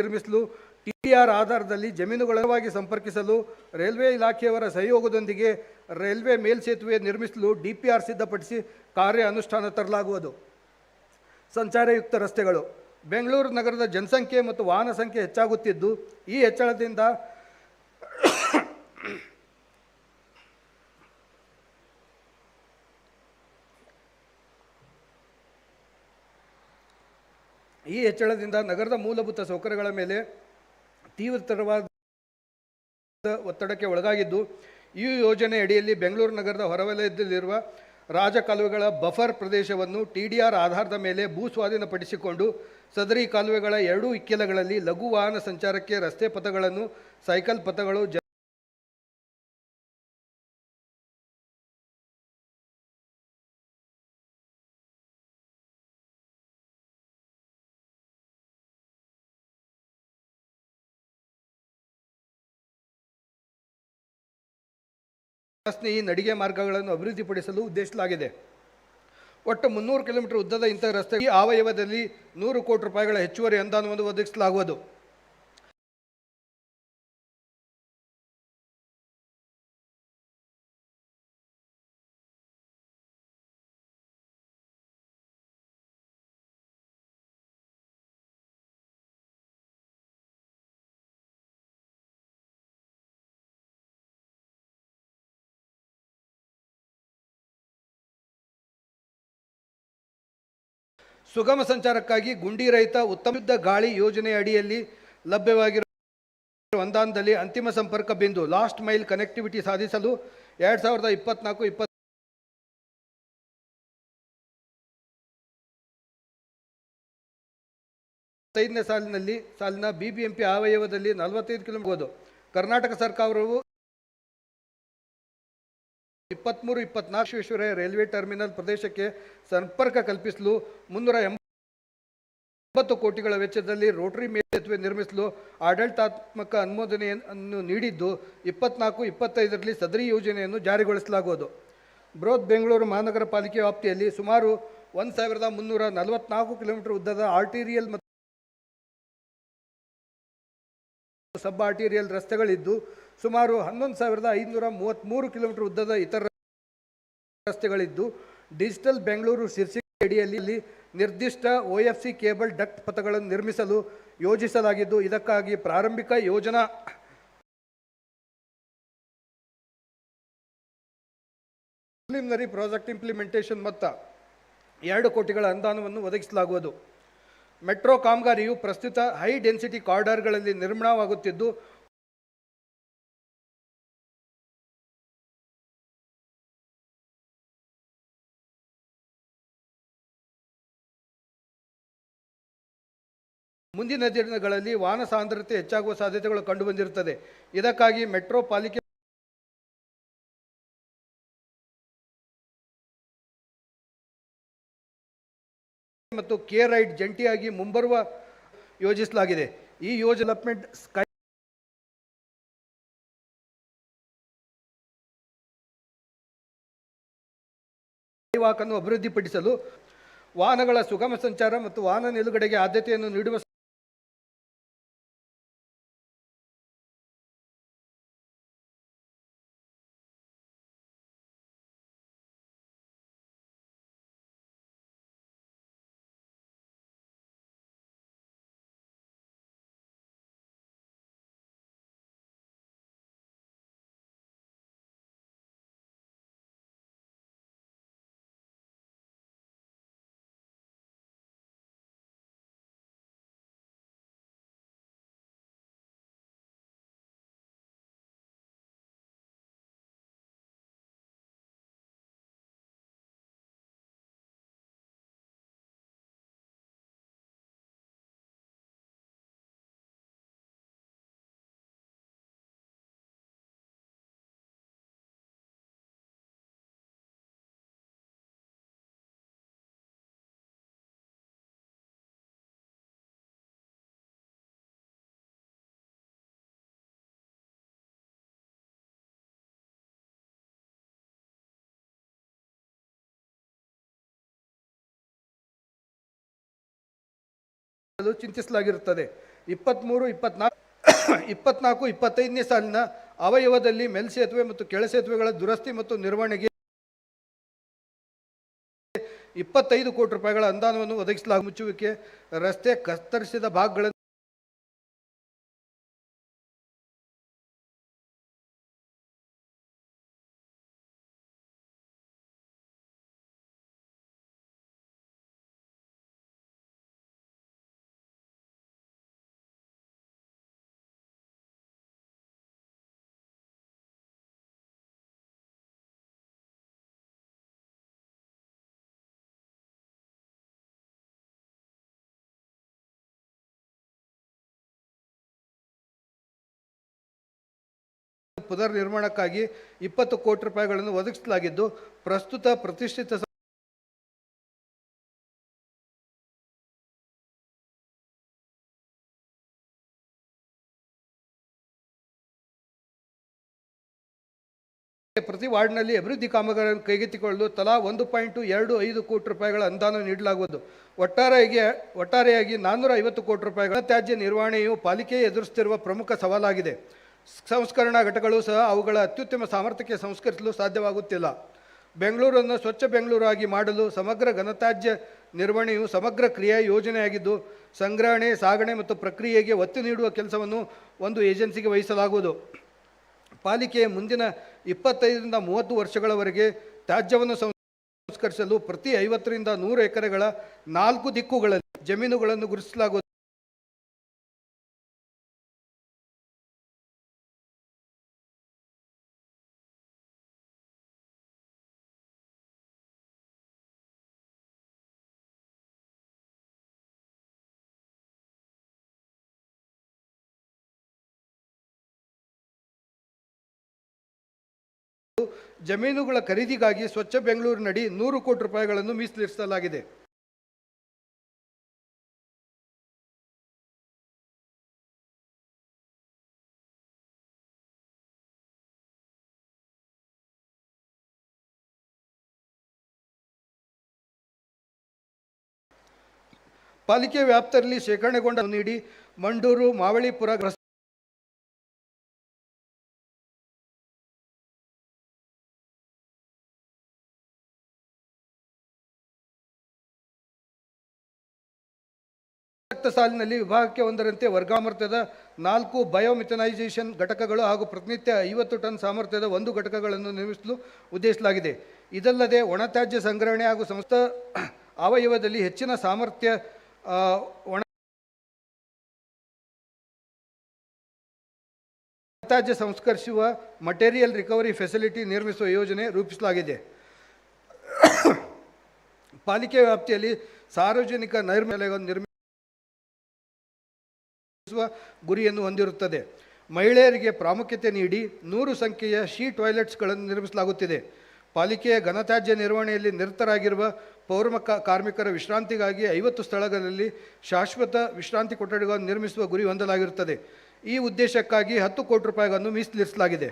ನಿರ್ಮಿಸಲು ಟಿಡಿಆರ್ ಆಧಾರದಲ್ಲಿ ಜಮೀನುಗಳವಾಗಿ ಸಂಪರ್ಕಿಸಲು ರೈಲ್ವೆ ಇಲಾಖೆಯವರ ಸಹಯೋಗದೊಂದಿಗೆ ರೈಲ್ವೆ ಮೇಲ್ಸೇತುವೆ ನಿರ್ಮಿಸಲು ಡಿಪಿಆರ್ ಸಿದ್ಧಪಡಿಸಿ ಕಾರ್ಯ ಅನುಷ್ಠಾನ ತರಲಾಗುವುದು. ಸಂಚಾರಯುಕ್ತ ರಸ್ತೆಗಳು. ಬೆಂಗಳೂರು ನಗರದ ಜನಸಂಖ್ಯೆ ಮತ್ತು ವಾಹನ ಸಂಖ್ಯೆ ಹೆಚ್ಚಾಗುತ್ತಿದ್ದು, ಈ ಹೆಚ್ಚಳದಿಂದ ನಗರದ ಮೂಲಭೂತ ಸೌಕರ್ಯಗಳ ಮೇಲೆ ತೀವ್ರತರವಾದ ಒತ್ತಡಕ್ಕೆ ಒಳಗಾಗಿದ್ದು, ಈ ಯೋಜನೆ ಅಡಿಯಲ್ಲಿ ಬೆಂಗಳೂರು ನಗರದ ಹೊರವಲಯದಲ್ಲಿರುವ ರಾಜಕಾಲುವೆಗಳ ಬಫರ್ ಪ್ರದೇಶವನ್ನು ಟಿಡಿಆರ್ ಆಧಾರದ ಮೇಲೆ ಭೂ ಸ್ವಾಧೀನಪಡಿಸಿಕೊಂಡು ಸದರಿ ಕಾಲುವೆಗಳ ಎರಡೂ ಇಕ್ಕೆಲಗಳಲ್ಲಿ ಲಘು ವಾಹನ ಸಂಚಾರಕ್ಕೆ ರಸ್ತೆ ಪಥಗಳನ್ನು, ಸೈಕಲ್ ಪಥಗಳು, ಸ್ನೇಹಿ ನಡಿಗೆ ಮಾರ್ಗಗಳನ್ನು ಅಭಿವೃದ್ಧಿಪಡಿಸಲು ಉದ್ದೇಶಿಸಲಾಗಿದೆ. ಒಟ್ಟು 300 ಕಿಲೋಮೀಟರ್ ಉದ್ದದ ಇಂತಹ ರಸ್ತೆ ಈ ಆವಯವದಲ್ಲಿ 100 ಕೋಟಿ ರೂಪಾಯಿಗಳ ಹೆಚ್ಚುವರಿ ಅನುದಾನವನ್ನು ಒದಗಿಸಲಾಗುವುದು. ಸುಗಮ ಸಂಚಾರಕ್ಕಾಗಿ ಗುಂಡಿ ರಹಿತ ಉತ್ತಮ ಶುದ್ಧ ಗಾಳಿ ಯೋಜನೆ ಅಡಿಯಲ್ಲಿ ಲಭ್ಯವಾಗಿರುವ ಅನುದಾನದಲ್ಲಿ ಅಂತಿಮ ಸಂಪರ್ಕ ಬಿಂದು ಲಾಸ್ಟ್ ಮೈಲ್ ಕನೆಕ್ಟಿವಿಟಿ ಸಾಧಿಸಲು 2024-25ನೇ ಸಾಲಿನ BBMP ಆವಯವದಲ್ಲಿ 45 ಕಿಲೋಮೀಟರ್. ಕರ್ನಾಟಕ ಸರ್ಕಾರವು 23-24 ವಿಶ್ವೇಶ್ವರಯ್ಯ ರೈಲ್ವೆ ಟರ್ಮಿನಲ್ ಪ್ರದೇಶಕ್ಕೆ ಸಂಪರ್ಕ ಕಲ್ಪಿಸಲು 380 ಕೋಟಿಗಳ ವೆಚ್ಚದಲ್ಲಿ ರೋಟರಿ ಮೇಲ್ಸೇತುವೆ ನಿರ್ಮಿಸಲು ಆಡಳಿತಾತ್ಮಕ ಅನುಮೋದನೆಯನ್ನು ನೀಡಿದ್ದು, 24-25ರಲ್ಲಿ ಸದರಿ ಯೋಜನೆಯನ್ನು ಜಾರಿಗೊಳಿಸಲಾಗುವುದು. ಬೃಹತ್ ಬೆಂಗಳೂರು ಮಹಾನಗರ ಪಾಲಿಕೆ ವ್ಯಾಪ್ತಿಯಲ್ಲಿ ಸುಮಾರು 1344 ಕಿಲೋಮೀಟರ್ ಉದ್ದದ ಆರ್ಟೀರಿಯಲ್ ಮತ್ತು ಸಬ್ ಆರ್ಟೀರಿಯಲ್ ರಸ್ತೆಗಳಿದ್ದು, ಸುಮಾರು 11,533 ಕಿಲೋಮೀಟರ್ ಉದ್ದದ ಇತರ ರಸ್ತೆಗಳಿದ್ದು, ಡಿಜಿಟಲ್ ಬೆಂಗಳೂರು ಶೀರ್ಷಿಕೆ ಅಡಿಯಲ್ಲಿ ನಿರ್ದಿಷ್ಟ OFC ಕೇಬಲ್ ಡಕ್ಟ್ ಪಥಗಳನ್ನು ನಿರ್ಮಿಸಲು ಯೋಜಿಸಲಾಗಿದ್ದು, ಇದಕ್ಕಾಗಿ ಪ್ರಾರಂಭಿಕ ಯೋಜನಾ ಪ್ರಿಲಿಮಿನರಿ ಪ್ರಾಜೆಕ್ಟ್ ಇಂಪ್ಲಿಮೆಂಟೇಷನ್ ಮೊತ್ತ 2 ಕೋಟಿಗಳ ಅನುದಾನವನ್ನು ಒದಗಿಸಲಾಗುವುದು. ಮೆಟ್ರೋ ಕಾಮಗಾರಿಯು ಪ್ರಸ್ತುತ ಹೈ ಡೆನ್ಸಿಟಿ ಕಾರಿಡಾರ್ಗಳಲ್ಲಿ ನಿರ್ಮಾಣವಾಗುತ್ತಿದ್ದು, ಮುಂದಿನ ದಿನಗಳಲ್ಲಿ ವಾಹನ ಸಾಂದ್ರತೆ ಹೆಚ್ಚಾಗುವ ಸಾಧ್ಯತೆಗಳು ಕಂಡುಬಂದಿರುತ್ತದೆ. ಇದಕ್ಕಾಗಿ ಮೆಟ್ರೋ ಪಾಲಿಕೆ ಮತ್ತು ಕೆ ರೈಡ್ ಜಂಟಿಯಾಗಿ ಮುಂಬರುವ ಯೋಜಿಸಲಾಗಿದೆ. ಈ ಯೋಜನೆ ಡೆವಲಪ್ಮೆಂಟ್ ಸ್ಕೈ ವಾಕ್ ಅನ್ನು ಅಭಿವೃದ್ಧಿಪಡಿಸಲು ವಾಹನಗಳ ಸುಗಮ ಸಂಚಾರ ಮತ್ತು ವಾಹನ ನಿಲುಗಡೆಗೆ ಆದ್ಯತೆಯನ್ನು ನೀಡುವ ಚಿಂತಿಸಲಾಗಿರುತ್ತದೆ. 24-25ನೇ ಸಾಲಿನ ಅವಯವದಲ್ಲಿ ಮೇಲ್ಸೇತುವೆ ಮತ್ತು ಕೆಳಸೇತುವೆಗಳ ದುರಸ್ತಿ ಮತ್ತು ನಿರ್ವಹಣೆಗೆ 25 ಕೋಟಿ ರೂಪಾಯಿಗಳ ಅನುದಾನವನ್ನು ಒದಗಿಸಲಾಗುವುದು. ಮುಚ್ಚುವಿಕೆ ರಸ್ತೆ ಕತ್ತರಿಸಿದ ಭಾಗಗಳನ್ನು ಪುನರ್ ನಿರ್ಮಾಣಕ್ಕಾಗಿ 20 ಕೋಟಿ ರೂಪಾಯಿಗಳನ್ನು ಒದಗಿಸಲಾಗಿದ್ದು, ಪ್ರಸ್ತುತ ಪ್ರತಿಷ್ಠಿತ ಪ್ರತಿ ವಾರ್ಡ್ನಲ್ಲಿ ಅಭಿವೃದ್ಧಿ ಕಾಮಗಾರಿಯನ್ನು ಕೈಗೆತ್ತಿಕೊಳ್ಳಲು ತಲಾ 1.25 ಕೋಟಿ ರೂಪಾಯಿಗಳ ಅನುದಾನ ನೀಡಲಾಗುವುದು. ಒಟ್ಟಾರೆಯಾಗಿ 450 ಕೋಟಿ ರೂಪಾಯಿಗಳ ತ್ಯಾಜ್ಯ ನಿರ್ವಹಣೆಯು ಪಾಲಿಕೆ ಎದುರಿಸುತ್ತಿರುವ ಪ್ರಮುಖ ಸವಾಲಾಗಿದೆ. ಸಂಸ್ಕರಣಾ ಘಟಕಗಳು ಸಹ ಅವುಗಳ ಅತ್ಯುತ್ತಮ ಸಾಮರ್ಥ್ಯಕ್ಕೆ ಸಂಸ್ಕರಿಸಲು ಸಾಧ್ಯವಾಗುತ್ತಿಲ್ಲ. ಬೆಂಗಳೂರನ್ನು ಸ್ವಚ್ಛ ಬೆಂಗಳೂರು ಆಗಿ ಮಾಡಲು ಸಮಗ್ರ ಘನತ್ಯಾಜ್ಯ ನಿರ್ವಹಣೆಯು ಸಮಗ್ರ ಕ್ರಿಯಾ ಯೋಜನೆಯಾಗಿದ್ದು, ಸಂಗ್ರಹಣೆ, ಸಾಗಣೆ ಮತ್ತು ಪ್ರಕ್ರಿಯೆಗೆ ಒತ್ತು ನೀಡುವ ಕೆಲಸವನ್ನು ಒಂದು ಏಜೆನ್ಸಿಗೆ ವಹಿಸಲಾಗುವುದು. ಪಾಲಿಕೆಯ ಮುಂದಿನ 25ರಿಂದ 30 ವರ್ಷಗಳವರೆಗೆ ತ್ಯಾಜ್ಯವನ್ನು ಸಂಸ್ಕರಿಸಲು ಪ್ರತಿ 50ರಿಂದ 100 ಎಕರೆಗಳ 4 ದಿಕ್ಕುಗಳಲ್ಲಿ ಜಮೀನುಗಳನ್ನು ಗುರುತಿಸಲಾಗುವುದು. ಜಮೀನುಗಳ ಖರೀದಿಗಾಗಿ ಸ್ವಚ್ಛ ಬೆಂಗಳೂರಿನಡಿ 100 ಕೋಟಿ ರೂಪಾಯಿಗಳನ್ನು ಮೀಸಲಿರಿಸಲಾಗಿದೆ. ಪಾಲಿಕೆ ವ್ಯಾಪ್ತಿಯಲ್ಲಿ ಶೇಖರಣೆಗೊಂಡ ನೀಡಿ ಮಂಡೂರು, ಮಾವಳಿಪುರ ಸಾಲಿನಲ್ಲಿ ವಿಭಾಗಕ್ಕೆ ಒಂದರಂತೆ ವರ್ಗಾಮರ್ಥ್ಯದ 4 ಬಯೋಮಿಥನೈಸೇಷನ್ ಘಟಕಗಳು ಹಾಗೂ ಪ್ರತಿನಿತ್ಯ 50 ಟನ್ ಸಾಮರ್ಥ್ಯದ 1 ಘಟಕಗಳನ್ನು ನಿರ್ಮಿಸಲು ಉದ್ದೇಶಿಸಲಾಗಿದೆ. ಇದಲ್ಲದೆ ಒಣತ್ಯಾಜ್ಯ ಸಂಗ್ರಹಣೆ ಹಾಗೂ ಸಂಸ್ಥಾ ಅವಯವದಲ್ಲಿ ಹೆಚ್ಚಿನ ಸಾಮರ್ಥ್ಯ ಒಣತ್ಯಾಜ್ಯ ಸಂಸ್ಕರಿಸುವ ಮಟೀರಿಯಲ್ ರಿಕವರಿ ಫೆಸಿಲಿಟಿ ನಿರ್ಮಿಸುವ ಯೋಜನೆ ರೂಪಿಸಲಾಗಿದೆ. ಪಾಲಿಕೆ ವ್ಯಾಪ್ತಿಯಲ್ಲಿ ಸಾರ್ವಜನಿಕ ನೈರ್ಮಲ್ಯವನ್ನು ನಿರ್ಮಿಸುವ ಗುರಿಯನ್ನು ಹೊಂದಿರುತ್ತದೆ. ಮಹಿಳೆಯರಿಗೆ ಪ್ರಾಮುಖ್ಯತೆ ನೀಡಿ 100 ಸಂಖ್ಯೆಯ ಶೀ ಟಾಯ್ಲೆಟ್ಸ್ಗಳನ್ನು ನಿರ್ಮಿಸಲಾಗುತ್ತಿದೆ. ಪಾಲಿಕೆಯ ಘನತ್ಯಾಜ್ಯ ನಿರ್ವಹಣೆಯಲ್ಲಿ ನಿರತರಾಗಿರುವ ಪೌರ ಕಾರ್ಮಿಕರ ವಿಶ್ರಾಂತಿಗಾಗಿ 50 ಸ್ಥಳಗಳಲ್ಲಿ ಶಾಶ್ವತ ವಿಶ್ರಾಂತಿ ಕೊಠಡಿಗಳನ್ನು ನಿರ್ಮಿಸುವ ಗುರಿ ಹೊಂದಲಾಗಿರುತ್ತದೆ. ಈ ಉದ್ದೇಶಕ್ಕಾಗಿ 10 ಕೋಟಿ ರೂಪಾಯಿಗಳನ್ನು ಮೀಸಲಿರಿಸಲಾಗಿದೆ.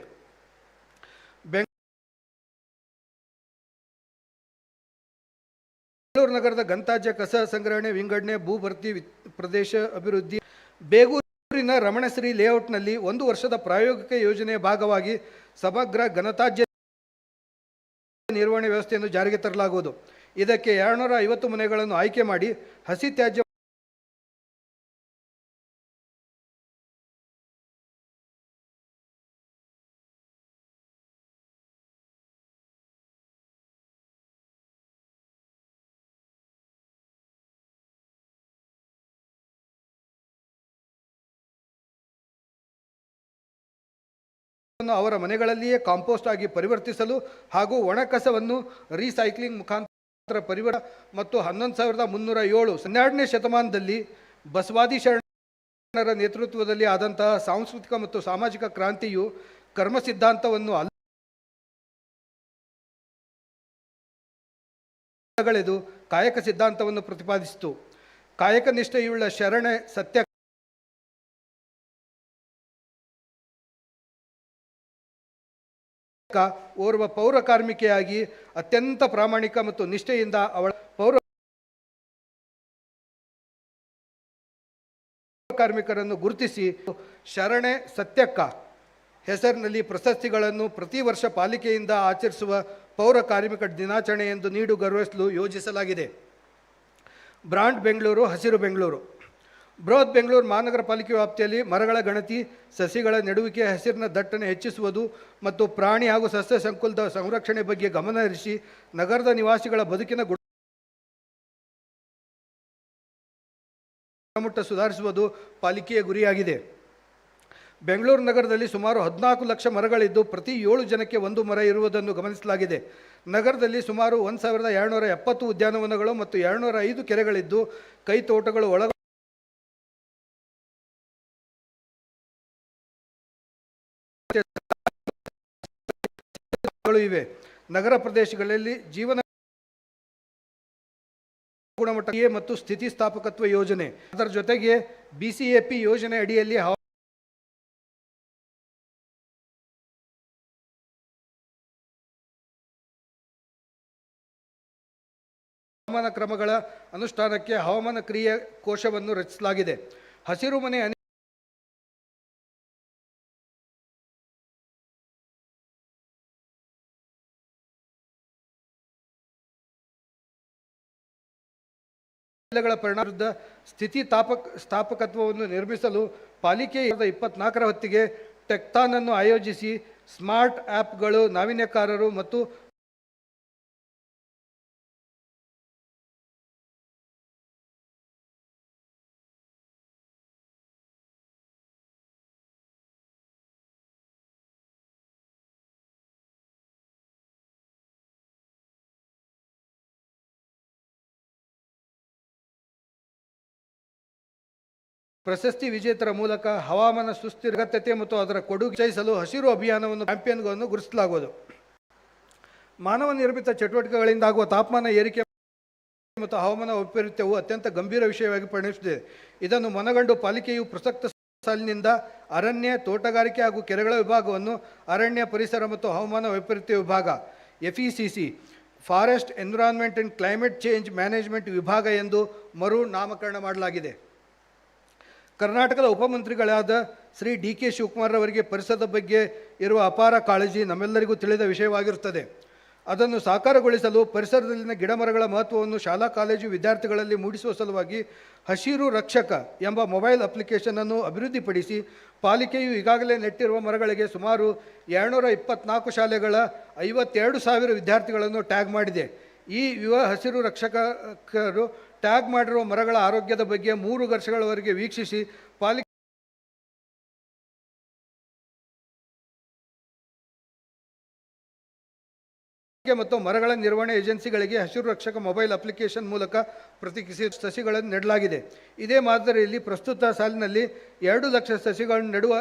ಬೆಂಗಳೂರು ನಗರದ ಘನತ್ಯಾಜ್ಯ ಕಸ ಸಂಗ್ರಹಣೆ, ವಿಂಗಡಣೆ, ಭೂ ಭರ್ತಿ ಪ್ರದೇಶ ಅಭಿವೃದ್ಧಿ ಬೇಗೂರಿನ ರಮಣಶ್ರೀ ಲೇಔಟ್ನಲ್ಲಿ 1 ವರ್ಷದ ಪ್ರಾಯೋಗಿಕ ಯೋಜನೆಯ ಭಾಗವಾಗಿ ಸಮಗ್ರ ಘನತ್ಯಾಜ್ಯ ನಿರ್ವಹಣೆ ವ್ಯವಸ್ಥೆಯನ್ನು ಜಾರಿಗೆ ತರಲಾಗುವುದು. ಇದಕ್ಕೆ 250 ಮನೆಗಳನ್ನು ಆಯ್ಕೆ ಮಾಡಿ ಹಸಿ ತ್ಯಾಜ್ಯ ಅವರ ಮನೆಗಳಲ್ಲಿಯೇ ಕಾಂಪೋಸ್ಟ್ ಆಗಿ ಪರಿವರ್ತಿಸಲು ಹಾಗೂ ಒಣಕಸವನ್ನು ರೀಸೈಕ್ಲಿಂಗ್ ಮುಖಾಂತರ ಮತ್ತು 11,307 12ನೇ ಶತಮಾನದಲ್ಲಿ ಬಸವಾದಿ ಶರಣರ ನೇತೃತ್ವದಲ್ಲಿ ಆದಂತಹ ಸಾಂಸ್ಕೃತಿಕ ಮತ್ತು ಸಾಮಾಜಿಕ ಕ್ರಾಂತಿಯು ಕರ್ಮ ಸಿದ್ಧಾಂತವನ್ನು ಅಲ್ಲಗಳೆದು ಕಾಯಕ ಸಿದ್ಧಾಂತವನ್ನು ಪ್ರತಿಪಾದಿಸಿತು. ಕಾಯಕ ನಿಷ್ಠೆಯುಳ್ಳ ಶರಣೆ ಸತ್ಯ ಓರ್ವ ಪೌರ ಕಾರ್ಮಿಕೆಯಾಗಿ ಅತ್ಯಂತ ಪ್ರಾಮಾಣಿಕ ಮತ್ತು ನಿಷ್ಠೆಯಿಂದ ಅವಳ ಪೌರ ಕಾರ್ಮಿಕರನ್ನು ಗುರುತಿಸಿ ಶರಣೆ ಸತ್ಯಕ್ಕ ಹೆಸರಿನಲ್ಲಿ ಪ್ರಶಸ್ತಿಗಳನ್ನು ಪ್ರತಿ ವರ್ಷ ಪಾಲಿಕೆಯಿಂದ ಆಚರಿಸುವ ಪೌರ ಕಾರ್ಮಿಕ ದಿನಾಚರಣೆ ಎಂದು ನೀಡು ಗೌರವಿಸಲು ಯೋಜಿಸಲಾಗಿದೆ. ಬ್ರಾಂಡ್ ಬೆಂಗಳೂರು, ಹಸಿರು ಬೆಂಗಳೂರು. ಬೃಹತ್ ಬೆಂಗಳೂರು ಮಹಾನಗರ ಪಾಲಿಕೆ ವ್ಯಾಪ್ತಿಯಲ್ಲಿ ಮರಗಳ ಗಣತಿ, ಸಸಿಗಳ ನೆಡುವಿಕೆ, ಹಸಿರಿನ ದಟ್ಟಣೆ ಹೆಚ್ಚಿಸುವುದು ಮತ್ತು ಪ್ರಾಣಿ ಹಾಗೂ ಸಸ್ಯ ಸಂಕುಲದ ಸಂರಕ್ಷಣೆ ಬಗ್ಗೆ ಗಮನ ಹರಿಸಿ ನಗರದ ನಿವಾಸಿಗಳ ಬದುಕಿನ ಗುಣಮಟ್ಟ ಸುಧಾರಿಸುವುದು ಪಾಲಿಕೆಯ ಗುರಿಯಾಗಿದೆ. ಬೆಂಗಳೂರು ನಗರದಲ್ಲಿ ಸುಮಾರು 14 ಲಕ್ಷ ಮರಗಳಿದ್ದು ಪ್ರತಿ 7 ಜನಕ್ಕೆ ಒಂದು ಮರ ಇರುವುದನ್ನು ಗಮನಿಸಲಾಗಿದೆ. ನಗರದಲ್ಲಿ ಸುಮಾರು 1270 ಉದ್ಯಾನವನಗಳು ಮತ್ತು 205 ಕೆರೆಗಳಿದ್ದು ಕೈ ತೋಟಗಳು ಇವೆ. ನಗರ ಪ್ರದೇಶಗಳಲ್ಲಿ ಜೀವನ ಗುಣಮಟ್ಟ ಮತ್ತು ಸ್ಥಿತಿಸ್ಥಾಪಕತ್ವ ಯೋಜನೆ, ಅದರ ಜೊತೆಗೆ BCAP ಯೋಜನೆ ಅಡಿಯಲ್ಲಿ ಹವಾಮಾನ ಕ್ರಮಗಳ ಅನುಷ್ಠಾನಕ್ಕೆ ಹವಾಮಾನ ಕ್ರಿಯೆ ಕೋಶವನ್ನು ರಚಿಸಲಾಗಿದೆ. ಹಸಿರು ಮನೆ ಗಳ ಪರಿಣಾಮದ ಸ್ಥಾಪಕತ್ವವನ್ನು ನಿರ್ಮಿಸಲು ಪಾಲಿಕೆ 2024ರ ಹೊತ್ತಿಗೆ ಟೆಕ್ಥಾನ್ ಅನ್ನು ಆಯೋಜಿಸಿ ಸ್ಮಾರ್ಟ್ ಆ್ಯಪ್ಗಳು, ನಾವೀನ್ಯಕಾರರು ಮತ್ತು ಪ್ರಶಸ್ತಿ ವಿಜೇತರ ಮೂಲಕ ಹವಾಮಾನ ಸುಸ್ಥಿರ ಅಗತ್ಯತೆ ಮತ್ತು ಅದರ ಕೊಡುಗೆ ಹೆಚ್ಚಿಸಲು ಹಸಿರು ಅಭಿಯಾನವನ್ನು ಕ್ಯಾಂಪೇನ್ಗಳನ್ನು ಗುರುತಿಸಲಾಗುವುದು. ಮಾನವ ನಿರ್ಮಿತ ಚಟುವಟಿಕೆಗಳಿಂದ ಆಗುವ ತಾಪಮಾನ ಏರಿಕೆ ಮತ್ತು ಹವಾಮಾನ ವೈಪರೀತ್ಯವು ಅತ್ಯಂತ ಗಂಭೀರ ವಿಷಯವಾಗಿ ಪರಿಣಮಿಸುತ್ತಿದೆ. ಇದನ್ನು ಮನಗಂಡು ಪಾಲಿಕೆಯು ಪ್ರಸಕ್ತ ಸಾಲಿನಿಂದ ಅರಣ್ಯ, ತೋಟಗಾರಿಕೆ ಹಾಗೂ ಕೆರೆಗಳ ವಿಭಾಗವನ್ನು ಅರಣ್ಯ, ಪರಿಸರ ಮತ್ತು ಹವಾಮಾನ ವೈಪರೀತ್ಯ ವಿಭಾಗ FECC forest environment and climate change management ವಿಭಾಗ ಎಂದು ಮರು ನಾಮಕರಣ ಮಾಡಲಾಗಿದೆ. ಕರ್ನಾಟಕದ ಉಪಮಂತ್ರಿಗಳಾದ ಶ್ರೀ DK ಶಿವಕುಮಾರ್ ಅವರಿಗೆ ಪರಿಸರದ ಬಗ್ಗೆ ಇರುವ ಅಪಾರ ಕಾಳಜಿ ನಮ್ಮೆಲ್ಲರಿಗೂ ತಿಳಿದ ವಿಷಯವಾಗಿರುತ್ತದೆ. ಅದನ್ನು ಸಾಕಾರಗೊಳಿಸಲು ಪರಿಸರದಲ್ಲಿನ ಗಿಡಮರಗಳ ಮಹತ್ವವನ್ನು ಶಾಲಾ ಕಾಲೇಜು ವಿದ್ಯಾರ್ಥಿಗಳಲ್ಲಿ ಮೂಡಿಸುವ ಸಲುವಾಗಿ ಹಸಿರು ರಕ್ಷಕ ಎಂಬ ಮೊಬೈಲ್ ಅಪ್ಲಿಕೇಶನನ್ನು ಅಭಿವೃದ್ಧಿಪಡಿಸಿ ಪಾಲಿಕೆಯು ಈಗಾಗಲೇ ನೆಟ್ಟಿರುವ ಮರಗಳಿಗೆ ಸುಮಾರು 224 ಶಾಲೆಗಳ 52,000 ವಿದ್ಯಾರ್ಥಿಗಳನ್ನು ಟ್ಯಾಗ್ ಮಾಡಿದೆ. ಈ ಯುವ ಹಸಿರು ರಕ್ಷಕರು ಟ್ಯಾಗ್ ಮಾಡಿರುವ ಮರಗಳ ಆರೋಗ್ಯದ ಬಗ್ಗೆ 3 ವರ್ಷಗಳವರೆಗೆ ವೀಕ್ಷಿಸಿ ಪಾಲಿಕೆ ಮತ್ತು ಮರಗಳ ನಿರ್ವಹಣೆ ಏಜೆನ್ಸಿಗಳಿಗೆ ಹಸಿರು ರಕ್ಷಕ ಮೊಬೈಲ್ ಅಪ್ಲಿಕೇಶನ್ ಮೂಲಕ ಪ್ರತಿಕ್ರಿಯಿಸಿ ಸಸಿಗಳನ್ನು ನೆಡಲಾಗಿದೆ. ಇದೇ ಮಾದರಿಯಲ್ಲಿ ಪ್ರಸ್ತುತ ಸಾಲಿನಲ್ಲಿ 2 ಲಕ್ಷ ಸಸಿಗಳನ್ನು ನೆಡುವ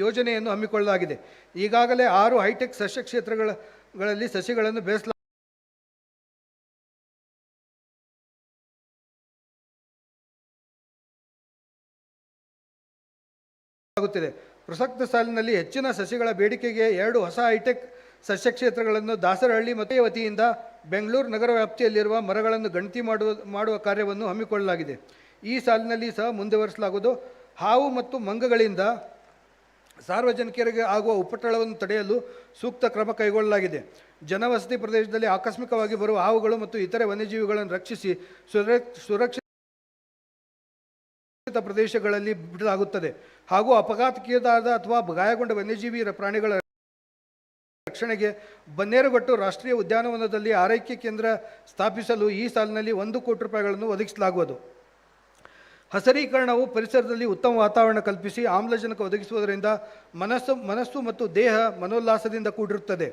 ಯೋಜನೆಯನ್ನು ಹಮ್ಮಿಕೊಳ್ಳಲಾಗಿದೆ. ಈಗಾಗಲೇ 6 ಹೈಟೆಕ್ ಸಸ್ಯ ಕ್ಷೇತ್ರಗಳಲ್ಲಿ ಸಸಿಗಳನ್ನು ಬೆಳೆಸಲಾಗಿದೆ. ಪ್ರಸಕ್ತ ಸಾಲಿನಲ್ಲಿ ಹೆಚ್ಚಿನ ಸಸಿಗಳ ಬೇಡಿಕೆಗೆ 2 ಹೊಸ ಹೈಟೆಕ್ ಸಸ್ಯ ಕ್ಷೇತ್ರಗಳನ್ನು ದಾಸರಹಳ್ಳಿ ಮತ್ತು ವತಿಯಿಂದ ಬೆಂಗಳೂರು ನಗರ ವ್ಯಾಪ್ತಿಯಲ್ಲಿರುವ ಮರಗಳನ್ನು ಗಣತಿ ಮಾಡುವ ಕಾರ್ಯವನ್ನು ಹಮ್ಮಿಕೊಳ್ಳಲಾಗಿದೆ. ಈ ಸಾಲಿನಲ್ಲಿ ಸಹ ಮುಂದುವರಿಸಲಾಗುವುದು. ಹಾವು ಮತ್ತು ಮಂಗಗಳಿಂದ ಸಾರ್ವಜನಿಕರಿಗೆ ಆಗುವ ಉಪಟಳವನ್ನು ತಡೆಯಲು ಸೂಕ್ತ ಕ್ರಮ ಕೈಗೊಳ್ಳಲಾಗಿದೆ. ಜನವಸತಿ ಪ್ರದೇಶದಲ್ಲಿ ಆಕಸ್ಮಿಕವಾಗಿ ಬರುವ ಹಾವುಗಳು ಮತ್ತು ಇತರೆ ವನ್ಯಜೀವಿಗಳನ್ನು ರಕ್ಷಿಸಿ ಸುರಕ್ಷಿತ ಪ್ರದೇಶಗಳಲ್ಲಿ ಬಿಡಲಾಗುತ್ತದೆ ಹಾಗೂ ಅಪಘಾತಕ್ಕೀಡಾದ ಅಥವಾ ಗಾಯಗೊಂಡ ವನ್ಯಜೀವಿ ಪ್ರಾಣಿಗಳ ರಕ್ಷಣೆಗೆ ಬನ್ನೇರುಘಟ್ಟ ರಾಷ್ಟ್ರೀಯ ಉದ್ಯಾನವನದಲ್ಲಿ ಆರೈಕೆ ಕೇಂದ್ರ ಸ್ಥಾಪಿಸಲು ಈ ಸಾಲಿನಲ್ಲಿ 1 ಕೋಟಿ ರೂಪಾಯಿಗಳನ್ನು ಒದಗಿಸಲಾಗುವುದು. ಹಸಿರೀಕರಣವು ಪರಿಸರದಲ್ಲಿ ಉತ್ತಮ ವಾತಾವರಣ ಕಲ್ಪಿಸಿ ಆಮ್ಲಜನಕ ಒದಗಿಸುವುದರಿಂದ ಮನಸ್ಸು ಮತ್ತು ದೇಹ ಮನೋಲ್ಲಾಸದಿಂದ ಕೂಡಿರುತ್ತದೆ.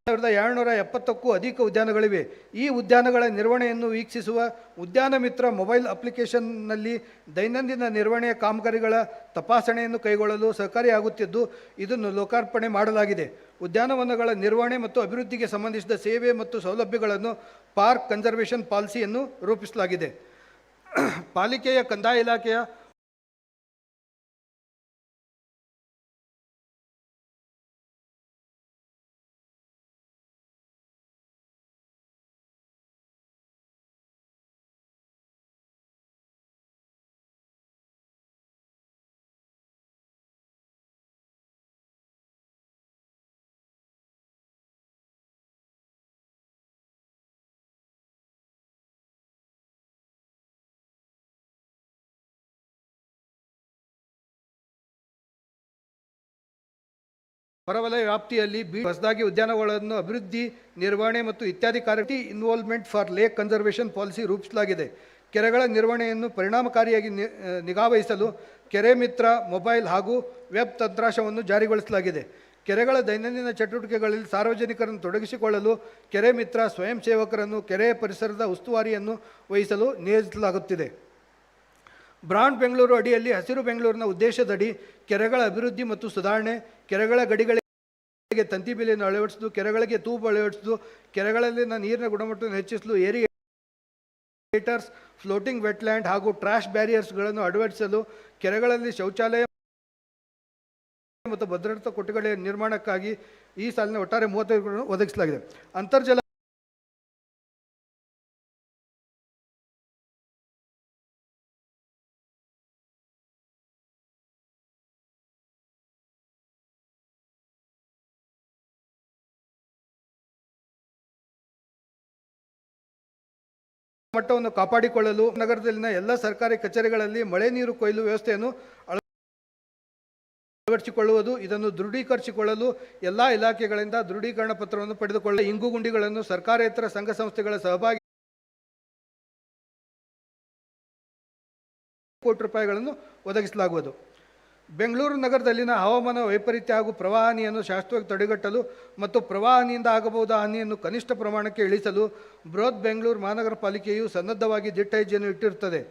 270ಕ್ಕೂ ಅಧಿಕ ಉದ್ಯಾನಗಳಿವೆ. ಈ ಉದ್ಯಾನಗಳ ನಿರ್ವಹಣೆಯನ್ನು ವೀಕ್ಷಿಸುವ ಉದ್ಯಾನ ಮಿತ್ರ ಮೊಬೈಲ್ ಅಪ್ಲಿಕೇಶನ್ನಲ್ಲಿ ದೈನಂದಿನ ನಿರ್ವಹಣೆಯ ಕಾಮಗಾರಿಗಳ ತಪಾಸಣೆಯನ್ನು ಕೈಗೊಳ್ಳಲು ಸಹಕಾರಿಯಾಗುತ್ತಿದ್ದು ಇದನ್ನು ಲೋಕಾರ್ಪಣೆ ಮಾಡಲಾಗಿದೆ. ಉದ್ಯಾನವನಗಳ ನಿರ್ವಹಣೆ ಮತ್ತು ಅಭಿವೃದ್ಧಿಗೆ ಸಂಬಂಧಿಸಿದ ಸೇವೆ ಮತ್ತು ಸೌಲಭ್ಯಗಳನ್ನು ಪಾರ್ಕ್ ಕನ್ಸರ್ವೇಷನ್ ಪಾಲಿಸಿಯನ್ನು ರೂಪಿಸಲಾಗಿದೆ. ಪಾಲಿಕೆಯ ಕಂದಾಯ ಇಲಾಖೆಯ ಹೊರವಲಯ ವ್ಯಾಪ್ತಿಯಲ್ಲಿ ಹೊಸದಾಗಿ ಉದ್ಯಾನಗಳನ್ನು ಅಭಿವೃದ್ಧಿ, ನಿರ್ವಹಣೆ ಮತ್ತು ಇತ್ಯಾದಿ ಕಾರ್ಯ involvement for lake conservation policy ರೂಪಿಸಲಾಗಿದೆ. ಕೆರೆಗಳ ನಿರ್ವಹಣೆಯನ್ನು ಪರಿಣಾಮಕಾರಿಯಾಗಿ ನಿಗಾವಹಿಸಲು ಕೆರೆ ಮಿತ್ರ ಮೊಬೈಲ್ ಹಾಗೂ ವೆಬ್ ತಂತ್ರಾಂಶವನ್ನು ಜಾರಿಗೊಳಿಸಲಾಗಿದೆ. ಕೆರೆಗಳ ದೈನಂದಿನ ಚಟುವಟಿಕೆಗಳಲ್ಲಿ ಸಾರ್ವಜನಿಕರನ್ನು ತೊಡಗಿಸಿಕೊಳ್ಳಲು ಕೆರೆ ಮಿತ್ರ ಸ್ವಯಂ ಸೇವಕರನ್ನು ಕೆರೆಯ ಪರಿಸರದ ಉಸ್ತುವಾರಿಯನ್ನು ವಹಿಸಲು ನಿಯೋಜಿಸಲಾಗುತ್ತಿದೆ. ಬ್ರಾಂಡ್ ಬೆಂಗಳೂರು ಅಡಿಯಲ್ಲಿ ಹಸಿರು ಬೆಂಗಳೂರಿನ ಉದ್ದೇಶದಡಿ ಕೆರೆಗಳ ಅಭಿವೃದ್ಧಿ ಮತ್ತು ಸುಧಾರಣೆ, ಕೆರೆಗಳ ಗಡಿಗಳಿಗೆ ತಂತಿ ಬೇಲಿಯನ್ನು ಅಳವಡಿಸುವುದು, ಕೆರೆಗಳಿಗೆ ತೂಬು ಅಳವಡಿಸುವುದು, ಕೆರೆಗಳಲ್ಲಿನ ನೀರಿನ ಗುಣಮಟ್ಟವನ್ನು ಹೆಚ್ಚಿಸಲು ಏರಿಗೇಟರ್ಸ್, ಫ್ಲೋಟಿಂಗ್ ವೆಟ್ಲ್ಯಾಂಡ್ ಹಾಗೂ ಟ್ರಾಶ್ ಬ್ಯಾರಿಯರ್ಸ್ಗಳನ್ನು ಅಳವಡಿಸಲು, ಕೆರೆಗಳಲ್ಲಿ ಶೌಚಾಲಯ ಮತ್ತು ಭದ್ರತಾ ಕೊಠಡಿಗಳ ನಿರ್ಮಾಣಕ್ಕಾಗಿ ಈ ಸಾಲಿನ ಒಟ್ಟಾರೆ 35 ಒದಗಿಸಲಾಗಿದೆ. ಅಂತರ್ಜಲ ಮಟ್ಟವನ್ನು ಕಾಪಾಡಿಕೊಳ್ಳಲು ನಗರದಲ್ಲಿನ ಎಲ್ಲ ಸರ್ಕಾರಿ ಕಚೇರಿಗಳಲ್ಲಿ ಮಳೆ ನೀರು ಕೊಯ್ಲು ವ್ಯವಸ್ಥೆಯನ್ನು ಅಳವಡಿಸಿಕೊಳ್ಳುವುದು. ಇದನ್ನು ದೃಢೀಕರಿಸಿಕೊಳ್ಳಲು ಎಲ್ಲ ಇಲಾಖೆಗಳಿಂದ ದೃಢೀಕರಣ ಪತ್ರವನ್ನು ಪಡೆದುಕೊಳ್ಳಲು ಇಂಗುಗುಂಡಿಗಳನ್ನು ಸರ್ಕಾರೇತರ ಸಂಘ ಸಂಸ್ಥೆಗಳ ಸಹಭಾಗಿ ಕೋಟಿ ರೂಪಾಯಿಗಳನ್ನು ಒದಗಿಸಲಾಗುವುದು. ಬೆಂಗಳೂರು ನಗರದಲ್ಲಿನ ಹವಾಮಾನ ವೈಪರೀತ್ಯ ಹಾಗೂ ಪ್ರವಾಹ ಹಾನಿಯನ್ನು ಶಾಶ್ವತವಾಗಿ ತಡೆಗಟ್ಟಲು ಮತ್ತು ಪ್ರವಾಹ ಹಾನಿಯಿಂದ ಆಗಬಹುದಾದ ಹಾನಿಯನ್ನು ಕನಿಷ್ಠ ಪ್ರಮಾಣಕ್ಕೆ ಇಳಿಸಲು ಬೃಹತ್ ಬೆಂಗಳೂರು ಮಹಾನಗರ ಪಾಲಿಕೆಯು ಸನ್ನದ್ಧವಾಗಿ ದಿಟ್ಟ ಹೆಜ್ಜೆಯನ್ನು ಇಟ್ಟಿರುತ್ತದೆ.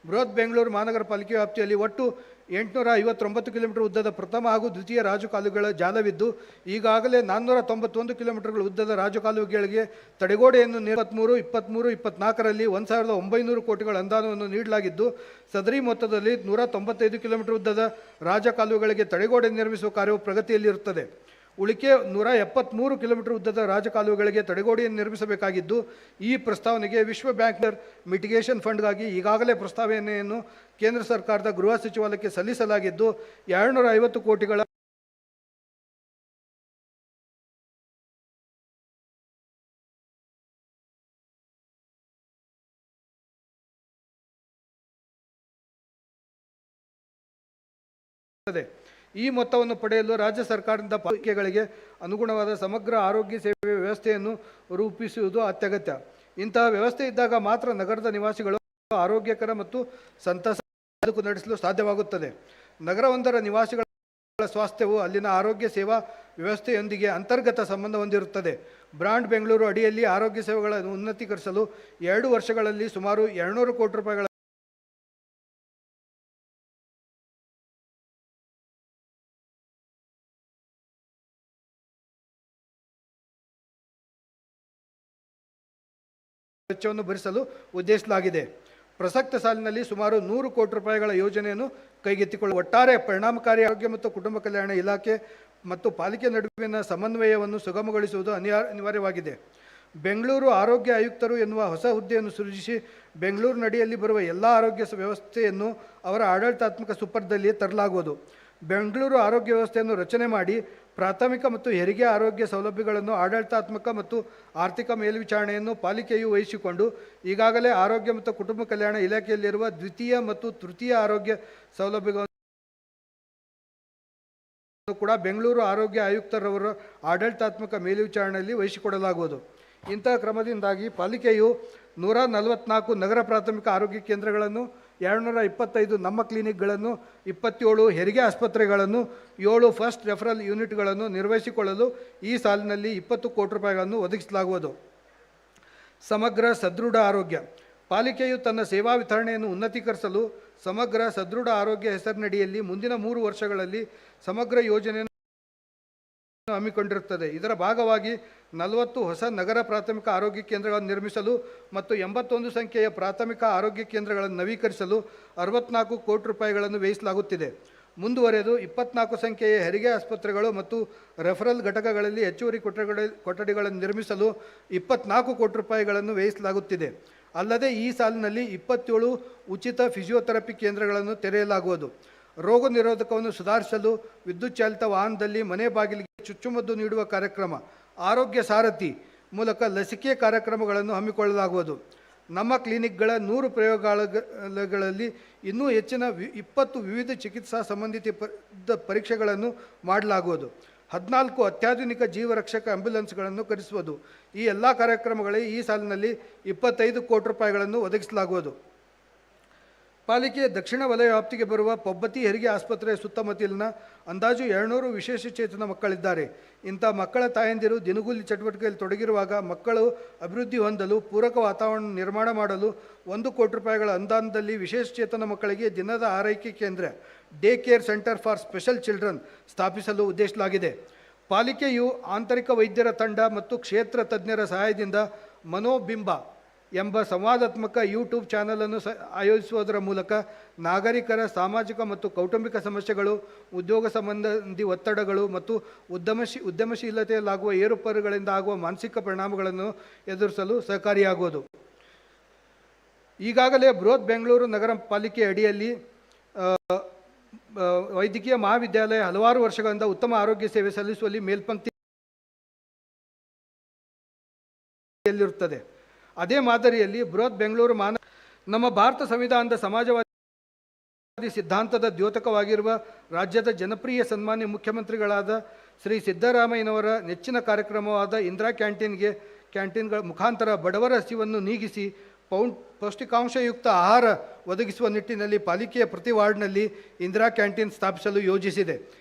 ಬೃಹತ್ ಬೆಂಗಳೂರು ಮಹಾನಗರ ಪಾಲಿಕೆ ವ್ಯಾಪ್ತಿಯಲ್ಲಿ ಒಟ್ಟು 859 ಕಿಲೋಮೀಟರ್ ಉದ್ದದ ಪ್ರಥಮ ಹಾಗೂ ದ್ವಿತೀಯ ರಾಜಕಾಲುವೆಗಳ ಜಾಲವಿದ್ದು, ಈಗಾಗಲೇ 491 ಕಿಲೋಮೀಟರ್ಗಳ ಉದ್ದದ ರಾಜಕಾಲುವೆಗಳಿಗೆ ತಡೆಗೋಡೆಯನ್ನು 23, 23, 24ರಲ್ಲಿ 1900 ಕೋಟಿಗಳ ಅನುದಾನವನ್ನು ನೀಡಲಾಗಿದ್ದು, ಸದರಿ ಮೊತ್ತದಲ್ಲಿ 195 ಕಿಲೋಮೀಟರ್ ಉದ್ದದ ರಾಜಕಾಲುವೆಗಳಿಗೆ ತಡೆಗೋಡೆ ನಿರ್ಮಿಸುವ ಕಾರ್ಯವು ಪ್ರಗತಿಯಲ್ಲಿರುತ್ತದೆ. ಉಳಿಕೆ 173 ಕಿಲೋಮೀಟರ್ ಉದ್ದದ ರಾಜಕಾಲುವೆಗಳಿಗೆ ತಡೆಗೋಡೆಯನ್ನು ನಿರ್ಮಿಸಬೇಕಾಗಿದ್ದು, ಈ ಪ್ರಸ್ತಾವನೆಗೆ ವಿಶ್ವ ಬ್ಯಾಂಕ್ ಮಿಟಿಗೇಷನ್ ಫಂಡ್ಗಾಗಿ ಈಗಾಗಲೇ ಪ್ರಸ್ತಾವನೆಯನ್ನು ಕೇಂದ್ರ ಸರ್ಕಾರದ ಗೃಹ ಸಚಿವಾಲಯಕ್ಕೆ ಸಲ್ಲಿಸಲಾಗಿದ್ದು, 250 ಕೋಟಿಗಳ ಈ ಮೊತ್ತವನ್ನು ಪಡೆಯಲು ರಾಜ್ಯ ಸರ್ಕಾರದಿಂದ ಪಾಲಿಕೆಗಳಿಗೆ ಅನುಗುಣವಾದ ಸಮಗ್ರ ಆರೋಗ್ಯ ಸೇವೆ ವ್ಯವಸ್ಥೆಯನ್ನು ರೂಪಿಸುವುದು ಅತ್ಯಗತ್ಯ. ಇಂತಹ ವ್ಯವಸ್ಥೆ ಇದ್ದಾಗ ಮಾತ್ರ ನಗರದ ನಿವಾಸಿಗಳು ಆರೋಗ್ಯಕರ ಮತ್ತು ಸಂತಸ ಬದುಕು ನಡೆಸಲು ಸಾಧ್ಯವಾಗುತ್ತದೆ. ನಗರವೊಂದರ ನಿವಾಸಿಗಳ ಸ್ವಾಸ್ಥ್ಯವು ಅಲ್ಲಿನ ಆರೋಗ್ಯ ಸೇವಾ ವ್ಯವಸ್ಥೆಯೊಂದಿಗೆ ಅಂತರ್ಗತ ಸಂಬಂಧ ಹೊಂದಿರುತ್ತದೆ. ಬ್ರಾಂಡ್ ಬೆಂಗಳೂರು ಅಡಿಯಲ್ಲಿ ಆರೋಗ್ಯ ಸೇವೆಗಳನ್ನು ಉನ್ನತೀಕರಿಸಲು 2 ವರ್ಷಗಳಲ್ಲಿ ಸುಮಾರು 200 ಕೋಟಿ ರೂಪಾಯಿಗಳ ವೆಚ್ಚವನ್ನು ಭರಿಸಲು ಉದ್ದೇಶಿಸಲಾಗಿದೆ. ಪ್ರಸಕ್ತ ಸಾಲಿನಲ್ಲಿ ಸುಮಾರು 100 ಕೋಟಿ ರೂಪಾಯಿಗಳ ಯೋಜನೆಯನ್ನು ಕೈಗೆತ್ತಿಕೊಳ್ಳುವ ಒಟ್ಟಾರೆ ಪರಿಣಾಮಕಾರಿ ಆರೋಗ್ಯ ಮತ್ತು ಕುಟುಂಬ ಕಲ್ಯಾಣ ಇಲಾಖೆ ಮತ್ತು ಪಾಲಿಕೆ ನಡುವಿನ ಸಮನ್ವಯವನ್ನು ಸುಗಮಗೊಳಿಸುವುದು ಅನಿವಾರ್ಯವಾಗಿದೆ. ಬೆಂಗಳೂರು ಆರೋಗ್ಯ ಆಯುಕ್ತರು ಎನ್ನುವ ಹೊಸ ಹುದ್ದೆಯನ್ನು ಸೃಜಿಸಿ ಬೆಂಗಳೂರಿನಡಿಯಲ್ಲಿ ಬರುವ ಎಲ್ಲ ಆರೋಗ್ಯ ವ್ಯವಸ್ಥೆಯನ್ನು ಅವರ ಆಡಳಿತಾತ್ಮಕ ಸುಪರ್ದಲ್ಲಿ ತರಲಾಗುವುದು. ಬೆಂಗಳೂರು ಆರೋಗ್ಯ ವ್ಯವಸ್ಥೆಯನ್ನು ರಚನೆ ಮಾಡಿ ಪ್ರಾಥಮಿಕ ಮತ್ತು ಹೆರಿಗೆ ಆರೋಗ್ಯ ಸೌಲಭ್ಯಗಳನ್ನು ಆಡಳಿತಾತ್ಮಕ ಮತ್ತು ಆರ್ಥಿಕ ಮೇಲ್ವಿಚಾರಣೆಯನ್ನು ಪಾಲಿಕೆಯು ವಹಿಸಿಕೊಂಡು ಈಗಾಗಲೇ ಆರೋಗ್ಯ ಮತ್ತು ಕುಟುಂಬ ಕಲ್ಯಾಣ ಇಲಾಖೆಯಲ್ಲಿರುವ ದ್ವಿತೀಯ ಮತ್ತು ತೃತೀಯ ಆರೋಗ್ಯ ಸೌಲಭ್ಯಗಳನ್ನು ಕೂಡ ಬೆಂಗಳೂರು ಆರೋಗ್ಯ ಆಯುಕ್ತರವರ ಆಡಳಿತಾತ್ಮಕ ಮೇಲ್ವಿಚಾರಣೆಯಲ್ಲಿ ವಹಿಸಿಕೊಡಲಾಗುವುದು. ಇಂತಹ ಕ್ರಮದಿಂದಾಗಿ ಪಾಲಿಕೆಯು 144 ನಗರ ಪ್ರಾಥಮಿಕ ಆರೋಗ್ಯ ಕೇಂದ್ರಗಳನ್ನು, 225 ನಮ್ಮ ಕ್ಲಿನಿಕ್ಗಳನ್ನು, 27 ಹೆರಿಗೆ ಆಸ್ಪತ್ರೆಗಳನ್ನು, 7 ಫಸ್ಟ್ ರೆಫರಲ್ ಯೂನಿಟ್ಗಳನ್ನು ನಿರ್ವಹಿಸಿಕೊಳ್ಳಲು ಈ ಸಾಲಿನಲ್ಲಿ 20 ಕೋಟಿ ರೂಪಾಯಿಗಳನ್ನು ಒದಗಿಸಲಾಗುವುದು. ಸಮಗ್ರ ಸದೃಢ ಆರೋಗ್ಯ ಪಾಲಿಕೆಯು ತನ್ನ ಸೇವಾ ವಿತರಣೆಯನ್ನು ಉನ್ನತೀಕರಿಸಲು ಸಮಗ್ರ ಸದೃಢ ಆರೋಗ್ಯ ಹೆಸರಿನಡಿಯಲ್ಲಿ ಮುಂದಿನ 3 ವರ್ಷಗಳಲ್ಲಿ ಸಮಗ್ರ ಯೋಜನೆಯನ್ನು ಹಮ್ಮಿಕೊಂಡಿರುತ್ತದೆ. ಇದರ ಭಾಗವಾಗಿ 40 ಹೊಸ ನಗರ ಪ್ರಾಥಮಿಕ ಆರೋಗ್ಯ ಕೇಂದ್ರಗಳನ್ನು ನಿರ್ಮಿಸಲು ಮತ್ತು 81 ಸಂಖ್ಯೆಯ ಪ್ರಾಥಮಿಕ ಆರೋಗ್ಯ ಕೇಂದ್ರಗಳನ್ನು ನವೀಕರಿಸಲು 64 ಕೋಟಿ ರೂಪಾಯಿಗಳನ್ನು ವ್ಯಯಿಸಲಾಗುತ್ತಿದೆ. ಮುಂದುವರೆದು 24 ಸಂಖ್ಯೆಯ ಹೆರಿಗೆ ಆಸ್ಪತ್ರೆಗಳು ಮತ್ತು ರೆಫರಲ್ ಘಟಕಗಳಲ್ಲಿ ಹೆಚ್ಚುವರಿ ಕೊಠಡಿಗಳನ್ನು ನಿರ್ಮಿಸಲು 24 ಕೋಟಿ ರೂಪಾಯಿಗಳನ್ನು ವ್ಯಯಿಸಲಾಗುತ್ತಿದೆ. ಅಲ್ಲದೆ ಈ ಸಾಲಿನಲ್ಲಿ 27 ಉಚಿತ ಫಿಸಿಯೋಥೆರಪಿ ಕೇಂದ್ರಗಳನ್ನು ತೆರೆಯಲಾಗುವುದು. ರೋಗ ನಿರೋಧಕವನ್ನು ಸುಧಾರಿಸಲು ವಿದ್ಯುತ್ ಚಾಲಿತ ವಾಹನದಲ್ಲಿ ಮನೆ ಬಾಗಿಲಿಗೆ ಚುಚ್ಚುಮದ್ದು ನೀಡುವ ಕಾರ್ಯಕ್ರಮ, ಆರೋಗ್ಯ ಸಾರಥಿ ಮೂಲಕ ಲಸಿಕೆ ಕಾರ್ಯಕ್ರಮಗಳನ್ನು ಹಮ್ಮಿಕೊಳ್ಳಲಾಗುವುದು. ನಮ್ಮ ಕ್ಲಿನಿಕ್ಗಳ 100 ಪ್ರಯೋಗಾಲಯಗಳಲ್ಲಿ ಇನ್ನೂ ಹೆಚ್ಚಿನ 20 ವಿವಿಧ ಚಿಕಿತ್ಸಾ ಸಂಬಂಧಿತ ಪರೀಕ್ಷೆಗಳನ್ನು ಮಾಡಲಾಗುವುದು 14 ಅತ್ಯಾಧುನಿಕ ಜೀವರಕ್ಷಕ ಆಂಬ್ಯುಲೆನ್ಸ್ಗಳನ್ನು ಖರೀದಿಸುವುದು. ಈ ಎಲ್ಲ ಕಾರ್ಯಕ್ರಮಗಳಿಗೆ ಈ ಸಾಲಿನಲ್ಲಿ 25 ಕೋಟಿ ರೂಪಾಯಿಗಳನ್ನು ಒದಗಿಸಲಾಗುವುದು. ಪಾಲಿಕೆಯ ದಕ್ಷಿಣ ವಲಯ ವ್ಯಾಪ್ತಿಗೆ ಬರುವ ಪೊಬ್ಬತಿ ಹೆರಿಗೆ ಆಸ್ಪತ್ರೆಯ ಸುತ್ತಮುತ್ತಲಿನ ಅಂದಾಜು 200 ವಿಶೇಷಚೇತನ ಮಕ್ಕಳಿದ್ದಾರೆ. ಇಂಥ ಮಕ್ಕಳ ತಾಯಂದಿರು ದಿನಗೂಲಿ ಚಟುವಟಿಕೆಯಲ್ಲಿ ತೊಡಗಿರುವಾಗ ಮಕ್ಕಳು ಅಭಿವೃದ್ಧಿ ಹೊಂದಲು ಪೂರಕ ವಾತಾವರಣ ನಿರ್ಮಾಣ ಮಾಡಲು 1 ಕೋಟಿ ರೂಪಾಯಿಗಳ ಅನುದಾನದಲ್ಲಿ ವಿಶೇಷಚೇತನ ಮಕ್ಕಳಿಗೆ ದಿನದ ಆರೈಕೆ ಕೇಂದ್ರ day care centre for special children ಸ್ಥಾಪಿಸಲು ಉದ್ದೇಶಿಸಲಾಗಿದೆ. ಪಾಲಿಕೆಯು ಆಂತರಿಕ ವೈದ್ಯರ ತಂಡ ಮತ್ತು ಕ್ಷೇತ್ರ ತಜ್ಞರ ಸಹಾಯದಿಂದ ಮನೋಬಿಂಬ ಎಂಬ ಸಂವಾದಾತ್ಮಕ ಯೂಟ್ಯೂಬ್ ಚಾನಲನ್ನು ಆಯೋಜಿಸುವುದರ ಮೂಲಕ ನಾಗರಿಕರ ಸಾಮಾಜಿಕ ಮತ್ತು ಕೌಟುಂಬಿಕ ಸಮಸ್ಯೆಗಳು, ಉದ್ಯೋಗ ಸಂಬಂಧಿ ಒತ್ತಡಗಳು ಮತ್ತು ಉದ್ಯಮಶೀಲತೆಯಲ್ಲಾಗುವ ಏರುಪೇರುಗಳಿಂದ ಆಗುವ ಮಾನಸಿಕ ಪರಿಣಾಮಗಳನ್ನು ಎದುರಿಸಲು ಸಹಕಾರಿಯಾಗುವುದು. ಈಗಾಗಲೇ ಬೃಹತ್ ಬೆಂಗಳೂರು ನಗರ ಪಾಲಿಕೆ ಅಡಿಯಲ್ಲಿ ವೈದ್ಯಕೀಯ ಮಹಾವಿದ್ಯಾಲಯ ಹಲವಾರು ವರ್ಷಗಳಿಂದ ಉತ್ತಮ ಆರೋಗ್ಯ ಸೇವೆ ಸಲ್ಲಿಸುವಲ್ಲಿ ಮೇಲ್ಪಂಕ್ತಿಯಲ್ಲಿರುತ್ತದೆ. ಅದೇ ಮಾದರಿಯಲ್ಲಿ ಬೃಹತ್ ಬೆಂಗಳೂರು ನಮ್ಮ ಭಾರತ ಸಂವಿಧಾನದ ಸಮಾಜವಾದಿ ಸಿದ್ಧಾಂತದ ದ್ಯೋತಕವಾಗಿರುವ ರಾಜ್ಯದ ಜನಪ್ರಿಯ ಸನ್ಮಾನ್ಯ ಮುಖ್ಯಮಂತ್ರಿಗಳಾದ ಶ್ರೀ ಸಿದ್ದರಾಮಯ್ಯನವರ ನೆಚ್ಚಿನ ಕಾರ್ಯಕ್ರಮವಾದ ಇಂದಿರಾ ಕ್ಯಾಂಟೀನ್ಗಳ ಮುಖಾಂತರ ಬಡವರ ಹಸಿವನ್ನು ನೀಗಿಸಿ ಪೌಷ್ಟಿಕಾಂಶಯುಕ್ತ ಆಹಾರ ಒದಗಿಸುವ ನಿಟ್ಟಿನಲ್ಲಿ ಪಾಲಿಕೆಯ ಪ್ರತಿ ವಾರ್ಡ್ನಲ್ಲಿ ಇಂದಿರಾ ಕ್ಯಾಂಟೀನ್ ಸ್ಥಾಪಿಸಲು ಯೋಜಿಸಿದೆ.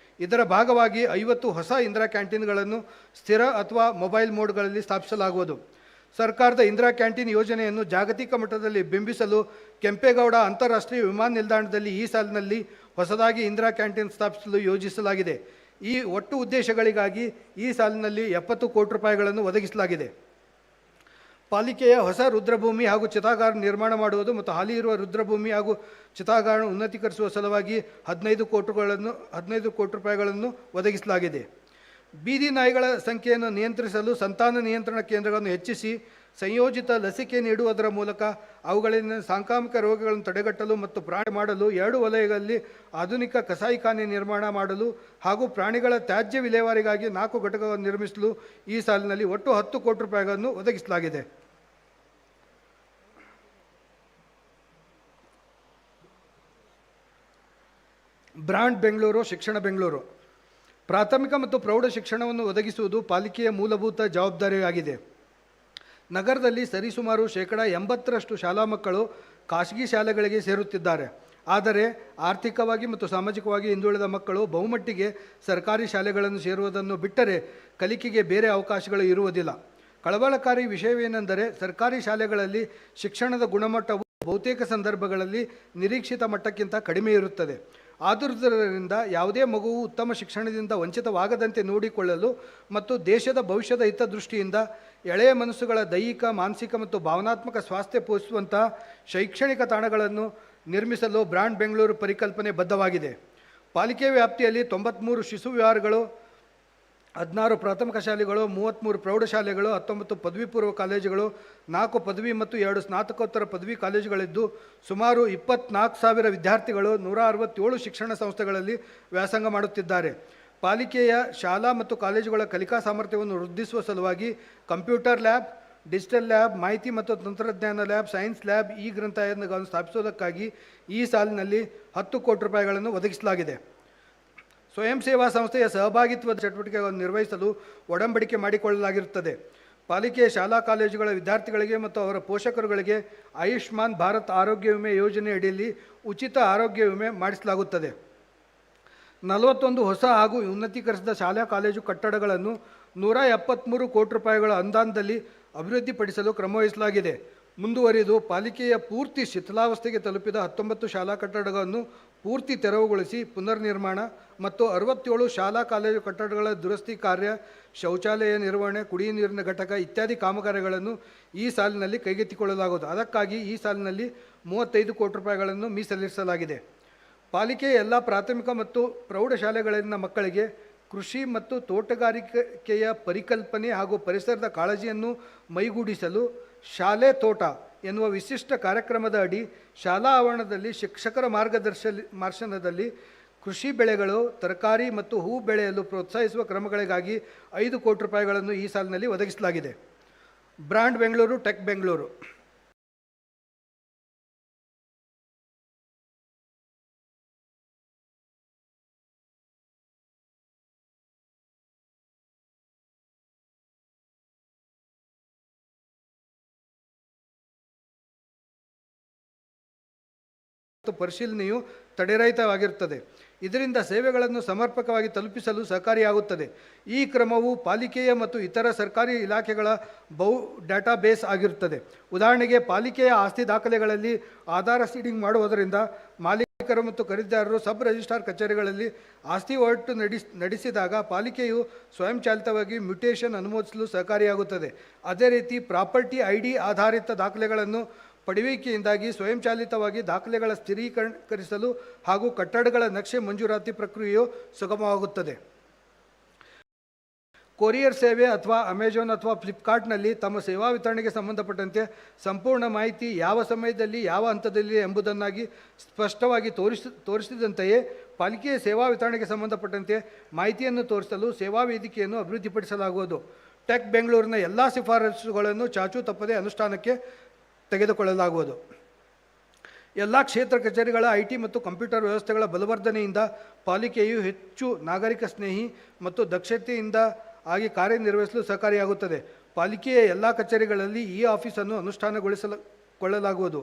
ಇದರ ಭಾಗವಾಗಿ 50 ಹೊಸ ಇಂದಿರಾ ಕ್ಯಾಂಟೀನ್ಗಳನ್ನು ಸ್ಥಿರ ಅಥವಾ ಮೊಬೈಲ್ ಮೋಡ್ಗಳಲ್ಲಿ ಸ್ಥಾಪಿಸಲಾಗುವುದು. ಸರ್ಕಾರದ ಇಂದಿರಾ ಕ್ಯಾಂಟೀನ್ ಯೋಜನೆಯನ್ನು ಜಾಗತಿಕ ಮಟ್ಟದಲ್ಲಿ ಬಿಂಬಿಸಲು ಕೆಂಪೇಗೌಡ ಅಂತಾರಾಷ್ಟ್ರೀಯ ವಿಮಾನ ನಿಲ್ದಾಣದಲ್ಲಿ ಈ ಸಾಲಿನಲ್ಲಿ ಹೊಸದಾಗಿ ಇಂದಿರಾ ಕ್ಯಾಂಟೀನ್ ಸ್ಥಾಪಿಸಲು ಯೋಜಿಸಲಾಗಿದೆ. ಈ ಒಟ್ಟು ಉದ್ದೇಶಗಳಿಗಾಗಿ ಈ ಸಾಲಿನಲ್ಲಿ 70 ಕೋಟಿ ರೂಪಾಯಿಗಳನ್ನು ಒದಗಿಸಲಾಗಿದೆ. ಪಾಲಿಕೆಯ ಹೊಸ ರುದ್ರಭೂಮಿ ಹಾಗೂ ಚಿತಾಗಾರ ನಿರ್ಮಾಣ ಮಾಡುವುದು ಮತ್ತು ಹಾಲಿ ಇರುವ ರುದ್ರಭೂಮಿ ಹಾಗೂ ಚಿತಾಗಾರ ಉನ್ನತೀಕರಿಸುವ ಸಲುವಾಗಿ 15 ಕೋಟಿ ರೂಪಾಯಿಗಳನ್ನು ಒದಗಿಸಲಾಗಿದೆ. ಬೀದಿ ನಾಯಿಗಳ ಸಂಖ್ಯೆಯನ್ನು ನಿಯಂತ್ರಿಸಲು ಸಂತಾನ ನಿಯಂತ್ರಣ ಕೇಂದ್ರಗಳನ್ನು ಹೆಚ್ಚಿಸಿ ಸಂಯೋಜಿತ ಲಸಿಕೆ ನೀಡುವುದರ ಮೂಲಕ ಅವುಗಳಿಂದ ಸಾಂಕ್ರಾಮಿಕ ರೋಗಗಳನ್ನು ತಡೆಗಟ್ಟಲು ಮತ್ತು ಪ್ರಾಣಿ ಮಾಡಲು 2 ವಲಯಗಳಲ್ಲಿ ಆಧುನಿಕ ಕಸಾಯಿಖಾನೆ ನಿರ್ಮಾಣ ಮಾಡಲು ಹಾಗೂ ಪ್ರಾಣಿಗಳ ತ್ಯಾಜ್ಯ ವಿಲೇವಾರಿಗಾಗಿ 4 ಘಟಕಗಳನ್ನು ನಿರ್ಮಿಸಲು ಈ ಸಾಲಿನಲ್ಲಿ ಒಟ್ಟು 10 ಕೋಟಿ ರೂಪಾಯಿಗಳನ್ನು ಒದಗಿಸಲಾಗಿದೆ. ಬ್ರಾಂಡ್ ಬೆಂಗಳೂರು, ಶಿಕ್ಷಣ ಬೆಂಗಳೂರು. ಪ್ರಾಥಮಿಕ ಮತ್ತು ಪ್ರೌಢ ಶಿಕ್ಷಣವನ್ನು ಒದಗಿಸುವುದು ಪಾಲಿಕೆಯ ಮೂಲಭೂತ ಜವಾಬ್ದಾರಿಯಾಗಿದೆ. ನಗರದಲ್ಲಿ ಸರಿಸುಮಾರು 80% ಶಾಲಾ ಮಕ್ಕಳು ಖಾಸಗಿ ಶಾಲೆಗಳಿಗೆ ಸೇರುತ್ತಿದ್ದಾರೆ. ಆದರೆ ಆರ್ಥಿಕವಾಗಿ ಮತ್ತು ಸಾಮಾಜಿಕವಾಗಿ ಹಿಂದುಳಿದ ಮಕ್ಕಳು ಬಹುಮಟ್ಟಿಗೆ ಸರ್ಕಾರಿ ಶಾಲೆಗಳನ್ನು ಸೇರುವುದನ್ನು ಬಿಟ್ಟರೆ ಕಲಿಕೆಗೆ ಬೇರೆ ಅವಕಾಶಗಳು ಇರುವುದಿಲ್ಲ. ಕಳವಳಕಾರಿ ವಿಷಯವೇನೆಂದರೆ ಸರ್ಕಾರಿ ಶಾಲೆಗಳಲ್ಲಿ ಶಿಕ್ಷಣದ ಗುಣಮಟ್ಟವು ಬಹುತೇಕ ಸಂದರ್ಭಗಳಲ್ಲಿ ನಿರೀಕ್ಷಿತ ಮಟ್ಟಕ್ಕಿಂತ ಕಡಿಮೆ ಇರುತ್ತದೆ. ಆದುದರಿಂದ ಯಾವುದೇ ಮಗುವು ಉತ್ತಮ ಶಿಕ್ಷಣದಿಂದ ವಂಚಿತವಾಗದಂತೆ ನೋಡಿಕೊಳ್ಳಲು ಮತ್ತು ದೇಶದ ಭವಿಷ್ಯದ ಹಿತದೃಷ್ಟಿಯಿಂದ ಎಳೆಯ ಮನಸ್ಸುಗಳ ದೈಹಿಕ, ಮಾನಸಿಕ ಮತ್ತು ಭಾವನಾತ್ಮಕ ಸ್ವಾಸ್ಥ್ಯ ಪೋಷಿಸುವಂತಹ ಶೈಕ್ಷಣಿಕ ತಾಣಗಳನ್ನು ನಿರ್ಮಿಸಲು ಬ್ರಾಂಡ್ ಬೆಂಗಳೂರು ಪರಿಕಲ್ಪನೆ ಬದ್ಧವಾಗಿದೆ. ಪಾಲಿಕೆ ವ್ಯಾಪ್ತಿಯಲ್ಲಿ 93 ಶಿಶು ವಿಹಾರಗಳು, 16 ಪ್ರಾಥಮಿಕ ಶಾಲೆಗಳು, 33 ಪ್ರೌಢಶಾಲೆಗಳು, 19 ಪದವಿ ಪೂರ್ವ ಕಾಲೇಜುಗಳು, 4 ಪದವಿ ಮತ್ತು 2 ಸ್ನಾತಕೋತ್ತರ ಪದವಿ ಕಾಲೇಜುಗಳಿದ್ದು ಸುಮಾರು 24,000 ವಿದ್ಯಾರ್ಥಿಗಳು 167 ಶಿಕ್ಷಣ ಸಂಸ್ಥೆಗಳಲ್ಲಿ ವ್ಯಾಸಂಗ ಮಾಡುತ್ತಿದ್ದಾರೆ. ಪಾಲಿಕೆಯ ಶಾಲಾ ಮತ್ತು ಕಾಲೇಜುಗಳ ಕಲಿಕಾ ಸಾಮರ್ಥ್ಯವನ್ನು ವೃದ್ಧಿಸುವ ಸಲುವಾಗಿ ಕಂಪ್ಯೂಟರ್ ಲ್ಯಾಬ್, ಡಿಜಿಟಲ್ ಲ್ಯಾಬ್, ಮಾಹಿತಿ ಮತ್ತು ತಂತ್ರಜ್ಞಾನ ಲ್ಯಾಬ್, ಸೈನ್ಸ್ ಲ್ಯಾಬ್, ಈ ಗ್ರಂಥಾಲಯಗಳನ್ನು ಸ್ಥಾಪಿಸುವುದಕ್ಕಾಗಿ ಈ ಸಾಲಿನಲ್ಲಿ 10 ಕೋಟಿ ರೂಪಾಯಿಗಳನ್ನು ಒದಗಿಸಲಾಗಿದೆ. ಸ್ವಯಂ ಸೇವಾ ಸಂಸ್ಥೆಯ ಸಹಭಾಗಿತ್ವದ ಚಟುವಟಿಕೆಗಳನ್ನು ನಿರ್ವಹಿಸಲು ಒಡಂಬಡಿಕೆ ಮಾಡಿಕೊಳ್ಳಲಾಗಿರುತ್ತದೆ. ಪಾಲಿಕೆಯ ಶಾಲಾ ಕಾಲೇಜುಗಳ ವಿದ್ಯಾರ್ಥಿಗಳಿಗೆ ಮತ್ತು ಅವರ ಪೋಷಕರುಗಳಿಗೆ ಆಯುಷ್ಮಾನ್ ಭಾರತ್ ಆರೋಗ್ಯ ವಿಮೆ ಯೋಜನೆ ಅಡಿಯಲ್ಲಿ ಉಚಿತ ಆರೋಗ್ಯ ವಿಮೆ ಮಾಡಿಸಲಾಗುತ್ತದೆ. 41 ಹೊಸ ಹಾಗೂ ಉನ್ನತೀಕರಿಸಿದ ಶಾಲಾ ಕಾಲೇಜು ಕಟ್ಟಡಗಳನ್ನು 173 ಕೋಟಿ ರೂಪಾಯಿಗಳ ಅನುದಾನದಲ್ಲಿ ಅಭಿವೃದ್ಧಿಪಡಿಸಲು ಕ್ರಮವಹಿಸಲಾಗಿದೆ. ಮುಂದುವರಿದು ಪಾಲಿಕೆಯ ಪೂರ್ತಿ ಶಿಥಿಲಾವಸ್ಥೆಗೆ ತಲುಪಿದ 19 ಶಾಲಾ ಕಟ್ಟಡಗಳನ್ನು ಪೂರ್ತಿ ತೆರವುಗೊಳಿಸಿ ಪುನರ್ನಿರ್ಮಾಣ ಮತ್ತು 67 ಶಾಲಾ ಕಾಲೇಜು ಕಟ್ಟಡಗಳ ದುರಸ್ತಿ ಕಾರ್ಯ, ಶೌಚಾಲಯ ನಿರ್ವಹಣೆ, ಕುಡಿಯುವ ನೀರಿನ ಘಟಕ ಇತ್ಯಾದಿ ಕಾಮಗಾರಿಗಳನ್ನು ಈ ಸಾಲಿನಲ್ಲಿ ಕೈಗೆತ್ತಿಕೊಳ್ಳಲಾಗುವುದು. ಅದಕ್ಕಾಗಿ ಈ ಸಾಲಿನಲ್ಲಿ 35 ಕೋಟಿ ರೂಪಾಯಿಗಳನ್ನು ಮೀಸಲಿರಿಸಲಾಗಿದೆ. ಪಾಲಿಕೆಯ ಎಲ್ಲ ಪ್ರಾಥಮಿಕ ಮತ್ತು ಪ್ರೌಢಶಾಲೆಗಳಲ್ಲಿನ ಮಕ್ಕಳಿಗೆ ಕೃಷಿ ಮತ್ತು ತೋಟಗಾರಿಕೆಯ ಪರಿಕಲ್ಪನೆ ಹಾಗೂ ಪರಿಸರದ ಕಾಳಜಿಯನ್ನು ಮೈಗೂಡಿಸಲು ಶಾಲೆ ತೋಟ ಎನ್ನುವ ವಿಶಿಷ್ಟ ಕಾರ್ಯಕ್ರಮದ ಅಡಿ ಶಾಲಾ ಆವರಣದಲ್ಲಿ ಶಿಕ್ಷಕರ ಮಾರ್ಗದರ್ಶನದಲ್ಲಿ ಕೃಷಿ ಬೆಳೆಗಳು, ತರಕಾರಿ ಮತ್ತು ಹೂ ಬೆಳೆಯಲು ಪ್ರೋತ್ಸಾಹಿಸುವ ಕ್ರಮಗಳಿಗಾಗಿ 5 ಕೋಟಿ ರೂಪಾಯಿಗಳನ್ನು ಈ ಸಾಲಿನಲ್ಲಿ ಒದಗಿಸಲಾಗಿದೆ. Brand Bengaluru, tech Bengaluru. ಮತ್ತು ಪರಿಶೀಲನೆಯು ತಡೆರಹಿತವಾಗಿರುತ್ತದೆ. ಇದರಿಂದ ಸೇವೆಗಳನ್ನು ಸಮರ್ಪಕವಾಗಿ ತಲುಪಿಸಲು ಸಹಕಾರಿಯಾಗುತ್ತದೆ. ಈ ಕ್ರಮವು ಪಾಲಿಕೆಯ ಮತ್ತು ಇತರ ಸರ್ಕಾರಿ ಇಲಾಖೆಗಳ ಡಾಟಾಬೇಸ್ ಆಗಿರುತ್ತದೆ. ಉದಾಹರಣೆಗೆ, ಪಾಲಿಕೆಯ ಆಸ್ತಿ ದಾಖಲೆಗಳಲ್ಲಿ ಆಧಾರ ಸೀಡಿಂಗ್ ಮಾಡುವುದರಿಂದ ಮಾಲೀಕರು ಮತ್ತು ಖರೀದಿದಾರರು ಸಬ್ ರಿಜಿಸ್ಟ್ರಾರ್ ಕಚೇರಿಗಳಲ್ಲಿ ಆಸ್ತಿ ಒಟ್ಟು ನಡೆಸಿದಾಗ ಪಾಲಿಕೆಯು ಸ್ವಯಂಚಾಲಿತವಾಗಿ ಮ್ಯೂಟೇಷನ್ ಅನುಮೋದಿಸಲು ಸಹಕಾರಿಯಾಗುತ್ತದೆ. ಅದೇ ರೀತಿ ಪ್ರಾಪರ್ಟಿ ID ಆಧಾರಿತ ದಾಖಲೆಗಳನ್ನು ಪಡೆಯುವಿಕೆಯಿಂದಾಗಿ ಸ್ವಯಂಚಾಲಿತವಾಗಿ ದಾಖಲೆಗಳ ಸ್ಥಿರೀಕರಿಸಲು ಹಾಗೂ ಕಟ್ಟಡಗಳ ನಕ್ಷೆ ಮಂಜೂರಾತಿ ಪ್ರಕ್ರಿಯೆಯು ಸುಗಮವಾಗುತ್ತದೆ. ಕೊರಿಯರ್ ಸೇವೆ ಅಥವಾ ಅಮೆಜಾನ್ ಅಥವಾ ಫ್ಲಿಪ್ಕಾರ್ಟ್ನಲ್ಲಿ ತಮ್ಮ ಸೇವಾ ವಿತರಣೆಗೆ ಸಂಬಂಧಪಟ್ಟಂತೆ ಸಂಪೂರ್ಣ ಮಾಹಿತಿ ಯಾವ ಸಮಯದಲ್ಲಿ ಯಾವ ಹಂತದಲ್ಲಿ ಎಂಬುದನ್ನಾಗಿ ಸ್ಪಷ್ಟವಾಗಿ ತೋರಿಸಿದಂತೆಯೇ ಪಾಲಿಕೆಯ ಸೇವಾ ವಿತರಣೆಗೆ ಸಂಬಂಧಪಟ್ಟಂತೆ ಮಾಹಿತಿಯನ್ನು ತೋರಿಸಲು ಸೇವಾ ವೇದಿಕೆಯನ್ನು ಅಭಿವೃದ್ಧಿಪಡಿಸಲಾಗುವುದು. ಟೆಕ್ ಬೆಂಗಳೂರಿನ ಎಲ್ಲ ಶಿಫಾರಸುಗಳನ್ನು ಚಾಚೂ ತಪ್ಪದೆ ಅನುಷ್ಠಾನಕ್ಕೆ ತೆಗೆದುಕೊಳ್ಳಲಾಗುವುದು. ಎಲ್ಲ ಕ್ಷೇತ್ರ ಕಚೇರಿಗಳ IT ಮತ್ತು ಕಂಪ್ಯೂಟರ್ ವ್ಯವಸ್ಥೆಗಳ ಬಲವರ್ಧನೆಯಿಂದ ಪಾಲಿಕೆಯು ಹೆಚ್ಚು ನಾಗರಿಕ ಸ್ನೇಹಿ ಮತ್ತು ದಕ್ಷತೆಯಿಂದ ಆಗಿ ಕಾರ್ಯನಿರ್ವಹಿಸಲು ಸಹಕಾರಿಯಾಗುತ್ತದೆ. ಪಾಲಿಕೆಯ ಎಲ್ಲ ಕಚೇರಿಗಳಲ್ಲಿ ಈ ಆಫೀಸನ್ನು ಅನುಷ್ಠಾನಗೊಳಿಸಿಕೊಳ್ಳಲಾಗುವುದು.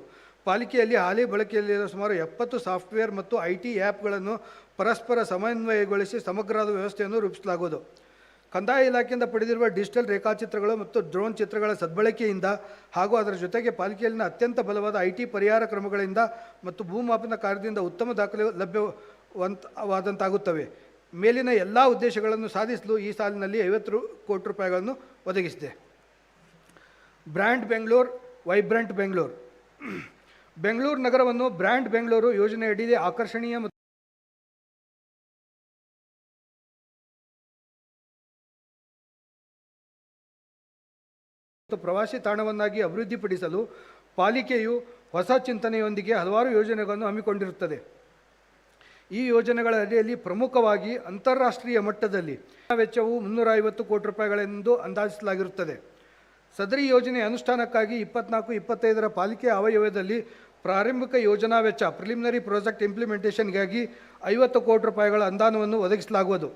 ಪಾಲಿಕೆಯಲ್ಲಿ ಹಾಲಿ ಬಳಕೆಯಲ್ಲಿರುವ ಸುಮಾರು 70 ಸಾಫ್ಟ್ವೇರ್ ಮತ್ತು IT ಆ್ಯಪ್ಗಳನ್ನು ಪರಸ್ಪರ ಸಮನ್ವಯಗೊಳಿಸಿ ಸಮಗ್ರವಾದ ವ್ಯವಸ್ಥೆಯನ್ನು ರೂಪಿಸಲಾಗುವುದು. ಕಂದಾಯ ಇಲಾಖೆಯಿಂದ ಪಡೆದಿರುವ ಡಿಜಿಟಲ್ ರೇಖಾಚಿತ್ರಗಳು ಮತ್ತು ಡ್ರೋನ್ ಚಿತ್ರಗಳ ಸದ್ಬಳಕೆಯಿಂದ ಹಾಗೂ ಅದರ ಜೊತೆಗೆ ಪಾಲಿಕೆಯಲ್ಲಿನ ಅತ್ಯಂತ ಬಲವಾದ IT ಪರಿಹಾರ ಕ್ರಮಗಳಿಂದ ಮತ್ತು ಭೂಮಾಪನ ಕಾರ್ಯದಿಂದ ಉತ್ತಮ ದಾಖಲೆ ಲಭ್ಯವಾದಂತಾಗುತ್ತವೆ. ಮೇಲಿನ ಎಲ್ಲ ಉದ್ದೇಶಗಳನ್ನು ಸಾಧಿಸಲು ಈ ಸಾಲಿನಲ್ಲಿ 50 ಕೋಟಿ ರೂಪಾಯಿಗಳನ್ನು ಒದಗಿಸಿದೆ. Brand Bengaluru, vibrant Bengaluru. ಬೆಂಗಳೂರು ನಗರವನ್ನು ಬ್ರ್ಯಾಂಡ್ ಬೆಂಗಳೂರು ಯೋಜನೆಯಡಿಯಲ್ಲಿ ಆಕರ್ಷಣೀಯ ಮತ್ತು ಪ್ರವಾಸಿ ತಾಣವನ್ನಾಗಿ ಅಭಿವೃದ್ಧಿಪಡಿಸಲು ಪಾಲಿಕೆಯು ಹೊಸ ಚಿಂತನೆಯೊಂದಿಗೆ ಹಲವಾರು ಯೋಜನೆಗಳನ್ನು ಹಮ್ಮಿಕೊಂಡಿರುತ್ತದೆ. ಈ ಯೋಜನೆಗಳ ಅಡಿಯಲ್ಲಿ ಪ್ರಮುಖವಾಗಿ ಅಂತಾರಾಷ್ಟ್ರೀಯ ಮಟ್ಟದಲ್ಲಿ ವೆಚ್ಚವು 350 ಕೋಟಿ ರೂಪಾಯಿಗಳೆಂದು ಅಂದಾಜಿಸಲಾಗಿರುತ್ತದೆ. ಸದರಿ ಯೋಜನೆ ಅನುಷ್ಠಾನಕ್ಕಾಗಿ 24-25 ಪಾಲಿಕೆ ಆಯವ್ಯಯದಲ್ಲಿ ಪ್ರಾರಂಭಿಕ ಯೋಜನಾ ವೆಚ್ಚ ಪ್ರಿಲಿಮಿನರಿ ಪ್ರಾಜೆಕ್ಟ್ ಇಂಪ್ಲಿಮೆಂಟೇಷನ್ಗಾಗಿ 50 ಕೋಟಿ ರೂಪಾಯಿಗಳ ಅನುದಾನವನ್ನು ಒದಗಿಸಲಾಗುವುದು.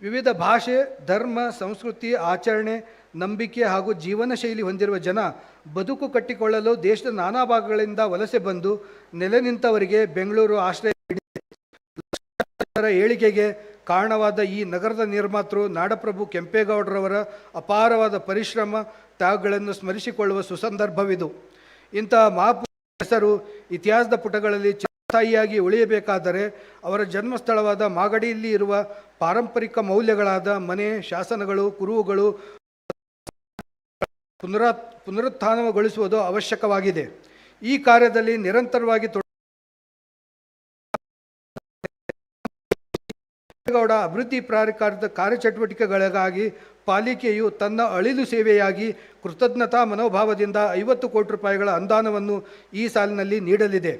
ವಿವಿಧ ಭಾಷೆ, ಧರ್ಮ, ಸಂಸ್ಕೃತಿ, ಆಚರಣೆ, ನಂಬಿಕೆ ಹಾಗೂ ಜೀವನ ಶೈಲಿ ಹೊಂದಿರುವ ಜನ ಬದುಕು ಕಟ್ಟಿಕೊಳ್ಳಲು ದೇಶದ ನಾನಾ ಭಾಗಗಳಿಂದ ವಲಸೆ ಬಂದು ನೆಲೆ ನಿಂತವರಿಗೆ ಬೆಂಗಳೂರು ಆಶ್ರಯ ನೀಡಿದೆ. ಏಳಿಗೆಗೆ ಕಾರಣವಾದ ಈ ನಗರದ ನಿರ್ಮಾತೃ ನಾಡಪ್ರಭು ಕೆಂಪೇಗೌಡರವರ ಅಪಾರವಾದ ಪರಿಶ್ರಮ, ತ್ಯಾಗಗಳನ್ನು ಸ್ಮರಿಸಿಕೊಳ್ಳುವ ಸುಸಂದರ್ಭವಿದು. ಇಂತಹ ಮಹಾಪುರುಷರ ಹೆಸರು ಇತಿಹಾಸದ ಪುಟಗಳಲ್ಲಿ ಚಿರಸ್ಥಾಯಿಯಾಗಿ ಉಳಿಯಬೇಕಾದರೆ ಅವರ ಜನ್ಮಸ್ಥಳವಾದ ಮಾಗಡಿಯಲ್ಲಿ ಇರುವ ಪಾರಂಪರಿಕ ಮೌಲ್ಯಗಳಾದ ಮನೆ, ಶಾಸನಗಳು, ಕುರುಹುಗಳು ಪುನರುತ್ಥಾನಗೊಳಿಸುವುದು ಅವಶ್ಯಕವಾಗಿದೆ. ಈ ಕಾರ್ಯದಲ್ಲಿ ನಿರಂತರವಾಗಿ ಗೌಡ ಅಭಿವೃದ್ಧಿ ಪ್ರಾಧಿಕಾರದ ಕಾರ್ಯಚಟುವಟಿಕೆಗಳಿಗಾಗಿ ಪಾಲಿಕೆಯು ತನ್ನ ಅಳಿಲು ಸೇವೆಯಾಗಿ ಕೃತಜ್ಞತಾ ಮನೋಭಾವದಿಂದ 50 ಕೋಟಿ ರೂಪಾಯಿಗಳ ಅನುದಾನವನ್ನು ಈ ಸಾಲಿನಲ್ಲಿ ನೀಡಲಿದೆ.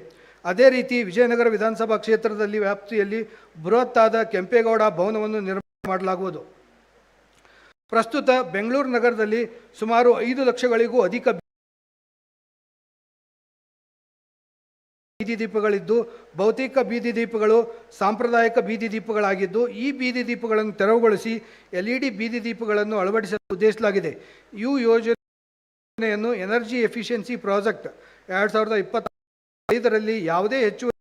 ಅದೇ ರೀತಿ ವಿಜಯನಗರ ವಿಧಾನಸಭಾ ಕ್ಷೇತ್ರದಲ್ಲಿ ವ್ಯಾಪ್ತಿಯಲ್ಲಿ ಬೃಹತ್ತಾದ ಕೆಂಪೇಗೌಡ ಭವನವನ್ನು ನಿರ್ಮಾಣ ಮಾಡಲಾಗುವುದು. ಪ್ರಸ್ತುತ ಬೆಂಗಳೂರು ನಗರದಲ್ಲಿ ಸುಮಾರು 5 ಲಕ್ಷಗಳಿಗೂ ಅಧಿಕ ಬೀದಿ ದೀಪಗಳಿದ್ದು, ಬಹುತೇಕ ಬೀದಿ ದೀಪಗಳು ಸಾಂಪ್ರದಾಯಿಕ ಬೀದಿ ದೀಪಗಳಾಗಿದ್ದು, ಈ ಬೀದಿ ದೀಪಗಳನ್ನು ತೆರವುಗೊಳಿಸಿ LED ಬೀದಿ ದೀಪಗಳನ್ನು ಅಳವಡಿಸಲು ಉದ್ದೇಶಿಸಲಾಗಿದೆ. ಈ ಯೋಜನೆಯನ್ನು ಎನರ್ಜಿ ಎಫಿಷಿಯನ್ಸಿ ಪ್ರಾಜೆಕ್ಟ್ 2025ರಲ್ಲಿ ಯಾವುದೇ ಹೆಚ್ಚುವರಿ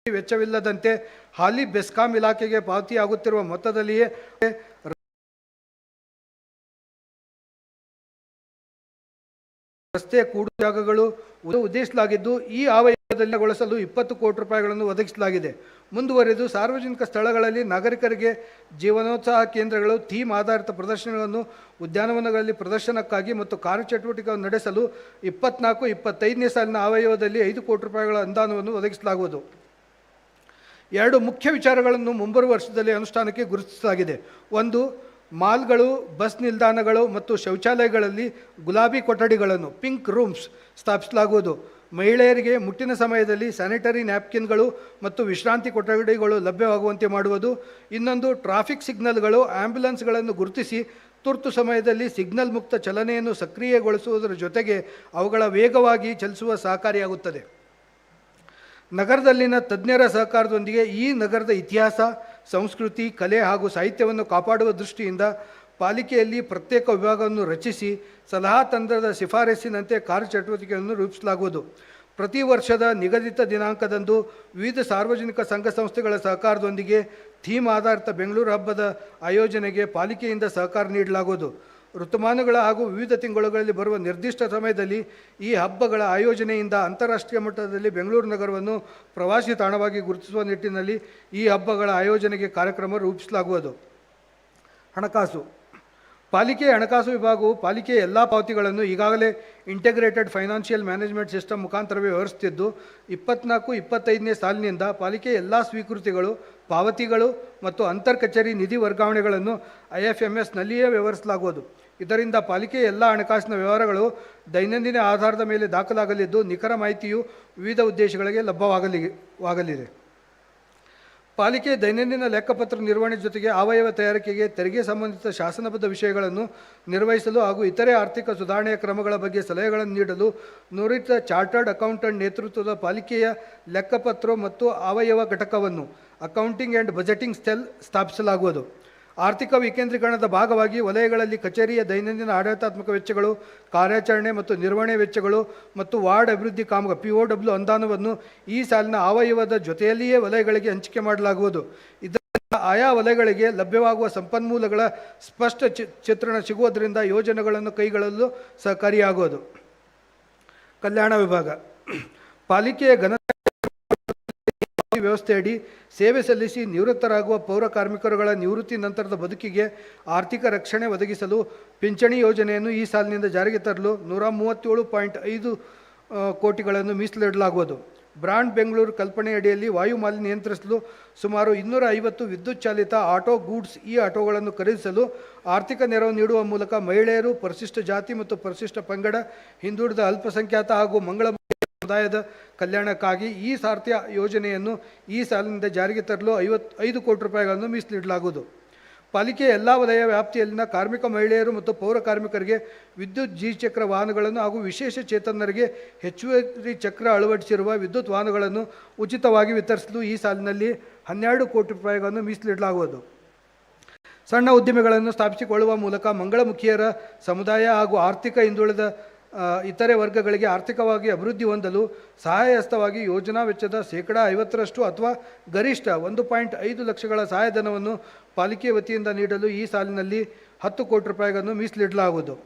ವೆಚ್ಚವಿಲ್ಲದಂತೆ ಹಾಲಿ ಬೆಸ್ಕಾಂ ಇಲಾಖೆಗೆ ಪಾವತಿಯಾಗುತ್ತಿರುವ ಮೊತ್ತದಲ್ಲಿಯೇ ರಸ್ತೆ ಕೂಡು ಜಾಗಗಳು ಉದ್ದೇಶಿಸಲಾಗಿದ್ದು, ಈ ಆವಯವದಲ್ಲಿ ಗೊಳಿಸಲು 20 ಕೋಟಿ ರೂಪಾಯಿಗಳನ್ನು ಒದಗಿಸಲಾಗಿದೆ. ಮುಂದುವರೆದು ಸಾರ್ವಜನಿಕ ಸ್ಥಳಗಳಲ್ಲಿ ನಾಗರಿಕರಿಗೆ ಜೀವನೋತ್ಸಾಹ ಕೇಂದ್ರಗಳು, ಥೀಮ್ ಆಧಾರಿತ ಪ್ರದರ್ಶನಗಳನ್ನು ಉದ್ಯಾನವನಗಳಲ್ಲಿ ಪ್ರದರ್ಶನಕ್ಕಾಗಿ ಮತ್ತು ಕಾರ್ಯಚಟುವಟಿಕೆಗಳನ್ನು ನಡೆಸಲು 24-25ನೇ ಸಾಲಿನ ಆವಯವದಲ್ಲಿ 5 ಕೋಟಿ ರೂಪಾಯಿಗಳ ಅನುದಾನವನ್ನು ಒದಗಿಸಲಾಗುವುದು. 2 ಮುಖ್ಯ ವಿಚಾರಗಳನ್ನು ಮುಂಬರುವ ವರ್ಷದಲ್ಲಿ ಅನುಷ್ಠಾನಕ್ಕೆ ಗುರುತಿಸಲಾಗಿದೆ. ಒಂದು, ಮಾಲ್ಗಳು, ಬಸ್ ನಿಲ್ದಾಣಗಳು ಮತ್ತು ಶೌಚಾಲಯಗಳಲ್ಲಿ ಗುಲಾಬಿ ಕೊಠಡಿಗಳನ್ನು ಪಿಂಕ್ ರೂಮ್ಸ್ ಸ್ಥಾಪಿಸಲಾಗುವುದು. ಮಹಿಳೆಯರಿಗೆ ಮುಟ್ಟಿನ ಸಮಯದಲ್ಲಿ ಸ್ಯಾನಿಟರಿ ನ್ಯಾಪ್ಕಿನ್ಗಳು ಮತ್ತು ವಿಶ್ರಾಂತಿ ಕೊಠಡಿಗಳು ಲಭ್ಯವಾಗುವಂತೆ ಮಾಡುವುದು. ಇನ್ನೊಂದು, ಟ್ರಾಫಿಕ್ ಸಿಗ್ನಲ್ಗಳು, ಆಂಬ್ಯುಲೆನ್ಸ್ಗಳನ್ನು ಗುರುತಿಸಿ ತುರ್ತು ಸಮಯದಲ್ಲಿ ಸಿಗ್ನಲ್ ಮುಕ್ತ ಚಲನೆಯನ್ನು ಸಕ್ರಿಯಗೊಳಿಸುವುದರ ಜೊತೆಗೆ ಅವುಗಳ ವೇಗವಾಗಿ ಚಲಿಸುವ ಸಹಕಾರಿಯಾಗುತ್ತದೆ. ನಗರದಲ್ಲಿನ ತಜ್ಞರ ಸಹಕಾರದೊಂದಿಗೆ ಈ ನಗರದ ಇತಿಹಾಸ, ಸಂಸ್ಕೃತಿ, ಕಲೆ ಹಾಗೂ ಸಾಹಿತ್ಯವನ್ನು ಕಾಪಾಡುವ ದೃಷ್ಟಿಯಿಂದ ಪಾಲಿಕೆಯಲ್ಲಿ ಪ್ರತ್ಯೇಕ ವಿಭಾಗವನ್ನು ರಚಿಸಿ ಸಲಹಾ ತಂಡದ ಶಿಫಾರಸಿನಂತೆ ಕಾರ್ಯಚಟುವಟಿಕೆಯನ್ನು ರೂಪಿಸಲಾಗುವುದು. ಪ್ರತಿ ವರ್ಷದ ನಿಗದಿತ ದಿನಾಂಕದಂದು ವಿವಿಧ ಸಾರ್ವಜನಿಕ ಸಂಘ ಸಂಸ್ಥೆಗಳ ಸಹಕಾರದೊಂದಿಗೆ ಥೀಮ್ ಆಧಾರಿತ ಬೆಂಗಳೂರು ಹಬ್ಬದ ಆಯೋಜನೆಗೆ ಪಾಲಿಕೆಯಿಂದ ಸಹಕಾರ ನೀಡಲಾಗುವುದು. ಋತುಮಾನಗಳ ಹಾಗೂ ವಿವಿಧ ತಿಂಗಳುಗಳಲ್ಲಿ ಬರುವ ನಿರ್ದಿಷ್ಟ ಸಮಯದಲ್ಲಿ ಈ ಹಬ್ಬಗಳ ಆಯೋಜನೆಯಿಂದ ಅಂತಾರಾಷ್ಟ್ರೀಯ ಮಟ್ಟದಲ್ಲಿ ಬೆಂಗಳೂರು ನಗರವನ್ನು ಪ್ರವಾಸಿ ತಾಣವಾಗಿ ಗುರುತಿಸುವ ನಿಟ್ಟಿನಲ್ಲಿ ಈ ಹಬ್ಬಗಳ ಆಯೋಜನೆಗೆ ಕಾರ್ಯಕ್ರಮ ರೂಪಿಸಲಾಗುವುದು. ಹಣಕಾಸು. ಪಾಲಿಕೆಯ ಹಣಕಾಸು ವಿಭಾಗವು ಪಾಲಿಕೆಯ ಎಲ್ಲ ಪಾವತಿಗಳನ್ನು ಈಗಾಗಲೇ ಇಂಟಿಗ್ರೇಟೆಡ್ ಫೈನಾನ್ಷಿಯಲ್ ಮ್ಯಾನೇಜ್ಮೆಂಟ್ ಸಿಸ್ಟಮ್ ಮುಖಾಂತರವೇ ವ್ಯವಹರಿಸುತ್ತಿದ್ದು 24-25ನೇ ಸಾಲಿನಿಂದ ಪಾಲಿಕೆಯ ಎಲ್ಲ ಸ್ವೀಕೃತಿಗಳು, ಪಾವತಿಗಳು ಮತ್ತು ಅಂತರ್ ಕಚೇರಿ ನಿಧಿ ವರ್ಗಾವಣೆಗಳನ್ನು IFMSನಲ್ಲಿಯೇ ವ್ಯವಹರಿಸಲಾಗುವುದು. ಇದರಿಂದ ಪಾಲಿಕೆಯ ಎಲ್ಲ ಹಣಕಾಸಿನ ವ್ಯವಹಾರಗಳು ದೈನಂದಿನ ಆಧಾರದ ಮೇಲೆ ದಾಖಲಾಗಲಿದ್ದು ನಿಖರ ಮಾಹಿತಿಯು ವಿವಿಧ ಉದ್ದೇಶಗಳಿಗೆ ಲಭ್ಯವಾಗಲಿದೆ. ಪಾಲಿಕೆ ದೈನಂದಿನ ಲೆಕ್ಕಪತ್ರ ನಿರ್ವಹಣೆ ಜೊತೆಗೆ ಆವಯವ ತಯಾರಿಕೆಗೆ, ತೆರಿಗೆ ಸಂಬಂಧಿತ ಶಾಸನಬದ್ಧ ವಿಷಯಗಳನ್ನು ನಿರ್ವಹಿಸಲು ಹಾಗೂ ಇತರೆ ಆರ್ಥಿಕ ಸುಧಾರಣೆಯ ಕ್ರಮಗಳ ಬಗ್ಗೆ ಸಲಹೆಗಳನ್ನು ನೀಡಲು ನುರಿತ ಚಾರ್ಟರ್ಡ್ ಅಕೌಂಟೆಂಟ್ ನೇತೃತ್ವದ ಪಾಲಿಕೆಯ ಲೆಕ್ಕಪತ್ರ ಮತ್ತು ಆವಯವ ಘಟಕವನ್ನು ಅಕೌಂಟಿಂಗ್ ಆ್ಯಂಡ್ ಬಜೆಟಿಂಗ್ ಸೆಲ್ ಸ್ಥಾಪಿಸಲಾಗುವುದು. ಆರ್ಥಿಕ ವಿಕೇಂದ್ರೀಕರಣದ ಭಾಗವಾಗಿ ವಲಯಗಳಲ್ಲಿ ಕಚೇರಿಯ ದೈನಂದಿನ ಆಡಳಿತಾತ್ಮಕ ವೆಚ್ಚಗಳು, ಕಾರ್ಯಾಚರಣೆ ಮತ್ತು ನಿರ್ವಹಣೆ ವೆಚ್ಚಗಳು ಮತ್ತು ವಾರ್ಡ್ ಅಭಿವೃದ್ಧಿ ಕಾಮಗಾರಿ POW ಅನುದಾನವನ್ನು ಈ ಸಾಲಿನ ಆವಯವದ ಜೊತೆಯಲ್ಲಿಯೇ ವಲಯಗಳಿಗೆ ಹಂಚಿಕೆ ಮಾಡಲಾಗುವುದು. ಇದರಿಂದ ಆಯಾ ವಲಯಗಳಿಗೆ ಲಭ್ಯವಾಗುವ ಸಂಪನ್ಮೂಲಗಳ ಸ್ಪಷ್ಟ ಚಿತ್ರಣ ಸಿಗುವುದರಿಂದ ಯೋಜನೆಗಳನ್ನು ಕೈಗೊಳ್ಳಲು ಸಹಕಾರಿಯಾಗುವುದು. ಕಲ್ಯಾಣ ವಿಭಾಗ. ಪಾಲಿಕೆಯ ವ್ಯವಸ್ಥೆಯಡಿ ಸೇವೆ ಸಲ್ಲಿಸಿ ನಿವೃತ್ತರಾಗುವ ಪೌರ ಕಾರ್ಮಿಕರುಗಳ ನಿವೃತ್ತಿ ನಂತರದ ಬದುಕಿಗೆ ಆರ್ಥಿಕ ರಕ್ಷಣೆ ಒದಗಿಸಲು ಪಿಂಚಣಿ ಯೋಜನೆಯನ್ನು ಈ ಸಾಲಿನಿಂದ ಜಾರಿಗೆ ತರಲು 137.5 ಕೋಟಿಗಳನ್ನು ಮೀಸಲಿಡಲಾಗುವುದು. ಬ್ರಾಂಡ್ ಬೆಂಗಳೂರು ಕಲ್ಪನೆಯಡಿಯಲ್ಲಿ ವಾಯು ಮಾಲಿನ್ಯ ನಿಯಂತ್ರಿಸಲು ಸುಮಾರು 250 ವಿದ್ಯುತ್ ಚಾಲಿತ ಆಟೋ ಗೂಡ್ಸ್ ಆಟೋಗಳನ್ನು ಖರೀದಿಸಲು ಆರ್ಥಿಕ ನೆರವು ನೀಡುವ ಮೂಲಕ ಮಹಿಳೆಯರು, ಪರಿಶಿಷ್ಟ ಜಾತಿ ಮತ್ತು ಪರಿಶಿಷ್ಟ ಪಂಗಡ, ಹಿಂದುಳಿದ ಅಲ್ಪಸಂಖ್ಯಾತ ಹಾಗೂ ಮಂಗಳ ಸಮುದಾಯದ ಕಲ್ಯಾಣಕ್ಕಾಗಿ ಈ ಸಾರಥ್ಯ ಯೋಜನೆಯನ್ನು ಈ ಸಾಲಿನಿಂದ ಜಾರಿಗೆ ತರಲು 55 ಕೋಟಿ ರೂಪಾಯಿಗಳನ್ನು ಮೀಸಲಿಡಲಾಗುವುದು. ಪಾಲಿಕೆಯ ಎಲ್ಲ ವಲಯ ವ್ಯಾಪ್ತಿಯಲ್ಲಿನ ಕಾರ್ಮಿಕ ಮಹಿಳೆಯರು ಮತ್ತು ಪೌರ ಕಾರ್ಮಿಕರಿಗೆ ವಿದ್ಯುತ್ ದ್ವಿಚಕ್ರ ವಾಹನಗಳನ್ನು ಹಾಗೂ ವಿಶೇಷ ಚೇತನರಿಗೆ ಹೆಚ್ಚುವರಿ ಚಕ್ರ ಅಳವಡಿಸಿರುವ ವಿದ್ಯುತ್ ವಾಹನಗಳನ್ನು ಉಚಿತವಾಗಿ ವಿತರಿಸಲು ಈ ಸಾಲಿನಲ್ಲಿ 12 ಕೋಟಿ ರೂಪಾಯಿಗಳನ್ನು ಮೀಸಲಿಡಲಾಗುವುದು. ಸಣ್ಣ ಉದ್ದಿಮೆಗಳನ್ನು ಸ್ಥಾಪಿಸಿಕೊಳ್ಳುವ ಮೂಲಕ ಮಂಗಳಮುಖಿಯರ ಸಮುದಾಯ ಹಾಗೂ ಆರ್ಥಿಕ ಹಿಂದುಳಿದ ಇತರೆ ವರ್ಗಗಳಿಗೆ ಆರ್ಥಿಕವಾಗಿ ಅಭಿವೃದ್ಧಿ ಹೊಂದಲು ಸಹಾಯಹಸ್ತವಾಗಿ ಯೋಜನಾ ವೆಚ್ಚದ 50% ಅಥವಾ ಗರಿಷ್ಠ 1.5 ಲಕ್ಷಗಳ ಸಹಾಯಧನವನ್ನು ಪಾಲಿಕೆ ವತಿಯಿಂದ ನೀಡಲು ಈ ಸಾಲಿನಲ್ಲಿ 10 ಕೋಟಿ ರೂಪಾಯಿಗಳನ್ನು ಮೀಸಲಿಡಲಾಗುವುದು.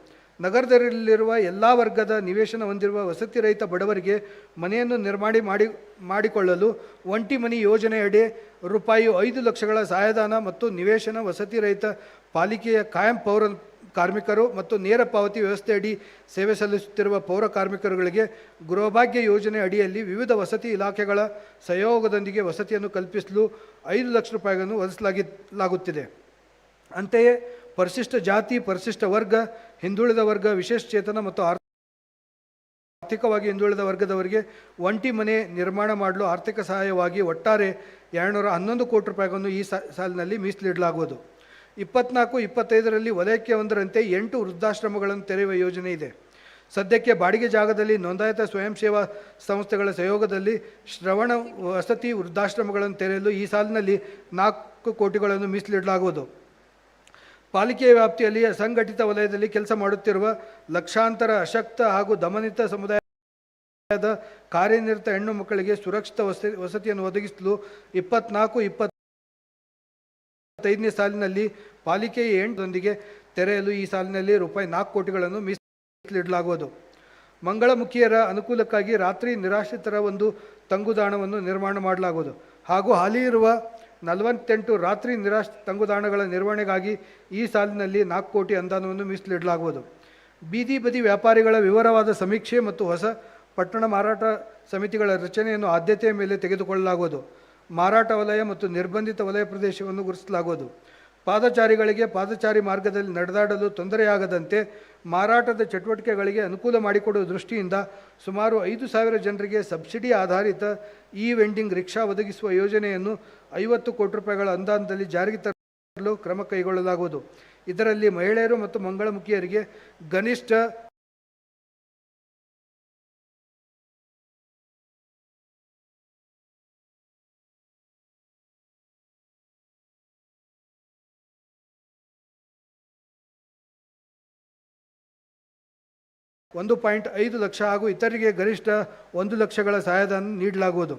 ನಗರದಲ್ಲಿರುವ ಎಲ್ಲ ವರ್ಗದ ನಿವೇಶನ ಹೊಂದಿರುವ ವಸತಿ ರಹಿತ ಬಡವರಿಗೆ ಮನೆಯನ್ನು ಮಾಡಿಕೊಳ್ಳಲು ಒಂಟಿ ಮನಿ ಯೋಜನೆಯಡಿ ರೂಪಾಯಿ 5 ಲಕ್ಷಗಳ ಸಹಾಯಧನ ಮತ್ತು ನಿವೇಶನ ವಸತಿ ರಹಿತ ಪಾಲಿಕೆಯ ಕಾಯಂ ಪೌರ ಕಾರ್ಮಿಕರು ಮತ್ತು ನೇರ ಪಾವತಿ ವ್ಯವಸ್ಥೆಯಡಿ ಸೇವೆ ಸಲ್ಲಿಸುತ್ತಿರುವ ಪೌರ ಕಾರ್ಮಿಕರುಗಳಿಗೆ ಗೃಹಭಾಗ್ಯ ಯೋಜನೆ ಅಡಿಯಲ್ಲಿ ವಿವಿಧ ವಸತಿ ಇಲಾಖೆಗಳ ಸಹಯೋಗದೊಂದಿಗೆ ವಸತಿಯನ್ನು ಕಲ್ಪಿಸಲು 5 ಲಕ್ಷ ರೂಪಾಯಿಗಳನ್ನು ಒದಗಿಸಲಾಗುತ್ತಿದೆ. ಅಂತೆಯೇ ಪರಿಶಿಷ್ಟ ಜಾತಿ, ಪರಿಶಿಷ್ಟ ವರ್ಗ, ಹಿಂದುಳಿದ ವರ್ಗ, ವಿಶೇಷ ಚೇತನ ಮತ್ತು ಆರ್ಥಿಕವಾಗಿ ಹಿಂದುಳಿದ ವರ್ಗದವರಿಗೆ ಒಂಟಿ ಮನೆ ನಿರ್ಮಾಣ ಮಾಡಲು ಆರ್ಥಿಕ ಸಹಾಯವಾಗಿ ಒಟ್ಟಾರೆ 211 ಕೋಟಿ ರೂಪಾಯಿಗಳನ್ನು ಈ ಸಾಲಿನಲ್ಲಿ ಮೀಸಲಿಡಲಾಗುವುದು. 24-25ರಲ್ಲಿ ವಲಯಕ್ಕೆ ಒಂದರಂತೆ 8 ವೃದ್ಧಾಶ್ರಮಗಳನ್ನು ತೆರೆಯುವ ಯೋಜನೆ ಇದೆ. ಸದ್ಯಕ್ಕೆ ಬಾಡಿಗೆ ಜಾಗದಲ್ಲಿ ನೋಂದಾಯಿತ ಸ್ವಯಂ ಸೇವಾ ಸಂಸ್ಥೆಗಳ ಸಹಯೋಗದಲ್ಲಿ ಶ್ರವಣ ವಸತಿ ವೃದ್ಧಾಶ್ರಮಗಳನ್ನು ತೆರೆಯಲು ಈ ಸಾಲಿನಲ್ಲಿ 4 ಕೋಟಿಗಳನ್ನು ಮೀಸಲಿಡಲಾಗುವುದು. ಪಾಲಿಕೆಯ ವ್ಯಾಪ್ತಿಯಲ್ಲಿ ಅಸಂಘಟಿತ ವಲಯದಲ್ಲಿ ಕೆಲಸ ಮಾಡುತ್ತಿರುವ ಲಕ್ಷಾಂತರ ಅಶಕ್ತ ಹಾಗೂ ದಮನಿತ ಸಮುದಾಯದ ಕಾರ್ಯನಿರತ ಹೆಣ್ಣು ಮಕ್ಕಳಿಗೆ ಸುರಕ್ಷಿತ ವಸತಿಯನ್ನು ಒದಗಿಸಲು 24-25ನೇ ಸಾಲಿನಲ್ಲಿ ಪಾಲಿಕೆಯ 8 ತೆರೆಯಲು ಈ ಸಾಲಿನಲ್ಲಿ ರೂಪಾಯಿ 4 ಕೋಟಿಗಳನ್ನು ಮೀಸಲಿಡಲಾಗುವುದು. ಮಂಗಳಮುಖಿಯರ ಅನುಕೂಲಕ್ಕಾಗಿ ರಾತ್ರಿ ನಿರಾಶ್ರಿತರ ಒಂದು ತಂಗುದಾಣವನ್ನು ನಿರ್ಮಾಣ ಮಾಡಲಾಗುವುದು ಹಾಗೂ ಹಾಲಿ ಇರುವ 48 ರಾತ್ರಿ ನಿರಾಶ್ರಿತ ತಂಗುದಾಣಗಳ ನಿರ್ವಹಣೆಗಾಗಿ ಈ ಸಾಲಿನಲ್ಲಿ 4 ಕೋಟಿ ಅನುದಾನವನ್ನು ಮೀಸಲಿಡಲಾಗುವುದು. ಬೀದಿ ಬದಿ ವ್ಯಾಪಾರಿಗಳ ವಿವರವಾದ ಸಮೀಕ್ಷೆ ಮತ್ತು ಹೊಸ ಪಟ್ಟಣ ಮಾರಾಟ ಸಮಿತಿಗಳ ರಚನೆಯನ್ನು ಆದ್ಯತೆಯ ಮೇಲೆ ತೆಗೆದುಕೊಳ್ಳಲಾಗುವುದು. ಮಾರಾಟ ವಲಯ ಮತ್ತು ನಿರ್ಬಂಧಿತ ವಲಯ ಪ್ರದೇಶವನ್ನು ಗುರುತಿಸಲಾಗುವುದು. ಪಾದಚಾರಿಗಳಿಗೆ ಪಾದಚಾರಿ ಮಾರ್ಗದಲ್ಲಿ ನಡೆದಾಡಲು ತೊಂದರೆಯಾಗದಂತೆ ಮಾರಾಟದ ಚಟುವಟಿಕೆಗಳಿಗೆ ಅನುಕೂಲ ಮಾಡಿಕೊಡುವ ದೃಷ್ಟಿಯಿಂದ ಸುಮಾರು 5,000 ಜನರಿಗೆ ಸಬ್ಸಿಡಿ ಆಧಾರಿತ ವೆಂಡಿಂಗ್ ರಿಕ್ಷಾ ಒದಗಿಸುವ ಯೋಜನೆಯನ್ನು 50 ಕೋಟಿ ರೂಪಾಯಿಗಳ ಅನುದಾನದಲ್ಲಿ ಜಾರಿಗೆ ತರಲು ಕ್ರಮ ಕೈಗೊಳ್ಳಲಾಗುವುದು. ಇದರಲ್ಲಿ ಮಹಿಳೆಯರು ಮತ್ತು ಮಂಗಳಮುಖಿಯರಿಗೆ ಗನಿಷ್ಠ 1.5 ಲಕ್ಷ ಹಾಗೂ ಇತರರಿಗೆ ಗರಿಷ್ಠ 1 ಲಕ್ಷಗಳ ಸಹಾಯಧನ ನೀಡಲಾಗುವುದು.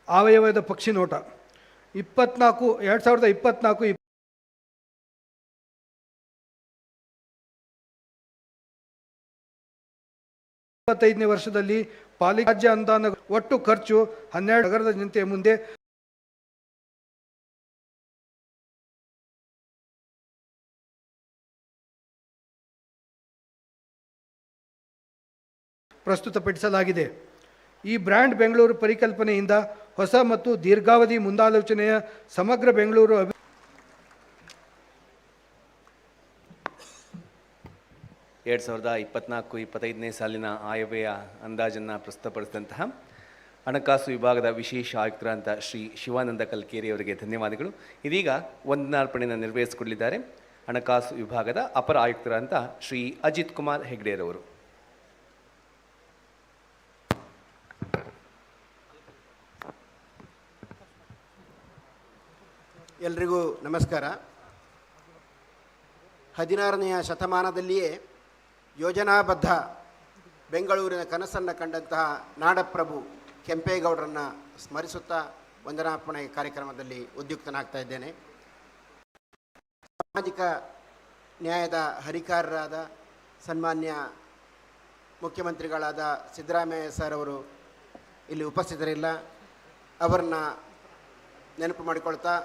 ಆವಯವದ ಪಕ್ಷಿ ನೋಟ 2024 25ನೇ ವರ್ಷದಲ್ಲಿ ಪಾಲಿಕೆ ರಾಜ್ಯ ಅನುದಾನ ಒಟ್ಟು ಖರ್ಚು 12 ನಗರದ ಜನತೆಯ ಮುಂದೆ ಪ್ರಸ್ತುತಪಡಿಸಲಾಗಿದೆ. ಈ ಬ್ರ್ಯಾಂಡ್ ಬೆಂಗಳೂರು ಪರಿಕಲ್ಪನೆಯಿಂದ ಹೊಸ ಮತ್ತು ದೀರ್ಘಾವಧಿ ಮುಂದಾಲೋಚನೆಯ ಸಮಗ್ರ ಬೆಂಗಳೂರು 2024-25ನೇ ಸಾಲಿನ ಆಯವ್ಯಯ ಅಂದಾಜನ್ನು ಪ್ರಸ್ತುತಪಡಿಸಿದಂತಹ ಹಣಕಾಸು ವಿಭಾಗದ ವಿಶೇಷ ಆಯುಕ್ತರಾದಂಥ ಶ್ರೀ ಶಿವಾನಂದ ಕಲ್ಕೇರಿ ಅವರಿಗೆ ಧನ್ಯವಾದಗಳು. ಇದೀಗ ವಂದನಾರ್ಪಣೆಯನ್ನು ನೆರವೇರಿಸಿಕೊಡಲಿದ್ದಾರೆ ಹಣಕಾಸು ವಿಭಾಗದ ಅಪರ ಆಯುಕ್ತರಾದಂಥ ಶ್ರೀ ಅಜಿತ್ ಕುಮಾರ್ ಹೆಗ್ಡೇರವರು. ಎಲ್ರಿಗೂ ನಮಸ್ಕಾರ. 16ನೆಯ ಶತಮಾನದಲ್ಲಿಯೇ ಯೋಜನಾಬದ್ಧ ಬೆಂಗಳೂರಿನ ಕನಸನ್ನು ಕಂಡಂತಹ ನಾಡಪ್ರಭು ಕೆಂಪೇಗೌಡರನ್ನು ಸ್ಮರಿಸುತ್ತಾ ವಂದನಾರ್ಪಣೆ ಕಾರ್ಯಕ್ರಮದಲ್ಲಿ ಉದ್ಯುಕ್ತನಾಗ್ತಾ ಇದ್ದೇನೆ. ಸಾಮಾಜಿಕ ನ್ಯಾಯದ ಹರಿಕಾರರಾದ ಸನ್ಮಾನ್ಯ ಮುಖ್ಯಮಂತ್ರಿಗಳಾದ ಸಿದ್ದರಾಮಯ್ಯ ಸರ್ ಅವರು ಇಲ್ಲಿ ಉಪಸ್ಥಿತರಿಲ್ಲ. ಅವರನ್ನ ನೆನಪು ಮಾಡಿಕೊಳ್ತಾ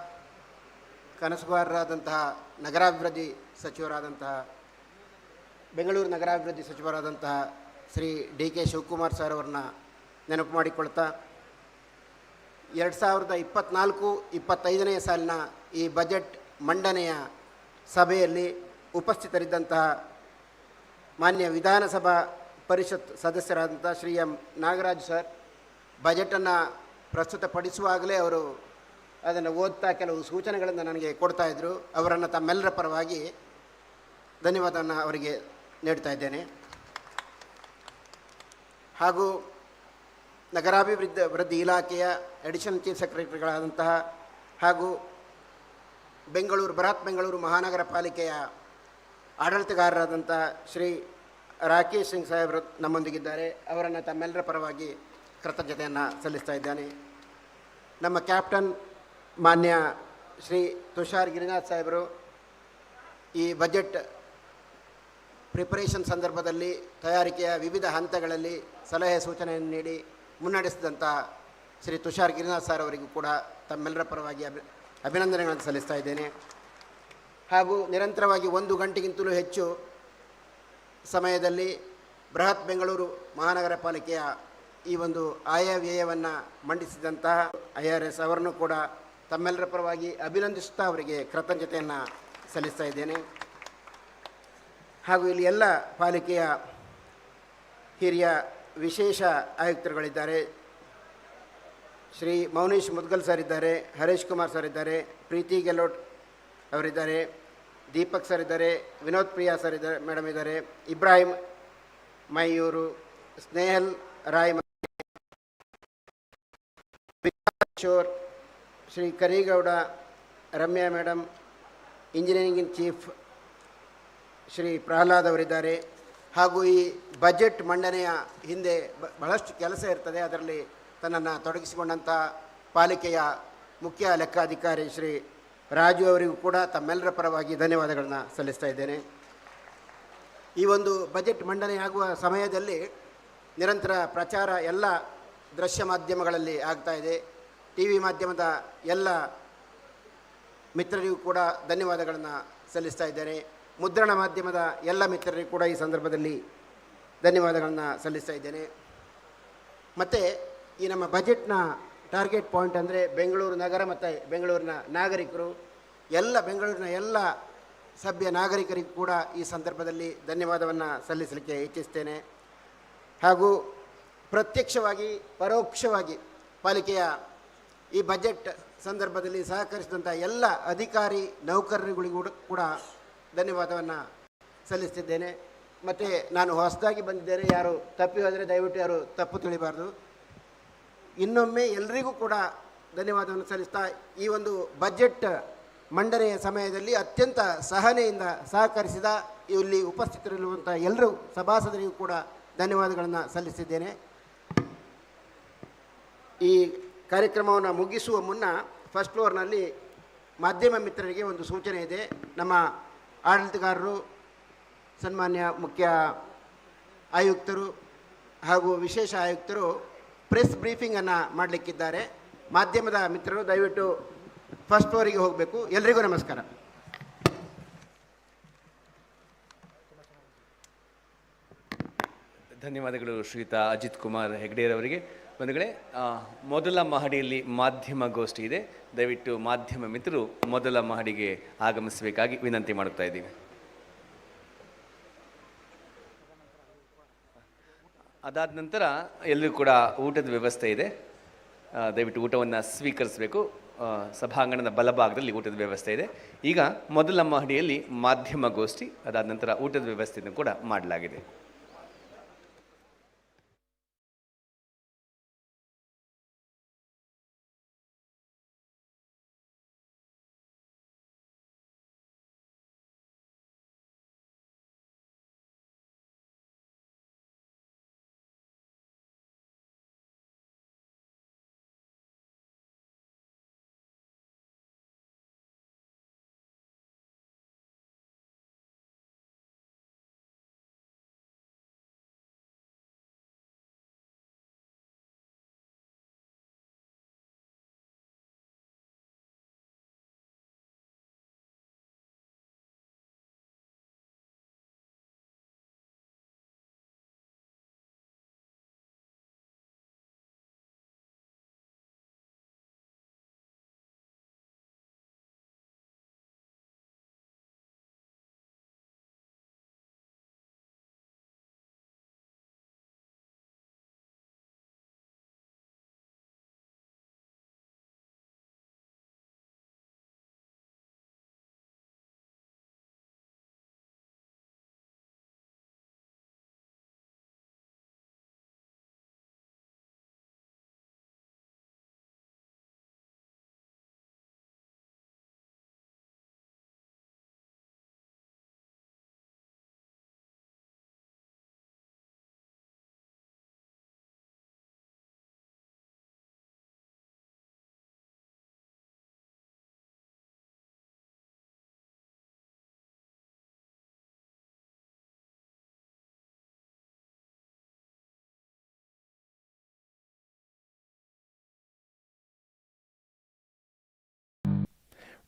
ಕನಸುಗಾರರಾದಂತಹ ನಗರಾಭಿವೃದ್ಧಿ ಸಚಿವರಾದಂತಹ ಬೆಂಗಳೂರು ನಗರಾಭಿವೃದ್ಧಿ ಸಚಿವರಾದಂತಹ ಶ್ರೀ ಡಿ.ಕೆ. ಶಿವಕುಮಾರ್ ಸರ್ ಅವ್ರನ್ನ ನೆನಪು ಮಾಡಿಕೊಳ್ತಾ 2024-25ನೇ ಸಾಲಿನ ಈ ಬಜೆಟ್ ಮಂಡನೆಯ ಸಭೆಯಲ್ಲಿ ಉಪಸ್ಥಿತರಿದ್ದಂತಹ ಮಾನ್ಯ ವಿಧಾನಸಭಾ ಪರಿಷತ್ ಸದಸ್ಯರಾದಂಥ ಶ್ರೀ ಎಂ ನಾಗರಾಜ್ ಸರ್ ಬಜೆಟನ್ನು ಪ್ರಸ್ತುತಪಡಿಸುವಾಗಲೇ ಅವರು ಅದನ್ನು ಓದ್ತಾ ಕೆಲವು ಸೂಚನೆಗಳನ್ನು ನನಗೆ ಕೊಡ್ತಾಯಿದ್ರು. ಅವರನ್ನು ತಮ್ಮೆಲ್ಲರ ಪರವಾಗಿ ಧನ್ಯವಾದವನ್ನು ಅವರಿಗೆ ನೀಡ್ತಾ ಹಾಗೂ ನಗರಾಭಿವೃದ್ಧಿ ಇಲಾಖೆಯ ಅಡಿಷನಲ್ ಚೀಫ್ ಸೆಕ್ರೆಟರಿಗಳಾದಂತಹ ಹಾಗೂ ಬೃಹತ್ ಬೆಂಗಳೂರು ಮಹಾನಗರ ಪಾಲಿಕೆಯ ಆಡಳಿತಗಾರರಾದಂಥ ಶ್ರೀ ರಾಕೇಶ್ ಸಿಂಗ್ ಸಾಹೇಬರು ನಮ್ಮೊಂದಿಗಿದ್ದಾರೆ. ಅವರನ್ನು ತಮ್ಮೆಲ್ಲರ ಪರವಾಗಿ ಕೃತಜ್ಞತೆಯನ್ನು ಸಲ್ಲಿಸ್ತಾ ಇದ್ದೇನೆ. ನಮ್ಮ ಕ್ಯಾಪ್ಟನ್ ಮಾನ್ಯ ಶ್ರೀ ತುಷಾರ್ ಗಿರಿನಾಥ್ ಸಾಹೇಬರು ಈ ಬಜೆಟ್ ಪ್ರಿಪರೇಷನ್ ಸಂದರ್ಭದಲ್ಲಿ ತಯಾರಿಕೆಯ ವಿವಿಧ ಹಂತಗಳಲ್ಲಿ ಸಲಹೆ ಸೂಚನೆಯನ್ನು ನೀಡಿ ಮುನ್ನಡೆಸಿದಂಥ ಶ್ರೀ ತುಷಾರ್ ಗಿರಿನಾಥ್ ಸರ್ ಅವರಿಗೂ ಕೂಡ ತಮ್ಮೆಲ್ಲರ ಪರವಾಗಿ ಅಭಿನಂದನೆಗಳನ್ನು ಸಲ್ಲಿಸ್ತಾ ಇದ್ದೇನೆ. ಹಾಗೂ ನಿರಂತರವಾಗಿ 1 ಗಂಟೆಗಿಂತಲೂ ಹೆಚ್ಚು ಸಮಯದಲ್ಲಿ ಬೃಹತ್ ಬೆಂಗಳೂರು ಮಹಾನಗರ ಪಾಲಿಕೆಯ ಈ ಒಂದು ಆಯವ್ಯಯವನ್ನು ಮಂಡಿಸಿದಂತಹ IRS ಅವರನ್ನು ಕೂಡ ತಮ್ಮೆಲ್ಲರ ಪರವಾಗಿ ಅಭಿನಂದಿಸುತ್ತಾ ಅವರಿಗೆ ಕೃತಜ್ಞತೆಯನ್ನು ಸಲ್ಲಿಸ್ತಾ ಇದ್ದೇನೆ. ಹಾಗೂ ಇಲ್ಲಿ ಎಲ್ಲ ಪಾಲಿಕೆಯ ಹಿರಿಯ ವಿಶೇಷ ಆಯುಕ್ತರುಗಳಿದ್ದಾರೆ. ಶ್ರೀ ಮೌನೀಶ್ ಮುದ್ಗಲ್ ಸರ್ ಇದ್ದಾರೆ, ಹರೀಶ್ ಕುಮಾರ್ ಸರ್ ಇದ್ದಾರೆ, ಪ್ರೀತಿ ಗೆಲೋಟ್ ಅವರಿದ್ದಾರೆ, ದೀಪಕ್ ಸರ್ ಇದ್ದಾರೆ, ವಿನೋದ್ ಪ್ರಿಯಾ ಸರ್ ಇದ್ದಾರೆ ಮೇಡಮ್ ಇದ್ದಾರೆ, Ibrahim Mayur, Snehal Roy, Kishore, Shri Karigowda, Ramya madam, engineering chief Shri Prahlad ಅವರಿದ್ದಾರೆ. ಹಾಗೂ ಈ ಬಜೆಟ್ ಮಂಡನೆಯ ಹಿಂದೆ ಬಹಳಷ್ಟು ಕೆಲಸ ಇರ್ತದೆ. ಅದರಲ್ಲಿ ತನ್ನನ್ನು ತೊಡಗಿಸಿಕೊಂಡಂಥ ಪಾಲಿಕೆಯ ಮುಖ್ಯ ಲೆಕ್ಕಾಧಿಕಾರಿ ಶ್ರೀ ರಾಜು ಅವರಿಗೂ ಕೂಡ ತಮ್ಮೆಲ್ಲರ ಪರವಾಗಿ ಧನ್ಯವಾದಗಳನ್ನು ಸಲ್ಲಿಸ್ತಾ ಇದ್ದೇನೆ. ಈ ಒಂದು ಬಜೆಟ್ ಮಂಡನೆಯಾಗುವ ಸಮಯದಲ್ಲಿ ನಿರಂತರ ಪ್ರಚಾರ ಎಲ್ಲ ದೃಶ್ಯ ಮಾಧ್ಯಮಗಳಲ್ಲಿ ಆಗ್ತಾಯಿದೆ. TV ಮಾಧ್ಯಮದ ಎಲ್ಲ ಮಿತ್ರರಿಗೂ ಕೂಡ ಧನ್ಯವಾದಗಳನ್ನು ಸಲ್ಲಿಸ್ತಾ ಇದ್ದೇನೆ. ಮುದ್ರಣ ಮಾಧ್ಯಮದ ಎಲ್ಲ ಮಿತ್ರರಿಗೂ ಕೂಡ ಈ ಸಂದರ್ಭದಲ್ಲಿ ಧನ್ಯವಾದಗಳನ್ನು ಸಲ್ಲಿಸ್ತಾ ಇದ್ದೇನೆ. ಮತ್ತು ಈ ನಮ್ಮ ಬಜೆಟ್ನ ಟಾರ್ಗೆಟ್ ಪಾಯಿಂಟ್ ಅಂದರೆ ಬೆಂಗಳೂರು ನಗರ ಮತ್ತು ಬೆಂಗಳೂರಿನ ನಾಗರಿಕರು, ಬೆಂಗಳೂರಿನ ಎಲ್ಲ ಸಭ್ಯ ನಾಗರಿಕರಿಗೂ ಕೂಡ ಈ ಸಂದರ್ಭದಲ್ಲಿ ಧನ್ಯವಾದವನ್ನು ಸಲ್ಲಿಸಲಿಕ್ಕೆ ಇಚ್ಛಿಸ್ತೇನೆ. ಹಾಗೂ ಪ್ರತ್ಯಕ್ಷವಾಗಿ ಪರೋಕ್ಷವಾಗಿ ಪಾಲಿಕೆಯ ಈ ಬಜೆಟ್ ಸಂದರ್ಭದಲ್ಲಿ ಸಹಕರಿಸಿದಂಥ ಎಲ್ಲ ಅಧಿಕಾರಿ ನೌಕರರುಗಳಿಗೂ ಕೂಡ ಧನ್ಯವಾದವನ್ನು ಸಲ್ಲಿಸ್ತಿದ್ದೇನೆ. ಮತ್ತು ನಾನು ಹೊಸದಾಗಿ ಬಂದಿದ್ದೇನೆ, ಯಾರು ತಪ್ಪಿ ಹೋದರೆ ದಯವಿಟ್ಟು ಯಾರು ತಪ್ಪು ತಿಳಿಬಾರ್ದು. ಇನ್ನೊಮ್ಮೆ ಎಲ್ಲರಿಗೂ ಕೂಡ ಧನ್ಯವಾದವನ್ನು ಸಲ್ಲಿಸ್ತಾ ಈ ಒಂದು ಬಜೆಟ್ ಮಂಡನೆಯ ಸಮಯದಲ್ಲಿ ಅತ್ಯಂತ ಸಹನೆಯಿಂದ ಸಹಕರಿಸಿದ ಇಲ್ಲಿ ಉಪಸ್ಥಿತರಿರುವಂಥ ಎಲ್ಲರೂ ಸಭಾಸದರಿಗೂ ಕೂಡ ಧನ್ಯವಾದಗಳನ್ನು ಸಲ್ಲಿಸಿದ್ದೇನೆ. ಈ ಕಾರ್ಯಕ್ರಮವನ್ನು ಮುಗಿಸುವ ಮುನ್ನ ಫಸ್ಟ್ ಫ್ಲೋರ್ನಲ್ಲಿ ಮಾಧ್ಯಮ ಮಿತ್ರರಿಗೆ ಒಂದು ಸೂಚನೆ ಇದೆ. ನಮ್ಮ ಆಡಳಿತಗಾರರು, ಸನ್ಮಾನ್ಯ ಮುಖ್ಯ ಆಯುಕ್ತರು ಹಾಗೂ ವಿಶೇಷ ಆಯುಕ್ತರು ಪ್ರೆಸ್ ಬ್ರೀಫಿಂಗನ್ನು ಮಾಡಲಿಕ್ಕಿದ್ದಾರೆ. ಮಾಧ್ಯಮದ ಮಿತ್ರರು ದಯವಿಟ್ಟು ಫಸ್ಟ್ ಫ್ಲೋರಿಗೆ ಹೋಗಬೇಕು. ಎಲ್ರಿಗೂ ನಮಸ್ಕಾರ. ಧನ್ಯವಾದಗಳು ಶ್ರೀಯುತ ಅಜಿತ್ ಕುಮಾರ್ ಹೆಗ್ಡೇರವರಿಗೆ. ಬಂಧುಗಳೇ, ಮೊದಲ ಮಹಡಿಯಲ್ಲಿ ಮಾಧ್ಯಮ ಗೋಷ್ಠಿ ಇದೆ. ದಯವಿಟ್ಟು ಮಾಧ್ಯಮ ಮಿತ್ರರು ಮೊದಲ ಮಹಡಿಗೆ ಆಗಮಿಸಬೇಕಾಗಿ ವಿನಂತಿ ಮಾಡುತ್ತಾ ಇದ್ದೀವಿ. ಅದಾದ ನಂತರ ಎಲ್ಲರೂ ಕೂಡ ಊಟದ ವ್ಯವಸ್ಥೆ ಇದೆ. ದಯವಿಟ್ಟು ಊಟವನ್ನು ಸ್ವೀಕರಿಸಬೇಕು. ಸಭಾಂಗಣದ ಬಲಭಾಗದಲ್ಲಿ ಊಟದ ವ್ಯವಸ್ಥೆ ಇದೆ. ಈಗ ಮೊದಲ ಮಹಡಿಯಲ್ಲಿ ಮಾಧ್ಯಮ ಗೋಷ್ಠಿ, ಅದಾದ ನಂತರ ಊಟದ ವ್ಯವಸ್ಥೆಯನ್ನು ಕೂಡ ಮಾಡಲಾಗಿದೆ.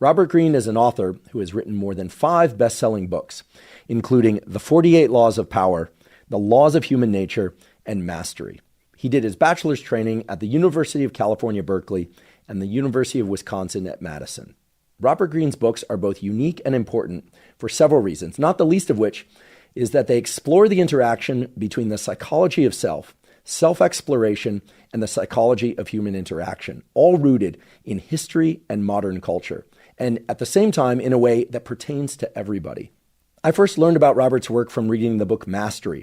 Robert Greene is an author who has written more than 5 best-selling books, including The 48 Laws of Power, The Laws of Human Nature, and Mastery. He did his bachelor's training at the University of California, Berkeley, and the University of Wisconsin at Madison. Robert Greene's books are both unique and important for several reasons, not the least of which is that they explore the interaction between the psychology of self, self-exploration, and the psychology of human interaction, all rooted in history and modern culture, and at the same time in a way that pertains to everybody. I first learned about Robert's work from reading the book Mastery,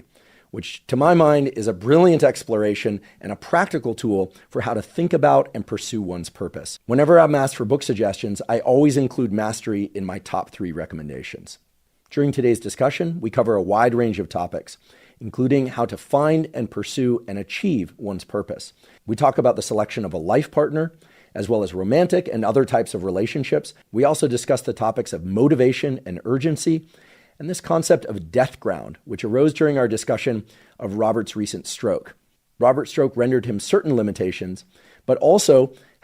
which to my mind is a brilliant exploration and a practical tool for how to think about and pursue one's purpose. Whenever I'm asked for book suggestions, I always include Mastery in my top 3 recommendations. During today's discussion, we cover a wide range of topics, including how to find and pursue and achieve one's purpose. We talk about the selection of a life partner, as well as romantic and other types of relationships. We also discuss the topics of motivation and urgency, and this concept of death ground, which arose during our discussion of Robert's recent stroke. Robert's stroke rendered him certain limitations, but also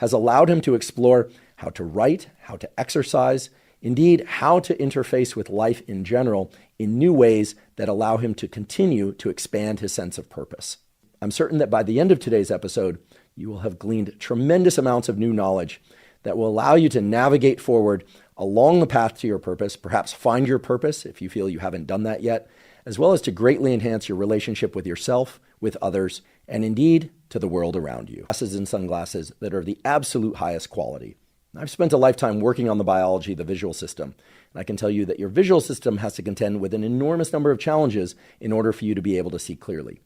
has allowed him to explore how to write, how to exercise, indeed, how to interface with life in general in new ways that allow him to continue to expand his sense of purpose. I'm certain that by the end of today's episode, you will have gleaned tremendous amounts of new knowledge that will allow you to navigate forward along the path to your purpose, perhaps find your purpose if you feel you haven't done that yet, as well as to greatly enhance your relationship with yourself, with others, and indeed to the world around you. Glasses and sunglasses that are of the absolute highest quality. I've spent a lifetime working on the biology of the visual system, and I can tell you that your visual system has to contend with an enormous number of challenges in order for you to be able to see clearly.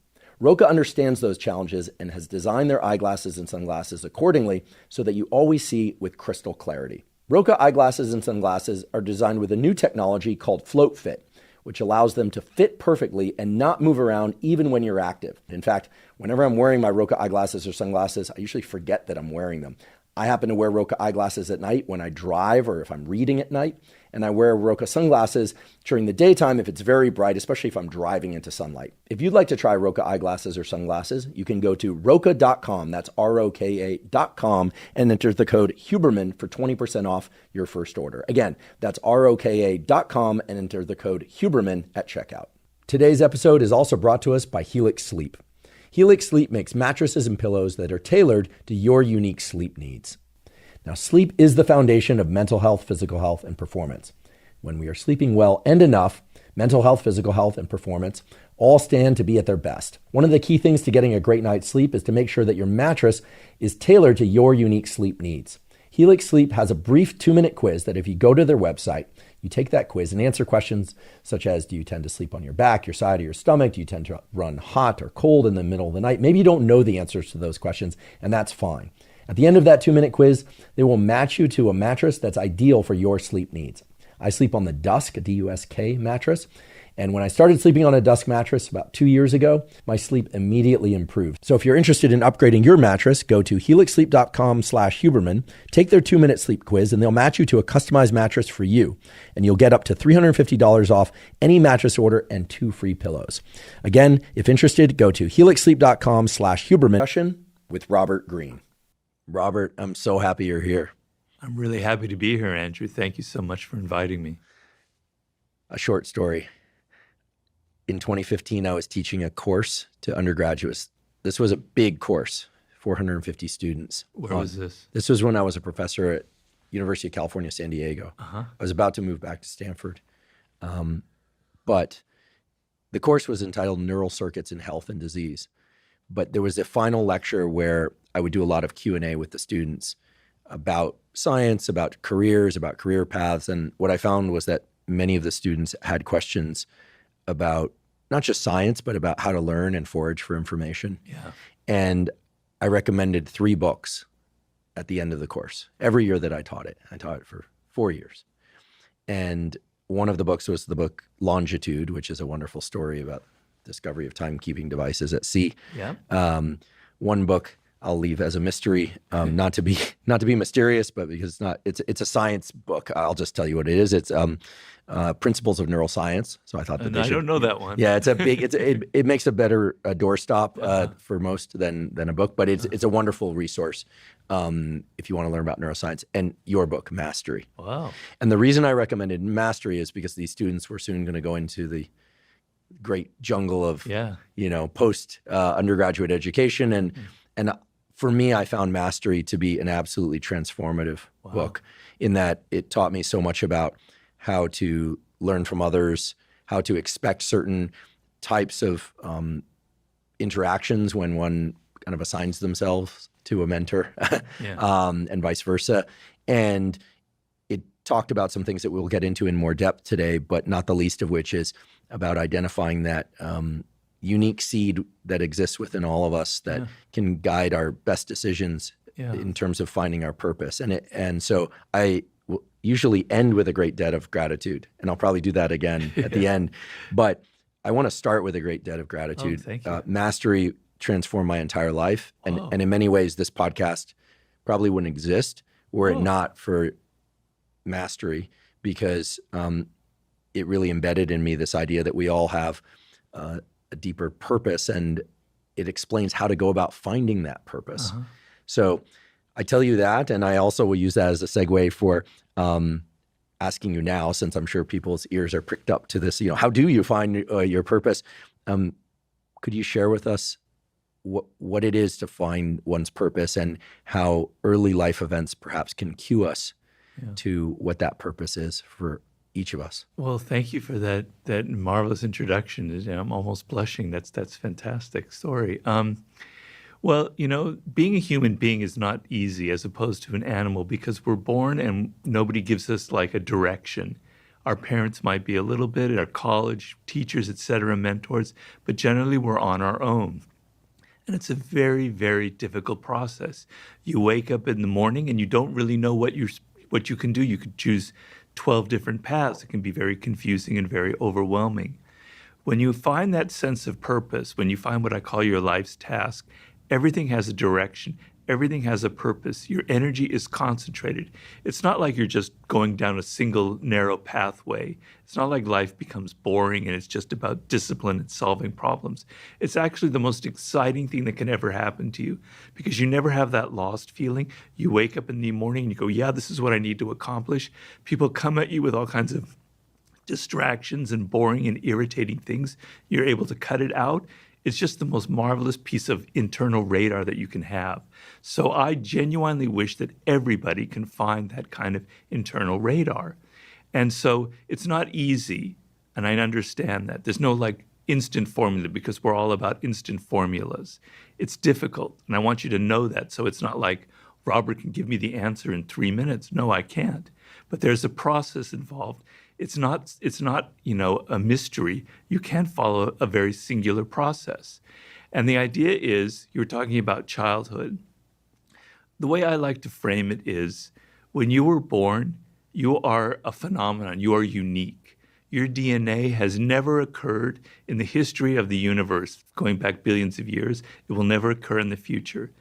Roca understands those challenges and has designed their eyeglasses and sunglasses accordingly so that you always see with crystal clarity. Roca eyeglasses and sunglasses are designed with a new technology called Float Fit, which allows them to fit perfectly and not move around even when you're active. In fact, whenever I'm wearing my Roca eyeglasses or sunglasses, I usually forget that I'm wearing them. I happen to wear Roca eyeglasses at night when I drive or if I'm reading at night, and I wear Roca sunglasses during the daytime if it's very bright, especially if I'm driving into sunlight. If you'd like to try Roca eyeglasses or sunglasses, you can go to roca.com, that's ROKA.com, and enter the code Huberman for 20% off your first order. Again, that's ROKA.com and enter the code Huberman at checkout. Today's episode is also brought to us by Helix Sleep. Helix Sleep makes mattresses and pillows that are tailored to your unique sleep needs. Now, sleep is the foundation of mental health, physical health, and performance. When we are sleeping well and enough, mental health, physical health, and performance all stand to be at their best. One of the key things to getting a great night's sleep is to make sure that your mattress is tailored to your unique sleep needs. Helix Sleep has a brief 2-minute quiz that if you go to their website, you take that quiz and answer questions such as, do you tend to sleep on your back, your side, or your stomach? Do you tend to run hot or cold in the middle of the night? Maybe you don't know the answers to those questions, and that's fine. At the end of that 2-minute quiz, they will match you to a mattress that's ideal for your sleep needs. I sleep on the Dusk, a D-U-S-K mattress. And when I started sleeping on a Dusk mattress about 2 years ago, my sleep immediately improved. So if you're interested in upgrading your mattress, go to helixsleep.com/Huberman, take their 2-minute sleep quiz, and they'll match you to a customized mattress for you. And you'll get up to $350 off any mattress order and 2 free pillows. Again, if interested, go to helixsleep.com/Huberman. Discussion with Robert Greene. Robert, I'm so happy you're here. I'm really happy to be here, Andrew. Thank you so much for inviting me. A short story. In 2015, I was teaching a course to undergraduates. This was a big course, 450 students. Where was this? This was when I was a professor at University of California, San Diego. I was about to move back to Stanford. But the course was entitled Neural Circuits in Health and Disease. But there was a final lecture where I would do a lot of Q&A with the students about science, about careers, about career paths. And what I found was that many of the students had questions about not just science, but about how to learn and forage for information. Yeah. And I recommended 3 books at the end of the course. Every year that I taught it for 4 years. And one of the books was the book Longitude, which is a wonderful story about discovery of timekeeping devices at sea. Yeah. One book I'll leave as a mystery, not to be mysterious, but because it's a science book. I'll just tell you what it is. It's Principles of Neuroscience. So I thought that I don't know that one. Yeah, it's a big. It makes a better doorstop for most than a book, but it's a wonderful resource if you want to learn about neuroscience. And your book, Mastery. Wow. And the reason I recommended Mastery is because these students were soon going to go into the great jungle of post undergraduate education, and for me, I found Mastery to be an absolutely transformative book in that it taught me so much about how to learn from others, how to expect certain types of interactions when one kind of assigns themselves to a mentor, and vice versa. And it talked about some things that we'll get into in more depth today, but not the least of which is about identifying that unique seed that exists within all of us that can guide our best decisions in terms of finding our purpose. And so I will usually end with a great debt of gratitude, and I'll probably do that again at the end. But I want to start with a great debt of gratitude. Thank you. Mastery transformed my entire life, and in many ways, this podcast probably wouldn't exist were it not for Mastery, because it really embedded in me this idea that we all have a deeper purpose, and it explains how to go about finding that purpose. So I tell you that, and I also will use that as a segue for asking you now, since I'm sure people's ears are pricked up to this, how do you find your purpose? Could you share with us what it is to find one's purpose and how early life events perhaps can cue us to what that purpose is for each of us? Well, thank you for that marvelous introduction. I'm almost blushing. That's fantastic story. Well, being a human being is not easy as opposed to an animal, because we're born and nobody gives us like a direction. Our parents might be a little bit, at our college, teachers, et cetera, mentors, but generally we're on our own. And it's a very, very difficult process. You wake up in the morning and you don't really know what what you can do, you could choose 12 different paths. It can be very confusing and very overwhelming. When you find that sense of purpose, when you find what I call your life's task, everything has a direction. Everything has a purpose. Your energy is concentrated. It's not like you're just going down a single narrow pathway. It's not like life becomes boring and it's just about discipline and solving problems. It's actually the most exciting thing that can ever happen to you because you never have that lost feeling. You wake up in the morning and you go, yeah, this is what I need to accomplish. People come at you with all kinds of distractions and boring and irritating things. You're able to cut it out. It's just the most marvelous piece of internal radar that you can have. So I genuinely wish that everybody can find that kind of internal radar. And so it's not easy, and I understand that. There's no like instant formula because we're all about instant formulas. It's difficult, and I want you to know that. So it's not like Robert can give me the answer in 3 minutes. No, I can't. But there's a process involved. It's not, a mystery. You can't follow a very singular process. And the idea is, you were talking about childhood. The way I like to frame it is, when you were born, you are a phenomenon. You are unique. Your DNA has never occurred in the history of the universe, going back billions of years. It will never occur in the future.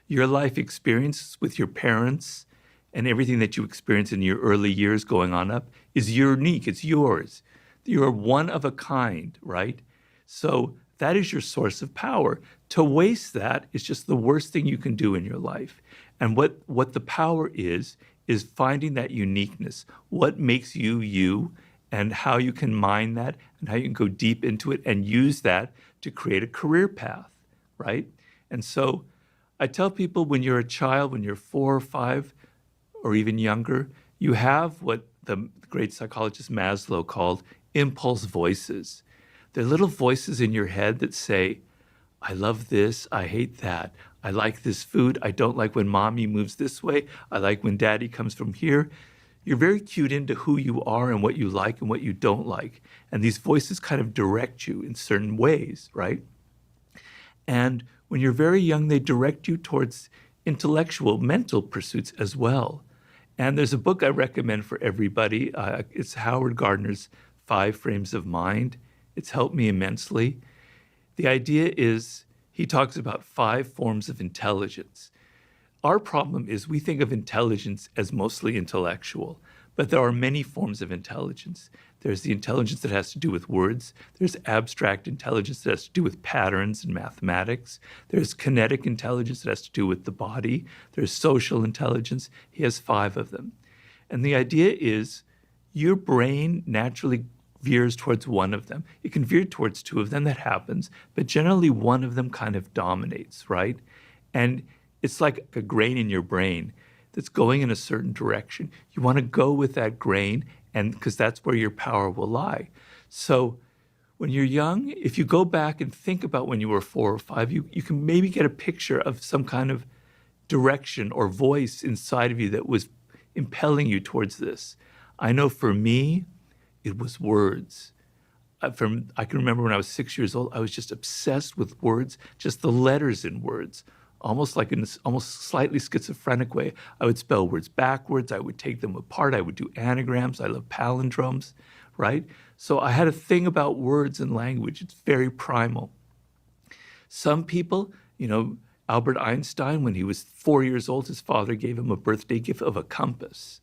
Your life experiences with your parents and everything that you experience in your early years going on up is unique. It's yours. You're one of a kind, right? So that is your source of power. To waste that is just the worst thing you can do in your life. And what the power is finding that uniqueness. What makes you you, and how you can mine that, and how you can go deep into it and use that to create a career path, right? And so I tell people, when you're a child, when you're 4 or 5, or even younger, you have what the great psychologist Maslow called impulse voices. They're little voices in your head that say, I love this, I hate that. I like this food, I don't like when mommy moves this way, I like when daddy comes from here. You're very cued into who you are and what you like and what you don't like. And these voices kind of direct you in certain ways, right? And when you're very young, they direct you towards intellectual, mental pursuits as well. And there's a book I recommend for everybody. It's Howard Gardner's 5 Frames of Mind. It's helped me immensely. The idea is, he talks about 5 forms of intelligence. Our problem is we think of intelligence as mostly intellectual, but there are many forms of intelligence. There's the intelligence that has to do with words. There's abstract intelligence that has to do with patterns and mathematics. There's kinetic intelligence that has to do with the body. There's social intelligence. He has 5 of them. And the idea is, your brain naturally veers towards one of them. It can veer towards 2 of them, that happens, but generally one of them kind of dominates, right? And it's like a grain in your brain that's going in a certain direction. You want to go with that grain, and because that's where your power will lie. So when you're young, if you go back and think about when you were 4 or 5, you can maybe get a picture of some kind of direction or voice inside of you that was impelling you towards this. I know for me, it was words. I can remember when I was 6 years old, I was just obsessed with words, just the letters in words. Almost like in this almost slightly schizophrenic way. I would spell words backwards. I would take them apart. I would do anagrams. I love palindromes, right? So I had a thing about words and language. It's very primal. Some people, Albert Einstein, when he was 4 years old, his father gave him a birthday gift of a compass.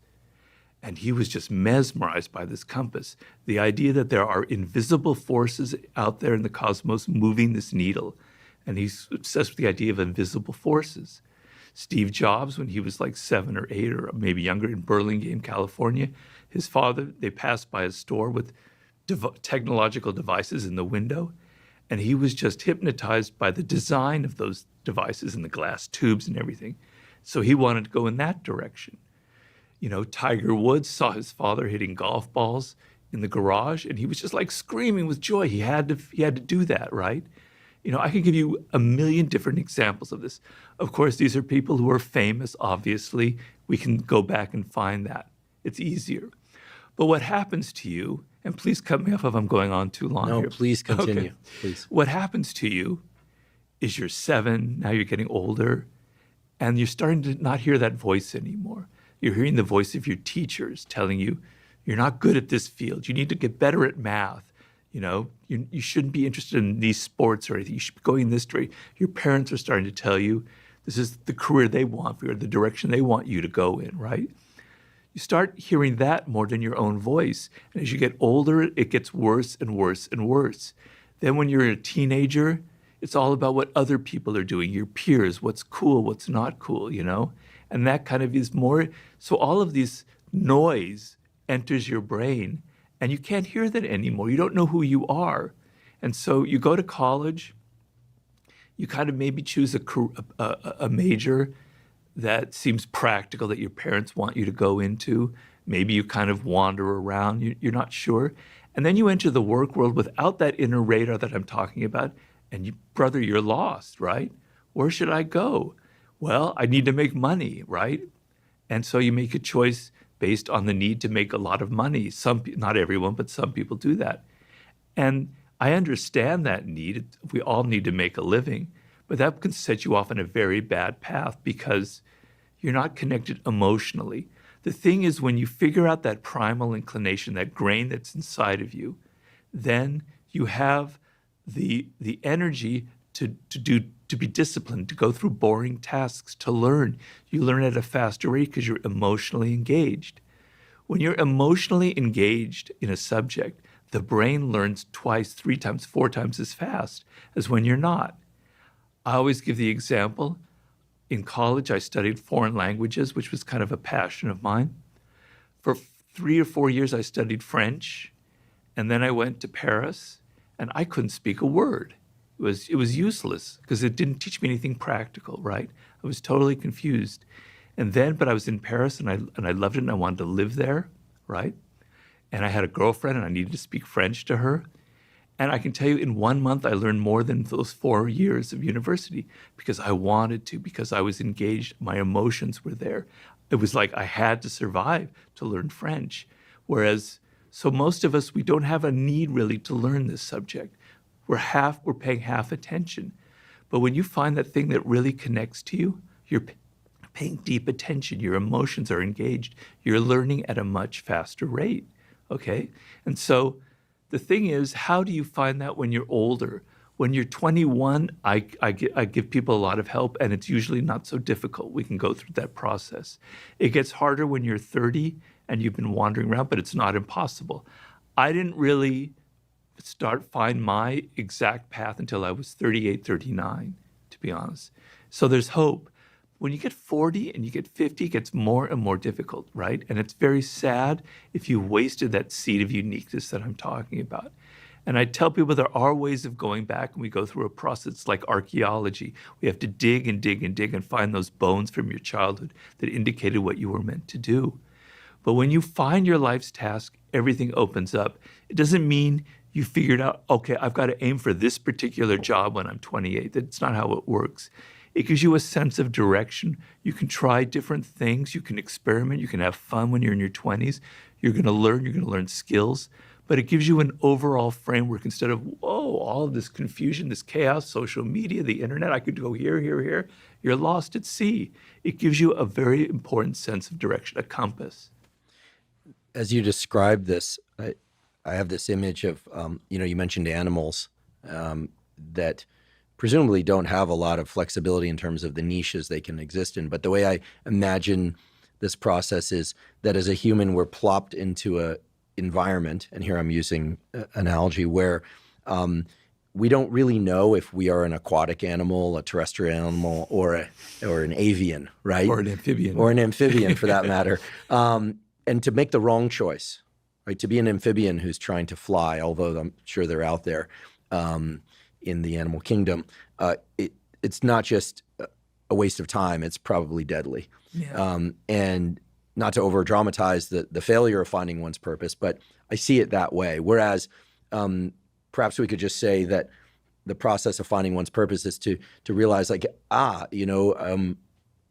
And he was just mesmerized by this compass. The idea that there are invisible forces out there in the cosmos moving this needle. And he's obsessed with the idea of invisible forces. Steve Jobs, when he was like 7 or 8 or maybe younger, in Burlingame, California, his father, they passed by a store with technological devices in the window, and he was just hypnotized by the design of those devices and the glass tubes and everything. So he wanted to go in that direction. Tiger Woods saw his father hitting golf balls in the garage, and he was just like screaming with joy. He had to do that, right? I could give you a million different examples of this. Of course, these are people who are famous, obviously. We can go back and find that. It's easier. But what happens to you, and please cut me off if I'm going on too long here. No, please continue. Okay. Please. What happens to you is you're 7, now you're getting older, and you're starting to not hear that voice anymore. You're hearing the voice of your teachers telling you, you're not good at this field. You need to get better at math. You shouldn't be interested in these sports or anything. You should be going this way. Your parents are starting to tell you this is the career they want for you, or the direction they want you to go in, right? You start hearing that more than your own voice. And as you get older, it gets worse and worse and worse. Then when you're a teenager, it's all about what other people are doing, your peers, what's cool, what's not cool, And that kind of is more, so all of this noise enters your brain and you can't hear that anymore. You don't know who you are. And so you go to college, you kind of maybe choose a major that seems practical, that your parents want you to go into. Maybe you kind of wander around, you're not sure. And then you enter the work world without that inner radar that I'm talking about, and brother, you're lost, right? Where should I go? Well, I need to make money, right? And so you make a choice based on the need to make a lot of money. Not everyone, but some people do that. And I understand that need. We all need to make a living, but that can set you off on a very bad path because you're not connected emotionally. The thing is, when you figure out that primal inclination, that grain that's inside of you, then you have the energy to be disciplined, to go through boring tasks, to learn. You learn at a faster rate because you're emotionally engaged. When you're emotionally engaged in a subject, the brain learns twice, 3 times, 4 times as fast as when you're not. I always give the example. In college, I studied foreign languages, which was kind of a passion of mine. For 3 or 4 years, I studied French, and then I went to Paris, and I couldn't speak a word. It was useless because it didn't teach me anything practical, right? I was totally confused. But I was in Paris, and I loved it, and I wanted to live there, right? And I had a girlfriend, and I needed to speak French to her. And I can tell you, in 1 month, I learned more than those 4 years of university because I wanted to, because I was engaged. My emotions were there. It was like I had to survive to learn French. So most of us, we don't have a need really to learn this subject. We're paying half attention. But when you find that thing that really connects to you, you're paying deep attention. Your emotions are engaged. You're learning at a much faster rate, okay? And so the thing is, how do you find that when you're older? When you're 21, I give people a lot of help, and it's usually not so difficult. We can go through that process. It gets harder when you're 30 and you've been wandering around, but it's not impossible. I didn't really find my exact path until I was 38, 39, to be honest. So there's hope. When you get 40 and you get 50, it gets more and more difficult, right? And it's very sad if you wasted that seed of uniqueness that I'm talking about. And I tell people there are ways of going back, and we go through a process like archaeology. We have to dig and dig and dig and find those bones from your childhood that indicated what you were meant to do. But when you find your life's task, everything opens up. It doesn't mean you figured out, okay, I've got to aim for this particular job when I'm 28. That's not how it works. It gives you a sense of direction. You can try different things. You can experiment. You can have fun when you're in your 20s. You're going to learn skills. But it gives you an overall framework instead of, whoa, all of this confusion, this chaos, social media, the internet, I could go here, here, here. You're lost at sea. It gives you a very important sense of direction, a compass. As you describe this, I have this image of, you mentioned animals that presumably don't have a lot of flexibility in terms of the niches they can exist in. But the way I imagine this process is that as a human, we're plopped into a environment, and here I'm using analogy, where we don't really know if we are an aquatic animal, a terrestrial animal, or an avian, right? Or an amphibian. Or an amphibian, for that matter. And to make the wrong choice, right? To be an amphibian who's trying to fly, although I'm sure they're out there in the animal kingdom, it's not just a waste of time, it's probably deadly. Yeah. And not to over-dramatize the failure of finding one's purpose, but I see it that way. Whereas perhaps we could just say that the process of finding one's purpose is to realize, like, I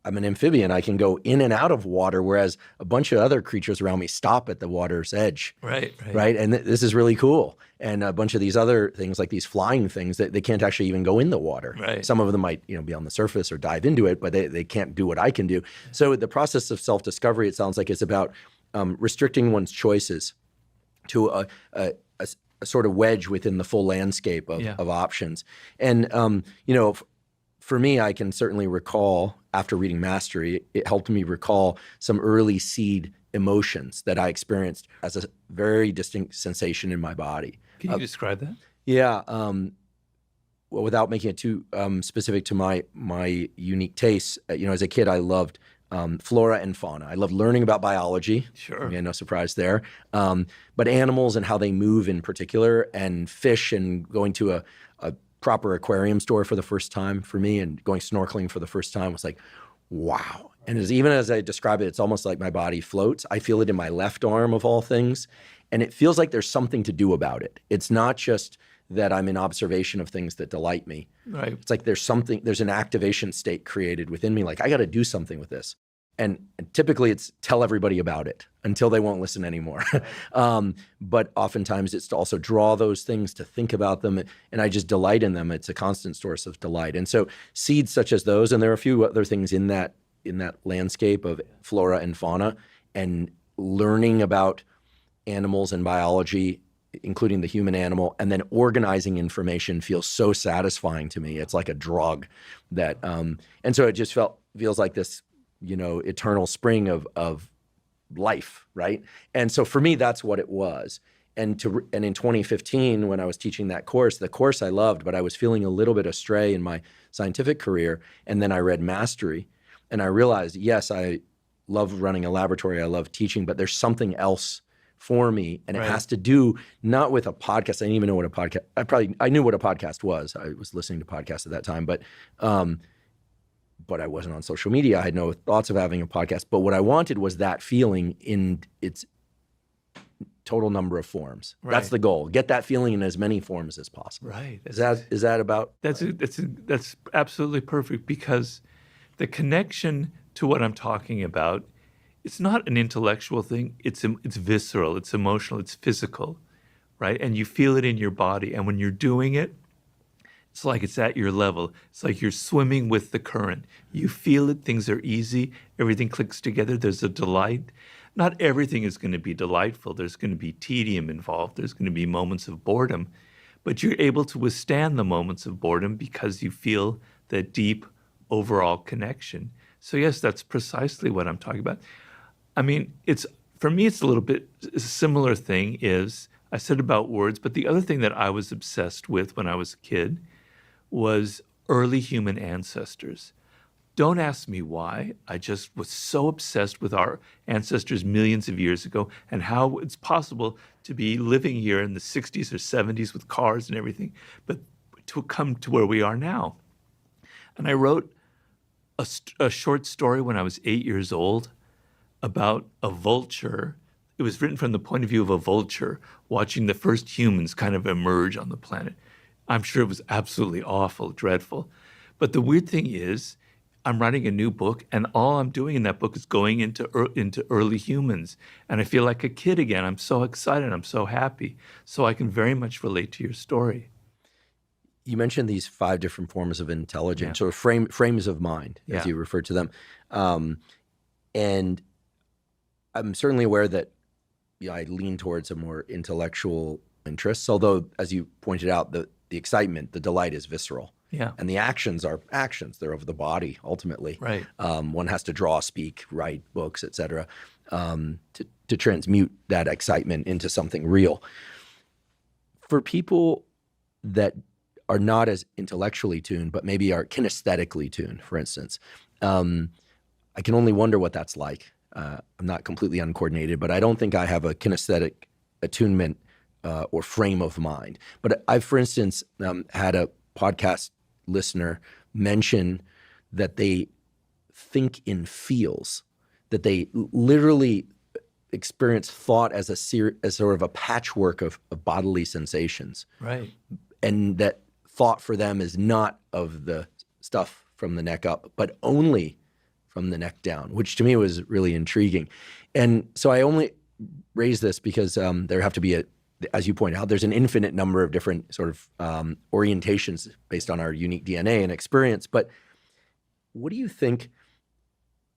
I'm an amphibian. I can go in and out of water, whereas a bunch of other creatures around me stop at the water's edge. Right. Right. And this is really cool. And a bunch of these other things, like these flying things, they can't actually even go in the water. Right. Some of them might, be on the surface or dive into it, but they can't do what I can do. So the process of self-discovery, it sounds like, is about restricting one's choices to a sort of wedge within the full landscape of options. And, for me, I can certainly recall, after reading Mastery, it helped me recall some early seed emotions that I experienced as a very distinct sensation in my body. Can you describe that? Yeah. Well, without making it too specific to my unique tastes, as a kid, I loved flora and fauna. I loved learning about biology. Sure. Yeah, no surprise there. But animals and how they move in particular, and fish, and going to a proper aquarium store for the first time for me, and going snorkeling for the first time was like, wow. And even as I describe it, it's almost like my body floats. I feel it in my left arm, of all things. And it feels like there's something to do about it. It's not just that I'm in observation of things that delight me. Right. It's like there's an activation state created within me. Like, I got to do something with this. And typically it's tell everybody about it until they won't listen anymore. But oftentimes it's to also draw those things, to think about them, and I just delight in them. It's a constant source of delight. And so seeds such as those, and there are a few other things in that landscape of flora and fauna, and learning about animals and biology, including the human animal, and then organizing information feels so satisfying to me. It's like a drug that, and so it just feels like this, eternal spring of life, right? And so for me, that's what it was. And in 2015, when I was teaching that course, the course I loved, but I was feeling a little bit astray in my scientific career. And then I read Mastery, and I realized, yes, I love running a laboratory, I love teaching, but there's something else for me, and it has to do not with a podcast. I didn't even know what a podcast. I knew what a podcast was. I was listening to podcasts at that time, but I wasn't on social media. I had no thoughts of having a podcast. But what I wanted was that feeling in its total number of forms. Right. That's the goal. Get that feeling in as many forms as possible. Right. Is that about? That's absolutely perfect, because the connection to what I'm talking about, it's not an intellectual thing. It's visceral. It's emotional. It's physical, right? And you feel it in your body. And when you're doing it, it's like it's at your level. It's like you're swimming with the current. You feel it. Things are easy. Everything clicks together. There's a delight. Not everything is going to be delightful. There's going to be tedium involved. There's going to be moments of boredom. But you're able to withstand the moments of boredom because you feel that deep overall connection. So yes, that's precisely what I'm talking about. I mean, for me, it's a little bit a similar thing is, I said about words, but the other thing that I was obsessed with when I was a kid was early human ancestors. Don't ask me why. I just was so obsessed with our ancestors millions of years ago, and how it's possible to be living here in the 60s or 70s with cars and everything, but to come to where we are now. And I wrote a short story when I was 8 years old about a vulture. It was written from the point of view of a vulture watching the first humans kind of emerge on the planet. I'm sure it was absolutely awful, dreadful. But the weird thing is, I'm writing a new book, and all I'm doing in that book is going into early humans. And I feel like a kid again. I'm so excited. I'm so happy. So I can very much relate to your story. You mentioned these 5 different forms of intelligence, or frames of mind, as you refer to them. And I'm certainly aware that I lean towards a more intellectual interest, although, as you pointed out, the excitement, the delight is visceral. Yeah. And the actions are actions. They're of the body, ultimately. Right. One has to draw, speak, write books, et cetera, to transmute that excitement into something real. For people that are not as intellectually tuned, but maybe are kinesthetically tuned, for instance, I can only wonder what that's like. I'm not completely uncoordinated, but I don't think I have a kinesthetic attunement or frame of mind. But I've, for instance, had a podcast listener mention that they think in feels, that they literally experience thought as sort of a patchwork of bodily sensations. Right. And that thought for them is not of the stuff from the neck up, but only from the neck down, which to me was really intriguing. And so I only raise this because there have to be as you point out, there's an infinite number of different sort of orientations based on our unique DNA and experience. But what do you think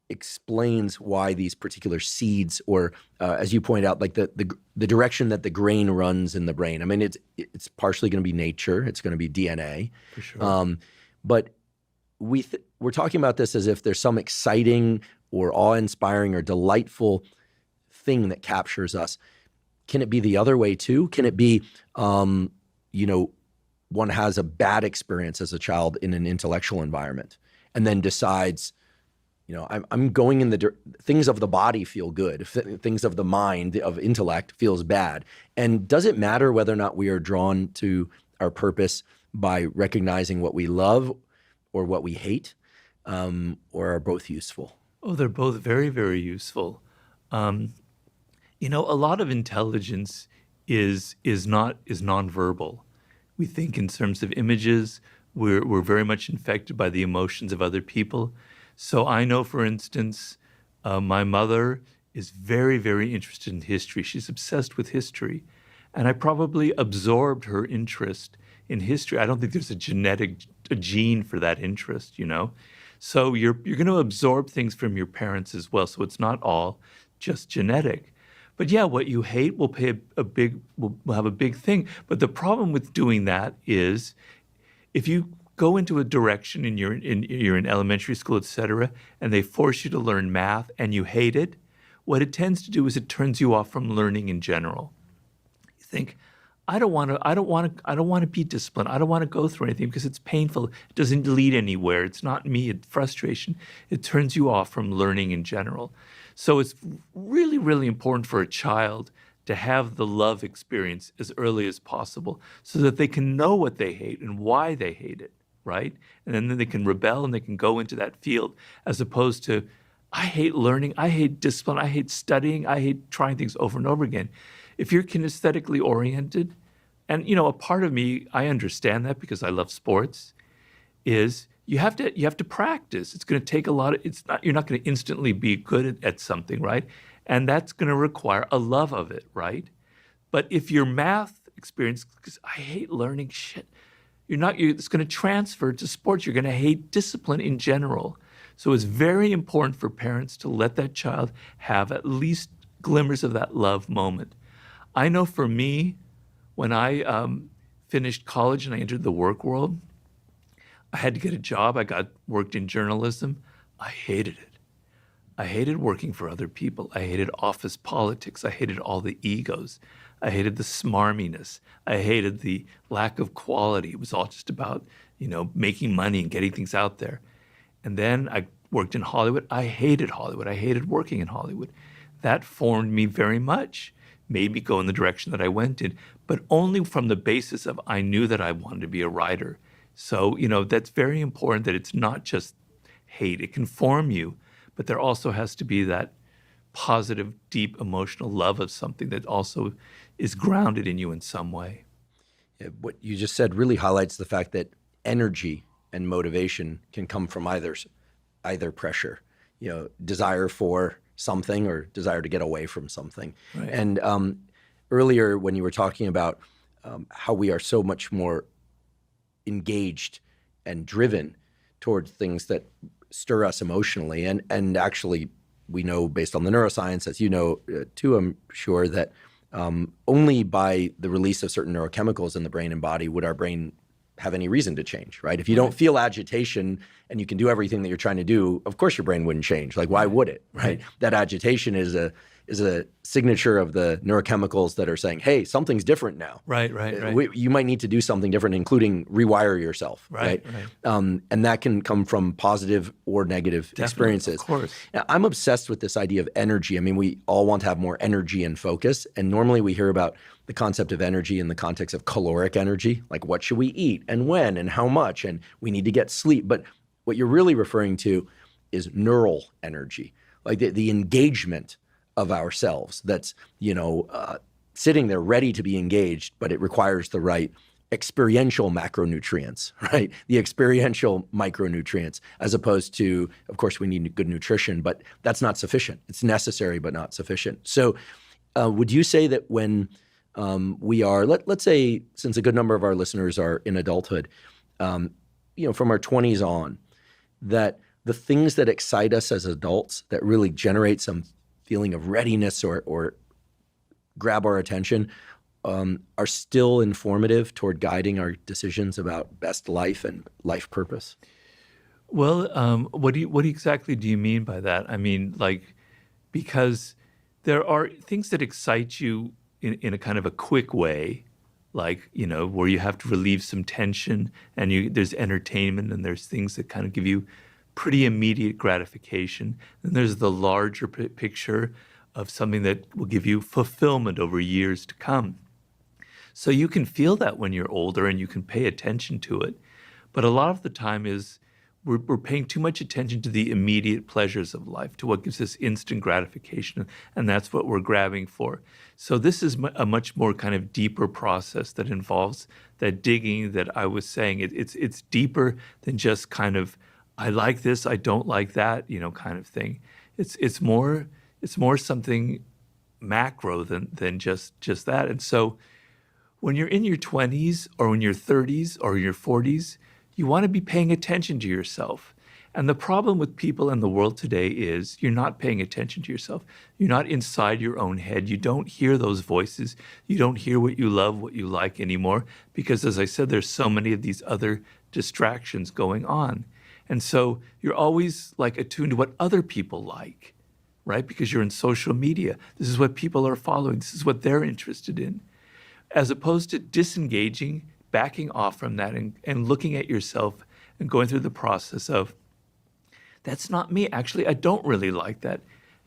explains why these particular seeds, or as you point out, like the direction that the grain runs in the brain? I mean, it's partially going to be nature, it's going to be DNA, For sure. but we're talking about this as if there's some exciting or awe-inspiring or delightful thing that captures us. Can it be the other way too? Can it be, one has a bad experience as a child in an intellectual environment and then decides, I'm going in things of the body feel good. Things of the mind, of intellect feels bad. And does it matter whether or not we are drawn to our purpose by recognizing what we love or what we hate, or are both useful? Oh, they're both very, very useful. A lot of intelligence is nonverbal. We think in terms of images. We're very much infected by the emotions of other people. So I know, for instance, my mother is very, very interested in history. She's obsessed with history. And I probably absorbed her interest in history. I don't think there's a gene for that interest, So you're going to absorb things from your parents as well. So it's not all just genetic. But yeah, what you hate will will have a big thing. But the problem with doing that is, if you go into a direction and you're in elementary school, et cetera, and they force you to learn math and you hate it, what it tends to do is it turns you off from learning in general. You think, I don't want to be disciplined. I don't want to go through anything because it's painful. It doesn't lead anywhere. It's not me. It's frustration. It turns you off from learning in general. So it's really, really important for a child to have the love experience as early as possible so that they can know what they hate and why they hate it, right? And then they can rebel and they can go into that field, as opposed to, I hate learning, I hate discipline, I hate studying, I hate trying things over and over again. If you're kinesthetically oriented, and a part of me, I understand that because I love sports, is you have to practice. It's going to take a lot of, you're not going to instantly be good at something, right? And that's going to require a love of it, right? But if your math experience, because I hate learning shit, it's going to transfer to sports. You're going to hate discipline in general. So it's very important for parents to let that child have at least glimmers of that love moment. I know for me, when I finished college and I entered the work world, I had to get a job. Worked in journalism. I hated it. I hated working for other people. I hated office politics. I hated all the egos. I hated the smarminess. I hated the lack of quality. It was all just about, making money and getting things out there. And then I worked in Hollywood. I hated Hollywood. I hated working in Hollywood. That formed me very much, made me go in the direction that I went in, but only from the basis of I knew that I wanted to be a writer. So, that's very important, that it's not just hate. It can form you, but there also has to be that positive, deep emotional love of something that also is grounded in you in some way. Yeah, what you just said really highlights the fact that energy and motivation can come from either pressure, desire for something or desire to get away from something. Right. And earlier when you were talking about how we are so much more engaged and driven towards things that stir us emotionally, and actually we know, based on the neuroscience, as you know too, I'm sure, that only by the release of certain neurochemicals in the brain and body would our brain have any reason to change, right? If you don't feel agitation and you can do everything that you're trying to do, of course your brain wouldn't change. Like, why would it, right? That agitation is a signature of the neurochemicals that are saying, hey, something's different now. Right. You might need to do something different, including rewire yourself, right? And that can come from positive or negative experiences. Of course. Now, I'm obsessed with this idea of energy. I mean, we all want to have more energy and focus. And normally we hear about the concept of energy in the context of caloric energy, like what should we eat and when and how much, and we need to get sleep. But what you're really referring to is neural energy, like the engagement of ourselves that's, sitting there ready to be engaged, but it requires the right experiential macronutrients, right? The experiential micronutrients, as opposed to, of course, we need good nutrition, but that's not sufficient. It's necessary, but not sufficient. So would you say that when we are, let's say, since a good number of our listeners are in adulthood, from our 20s on, that the things that excite us as adults that really generate some feeling of readiness or grab our attention are still informative toward guiding our decisions about best life and life purpose? Well, what exactly do you mean by that? I mean, because there are things that excite you in a kind of a quick way, where you have to relieve some tension, and there's entertainment, and there's things that kind of give you pretty immediate gratification. And there's the larger picture of something that will give you fulfillment over years to come. So you can feel that when you're older, and you can pay attention to it. But a lot of the time we're paying too much attention to the immediate pleasures of life, to what gives us instant gratification, and that's what we're grabbing for. So this is a much more kind of deeper process that involves that digging that I was saying. It's deeper than just kind of, I like this, I don't like that, kind of thing. It's more something macro than just that. And so when you're in your 20s or in your 30s or your 40s, you want to be paying attention to yourself. And the problem with people in the world today is you're not paying attention to yourself. You're not inside your own head. You don't hear those voices. You don't hear what you love, what you like anymore, because, as I said, there's so many of these other distractions going on. And so you're always attuned to what other people like, right? Because you're in social media. This is what people are following. This is what they're interested in. As opposed to disengaging, backing off from that and looking at yourself and going through the process of, that's not me. Actually, I don't really like that,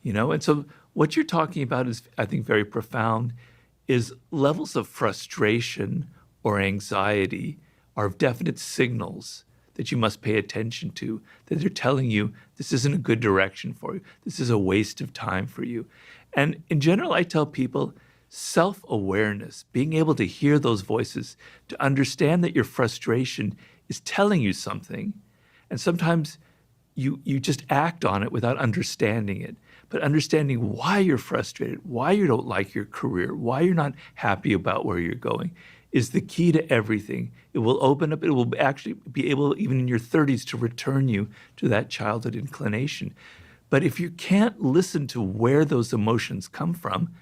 And so what you're talking about is, I think, very profound, is levels of frustration or anxiety are definite signals that you must pay attention to, that they're telling you this isn't a good direction for you. This is a waste of time for you. And in general, I tell people, self-awareness, being able to hear those voices, to understand that your frustration is telling you something. And sometimes you just act on it without understanding it. But understanding why you're frustrated, why you don't like your career, why you're not happy about where you're going is the key to everything. It will open up, it will actually be able, even in your 30s, to return you to that childhood inclination. But if you can't listen to where those emotions come from,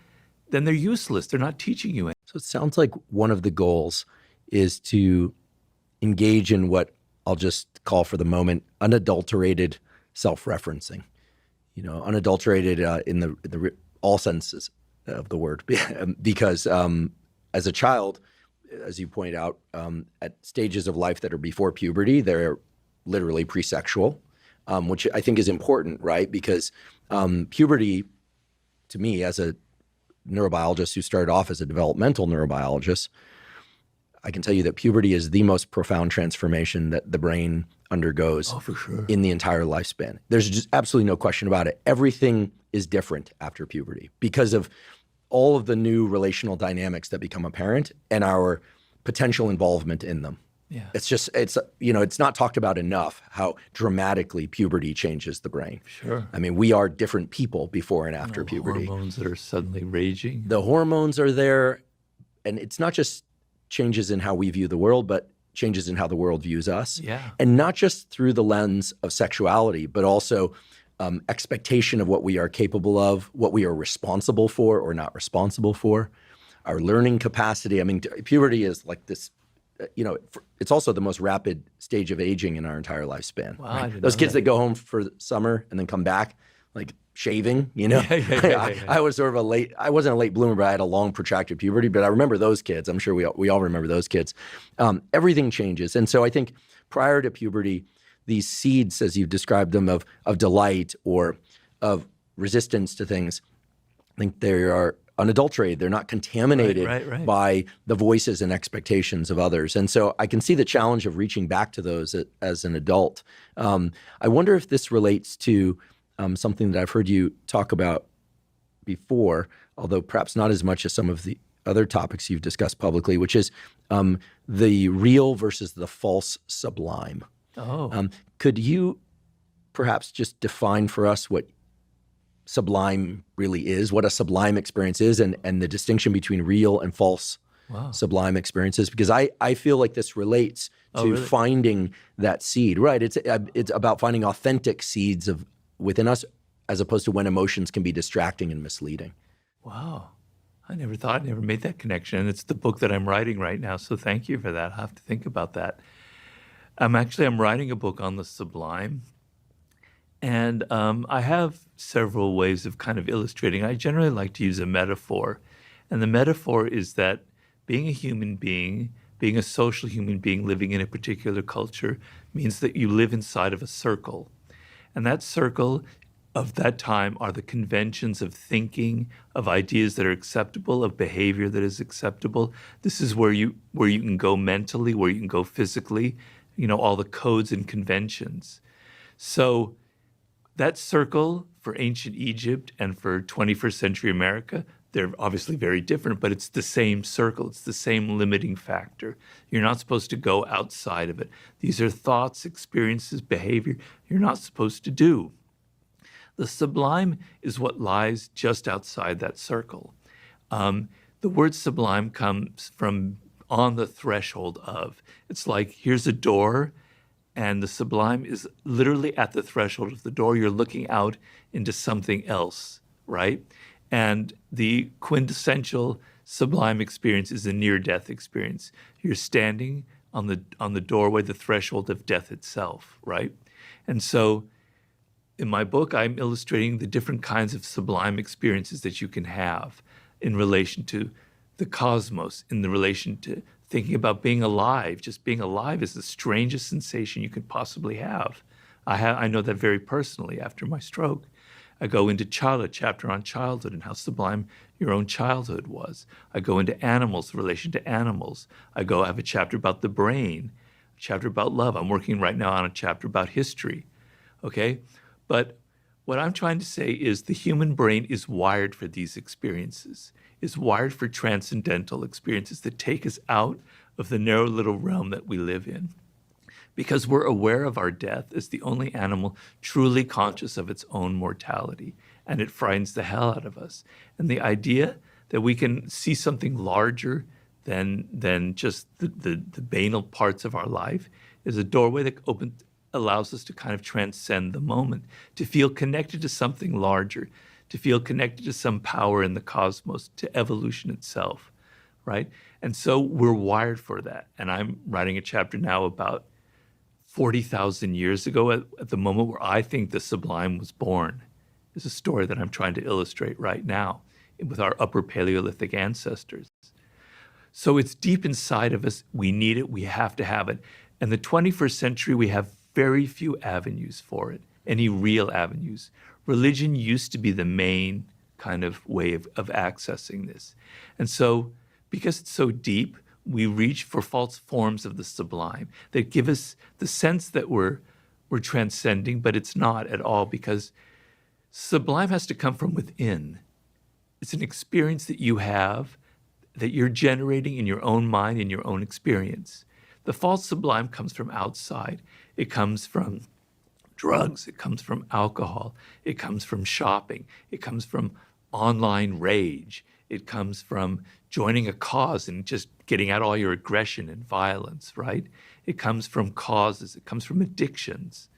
then they're useless. They're not teaching you anything. So it sounds like one of the goals is to engage in what I'll just call for the moment unadulterated self-referencing. Unadulterated in the all senses of the word, because as a child, as you point out, at stages of life that are before puberty, they're literally pre-sexual, which I think is important, right? Because puberty, to me, as a neurobiologist who started off as a developmental neurobiologist, I can tell you that puberty is the most profound transformation that the brain undergoes in the entire lifespan. There's just absolutely no question about it. Everything is different after puberty because of all of the new relational dynamics that become apparent and our potential involvement in them. Yeah. It's not talked about enough how dramatically puberty changes the brain. Sure. I mean, we are different people before and after puberty. Hormones that are suddenly raging. The hormones are there, and it's not just changes in how we view the world, but changes in how the world views us. Yeah. And not just through the lens of sexuality, but also expectation of what we are capable of, what we are responsible for or not responsible for, our learning capacity. I mean, puberty is like this, it's also the most rapid stage of aging in our entire lifespan. Wow, right? Those kids that go home for the summer and then come back, like shaving, Yeah. I was sort of I wasn't a late bloomer, but I had a long protracted puberty, but I remember those kids. I'm sure we all remember those kids. Everything changes. And so I think prior to puberty, these seeds, as you've described them, of delight or of resistance to things, I think they are unadulterated. They're not contaminated Right. by the voices and expectations of others. And so I can see the challenge of reaching back to those as an adult. I wonder if this relates to something that I've heard you talk about before, although perhaps not as much as some of the other topics you've discussed publicly, which is the real versus the false sublime. Could you perhaps just define for us what sublime really is, what a sublime experience is, and the distinction between real and false sublime experiences? Because I feel like this relates to finding that seed, right? It's about finding authentic seeds within us, as opposed to when emotions can be distracting and misleading. Wow. I never made that connection. And it's the book that I'm writing right now. So thank you for that. I'll have to think about that. I'm writing a book on the sublime. And I have several ways of kind of illustrating. I generally like to use a metaphor. And the metaphor is that being a human being, being a social human being living in a particular culture, means that you live inside of a circle. And that circle of that time are the conventions of thinking, of ideas that are acceptable, of behavior that is acceptable. This is where you can go mentally, where you can go physically, all the codes and conventions. So that circle for ancient Egypt and for 21st century America, they're obviously very different, but it's the same circle. It's the same limiting factor. You're not supposed to go outside of it. These are thoughts, experiences, behavior you're not supposed to do. The sublime is what lies just outside that circle. The word sublime comes from on the threshold of. It's like, here's a door, and the sublime is literally at the threshold of the door. You're looking out into something else, right? And the quintessential sublime experience is a near-death experience. You're standing on the doorway, the threshold of death itself, right? And so in my book, I'm illustrating the different kinds of sublime experiences that you can have in relation to the cosmos, in the relation to thinking about being alive. Just being alive is the strangest sensation you could possibly have. I know that very personally after my stroke. I go into a chapter on childhood and how sublime your own childhood was. I go into animals, the relation to animals. I have a chapter about the brain, a chapter about love. I'm working right now on a chapter about history, okay? But what I'm trying to say is the human brain is wired for these experiences, is wired for transcendental experiences that take us out of the narrow little realm that we live in. Because we're aware of our death as the only animal truly conscious of its own mortality, and it frightens the hell out of us. And the idea that we can see something larger than just the banal parts of our life is a doorway that allows us to kind of transcend the moment, to feel connected to something larger, to feel connected to some power in the cosmos, to evolution itself, right? And so we're wired for that. And I'm writing a chapter now about 40,000 years ago at the moment where I think the sublime was born. Is a story that I'm trying to illustrate right now with our upper Paleolithic ancestors. So it's deep inside of us. We need it. We have to have it. And the 21st century, we have very few avenues for it, any real avenues. Religion used to be the main kind of way of accessing this. And so because it's so deep, we reach for false forms of the sublime that give us the sense that we're transcending, but it's not at all, because sublime has to come from within. It's an experience that you have, that you're generating in your own mind, in your own experience. The false sublime comes from outside. It comes from drugs. It comes from alcohol. It comes from shopping. It comes from online rage. It comes from joining a cause and just getting out all your aggression and violence, right? It comes from causes. It comes from addictions,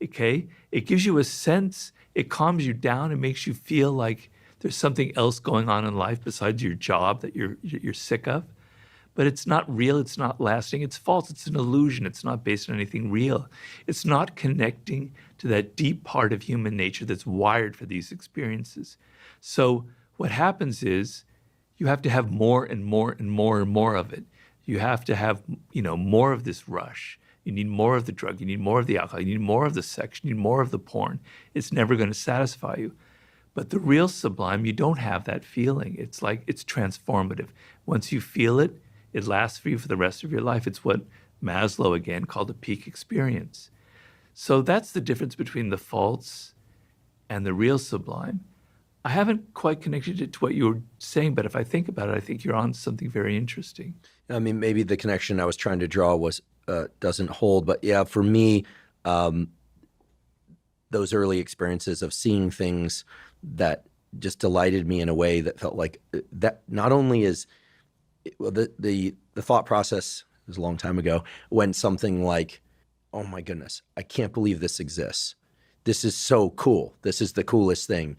okay? It gives you a sense, it calms you down and makes you feel like there's something else going on in life besides your job that you're sick of. But it's not real, it's not lasting, it's false, it's an illusion, it's not based on anything real. It's not connecting to that deep part of human nature that's wired for these experiences. So what happens is you have to have more and more and more and more of it. You have to have, more of this rush. You need more of the drug, you need more of the alcohol, you need more of the sex, you need more of the porn. It's never going to satisfy you. But the real sublime, you don't have that feeling. It's like, it's transformative. Once you feel it, it lasts for you for the rest of your life. It's what Maslow, again, called a peak experience. So that's the difference between the false and the real sublime. I haven't quite connected it to what you were saying, but if I think about it, I think you're on something very interesting. I mean, maybe the connection I was trying to draw was doesn't hold, but yeah, for me, those early experiences of seeing things that just delighted me in a way that felt like that not only is the thought process was a long time ago when something like, oh my goodness, I can't believe this exists. This is so cool. This is the coolest thing.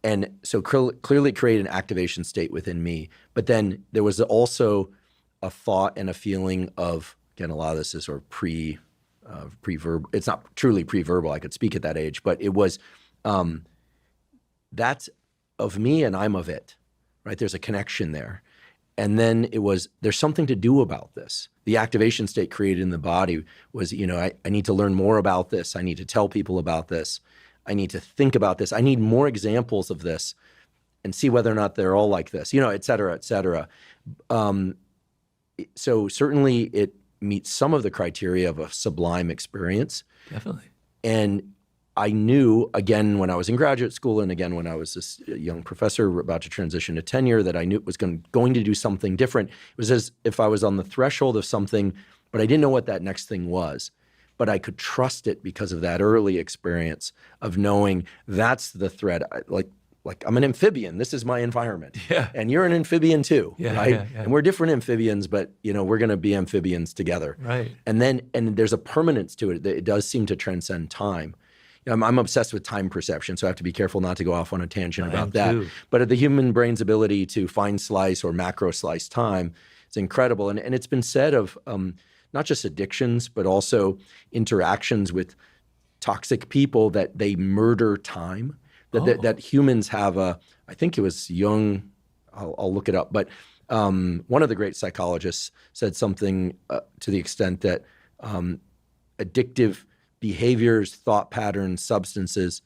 And so clearly create an activation state within me. But then there was also a thought and a feeling of, again, a lot of this is sort of pre-verbal. It's not truly pre-verbal. I could speak at that age, but it was, that's of me and I'm of it, right? There's a connection there. And then it was, there's something to do about this. The activation state created in the body was, I need to learn more about this. I need to tell people about this. I need to think about this. I need more examples of this and see whether or not they're all like this, et cetera, et cetera. So certainly it meets some of the criteria of a sublime experience. Definitely. And I knew, again, when I was in graduate school and again when I was this young professor about to transition to tenure, that I knew it was going to do something different. It was as if I was on the threshold of something, but I didn't know what that next thing was. But I could trust it because of that early experience of knowing that's the thread. Like I'm an amphibian. This is my environment. Yeah. And you're an amphibian too, right? Yeah. And we're different amphibians, but we're going to be amphibians together. Right. And there's a permanence to it. It does seem to transcend time. I'm obsessed with time perception, so I have to be careful not to go off on a tangent about that. Too. But the human brain's ability to fine slice or macro slice time is incredible. And it's been said of not just addictions, but also interactions with toxic people that they murder time, that humans have I think it was Jung, I'll look it up, but one of the great psychologists said something to the extent that addictive behaviors, thought patterns, substances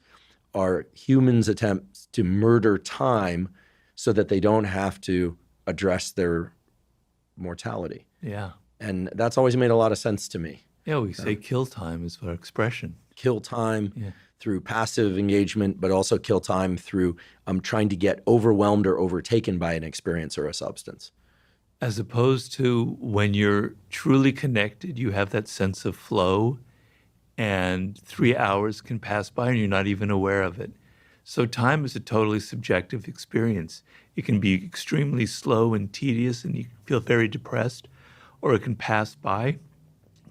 are humans' attempts to murder time so that they don't have to address their mortality. Yeah. And that's always made a lot of sense to me. Yeah, we say kill time is our expression. Kill time through passive engagement, but also kill time through trying to get overwhelmed or overtaken by an experience or a substance. As opposed to when you're truly connected, you have that sense of flow, and 3 hours can pass by and you're not even aware of it. So time is a totally subjective experience. It can be extremely slow and tedious and you feel very depressed, or it can pass by,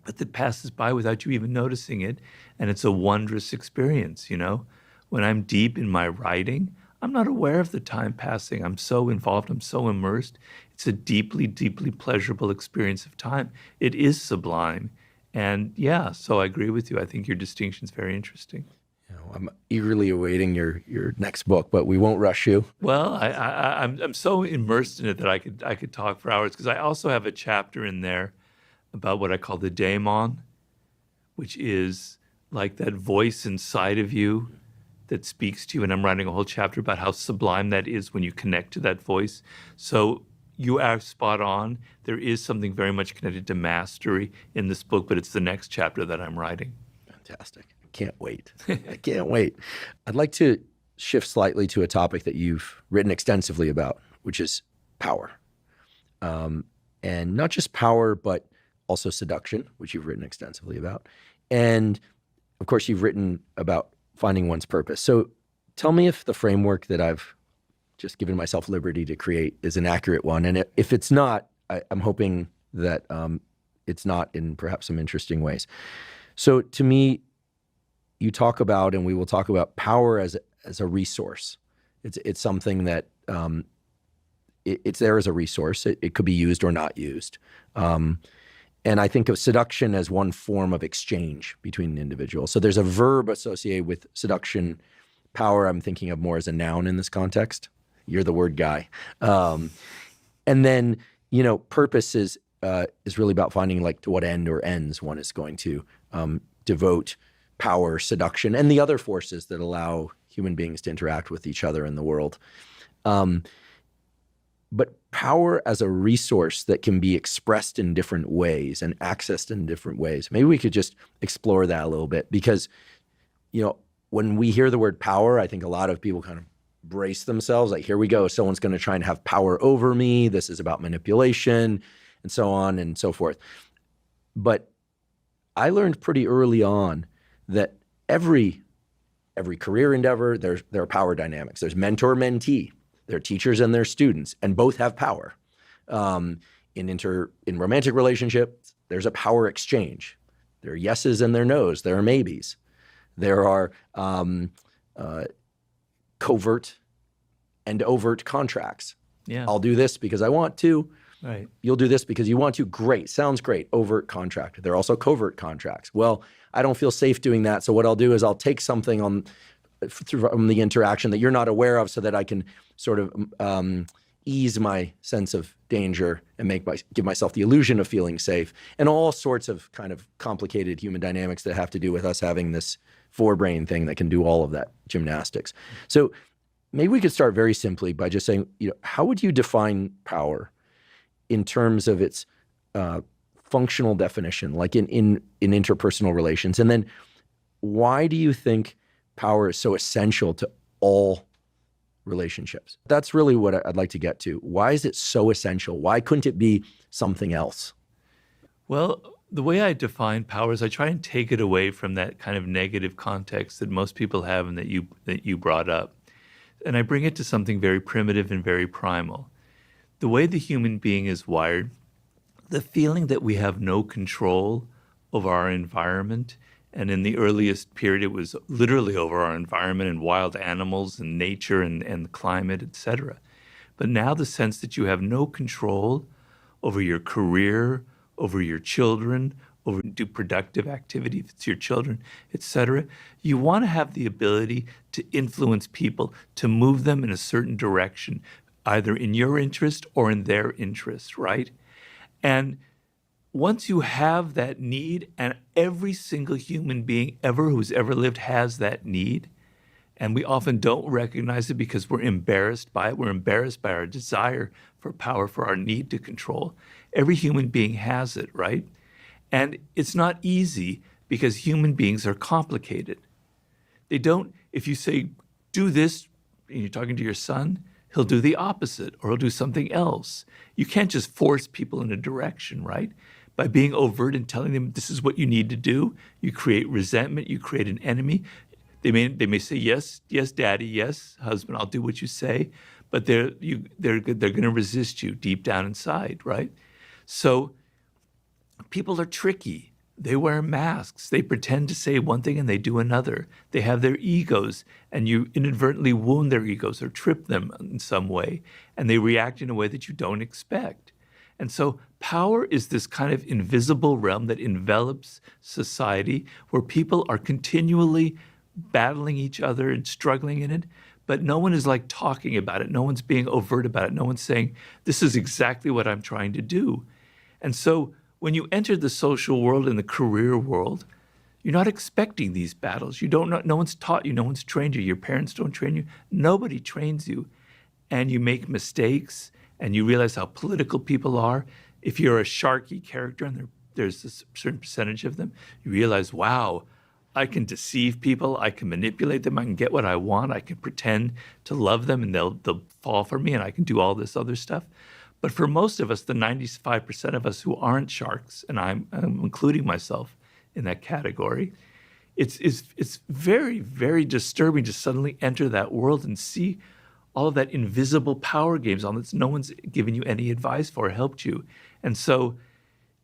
but it passes by without you even noticing it, and it's a wondrous experience, When I'm deep in my writing, I'm not aware of the time passing. I'm so involved, I'm so immersed. It's a deeply, deeply pleasurable experience of time. It is sublime. And so I agree with you. I think your distinction is very interesting. I'm eagerly awaiting your next book, but we won't rush you. Well, I'm so immersed in it that I could talk for hours, because I also have a chapter in there about what I call the daemon, which is like that voice inside of you that speaks to you. And I'm writing a whole chapter about how sublime that is when you connect to that voice. So you are spot on. There is something very much connected to mastery in this book, but it's the next chapter that I'm writing. Fantastic. I can't wait. I can't wait. I'd like to shift slightly to a topic that you've written extensively about, which is power. And not just power, but also seduction, which you've written extensively about. And of course, you've written about finding one's purpose. So tell me if the framework that I've just given myself liberty to create is an accurate one. And if it's not, I'm hoping that it's not in perhaps some interesting ways. So to me, you talk about, and we will talk about, power as a resource. It's something that it's there as a resource. It could be used or not used. And I think of seduction as one form of exchange between an individual. So there's a verb associated with seduction. Power, I'm thinking of more as a noun in this context. You're the word guy. And then, purpose is really about finding to what end or ends one is going to devote power, seduction, and the other forces that allow human beings to interact with each other in the world. But power as a resource that can be expressed in different ways and accessed in different ways. Maybe we could just explore that a little bit, because, when we hear the word power, I think a lot of people kind of brace themselves, like, here we go, someone's going to try and have power over me. This is about manipulation and so on and so forth. But I learned pretty early on that every career endeavor, there are power dynamics. There's mentor-mentee. There are teachers and their students, and both have power. In romantic relationships, there's a power exchange. There are yeses and there are nos. There are maybes. There are covert and overt contracts. Yeah. I'll do this because I want to. Right. You'll do this because you want to. Great. Sounds great. Overt contract. There are also covert contracts. Well, I don't feel safe doing that. So what I'll do is I'll take something from the interaction that you're not aware of so that I can sort of ease my sense of danger and give myself the illusion of feeling safe, and all sorts of kind of complicated human dynamics that have to do with us having this forebrain thing that can do all of that gymnastics. So maybe we could start very simply by just saying, how would you define power in terms of its functional definition, like in interpersonal relations? And then why do you think power is so essential to all relationships? That's really what I'd like to get to. Why is it so essential? Why couldn't it be something else? Well, the way I define power is I try and take it away from that kind of negative context that most people have and that you brought up. And I bring it to something very primitive and very primal. The way the human being is wired, the feeling that we have no control over our environment, and in the earliest period, it was literally over our environment and wild animals and nature and the climate, etc. But now the sense that you have no control over your career, over your children, over do productive activity if it's your children, etc. You want to have the ability to influence people, to move them in a certain direction, either in your interest or in their interest, right? And once you have that need, and every single human being who's ever lived has that need, and we often don't recognize it because we're embarrassed by it. We're embarrassed by our desire for power, for our need to control. Every human being has it, right? And it's not easy because human beings are complicated. They don't, if you say, do this, and you're talking to your son, he'll do the opposite or he'll do something else. You can't just force people in a direction, right? By being overt and telling them this is what you need to do, you create resentment, you create an enemy. They may say, yes, daddy, yes, husband, I'll do what you say, but they're going to resist you deep down inside, right? So people are tricky. They wear masks. They pretend to say one thing and they do another. They have their egos, and you inadvertently wound their egos or trip them in some way, and they react in a way that you don't expect. And so power is this kind of invisible realm that envelops society where people are continually battling each other and struggling in it, but no one is like talking about it. No one's being overt about it. No one's saying, this is exactly what I'm trying to do. And so when you enter the social world and the career world, you're not expecting these battles. You don't know, no one's taught you, no one's trained you. Your parents don't train you. Nobody trains you. And you make mistakes, and you realize how political people are. If you're a sharky character, and there's a certain percentage of them, you realize, wow, I can deceive people, I can manipulate them, I can get what I want, I can pretend to love them, and they'll fall for me, and I can do all this other stuff. But for most of us, the 95% of us who aren't sharks, and I'm including myself in that category, it's very, very disturbing to suddenly enter that world and see all of that invisible power games on that no one's given you any advice for or helped you. And so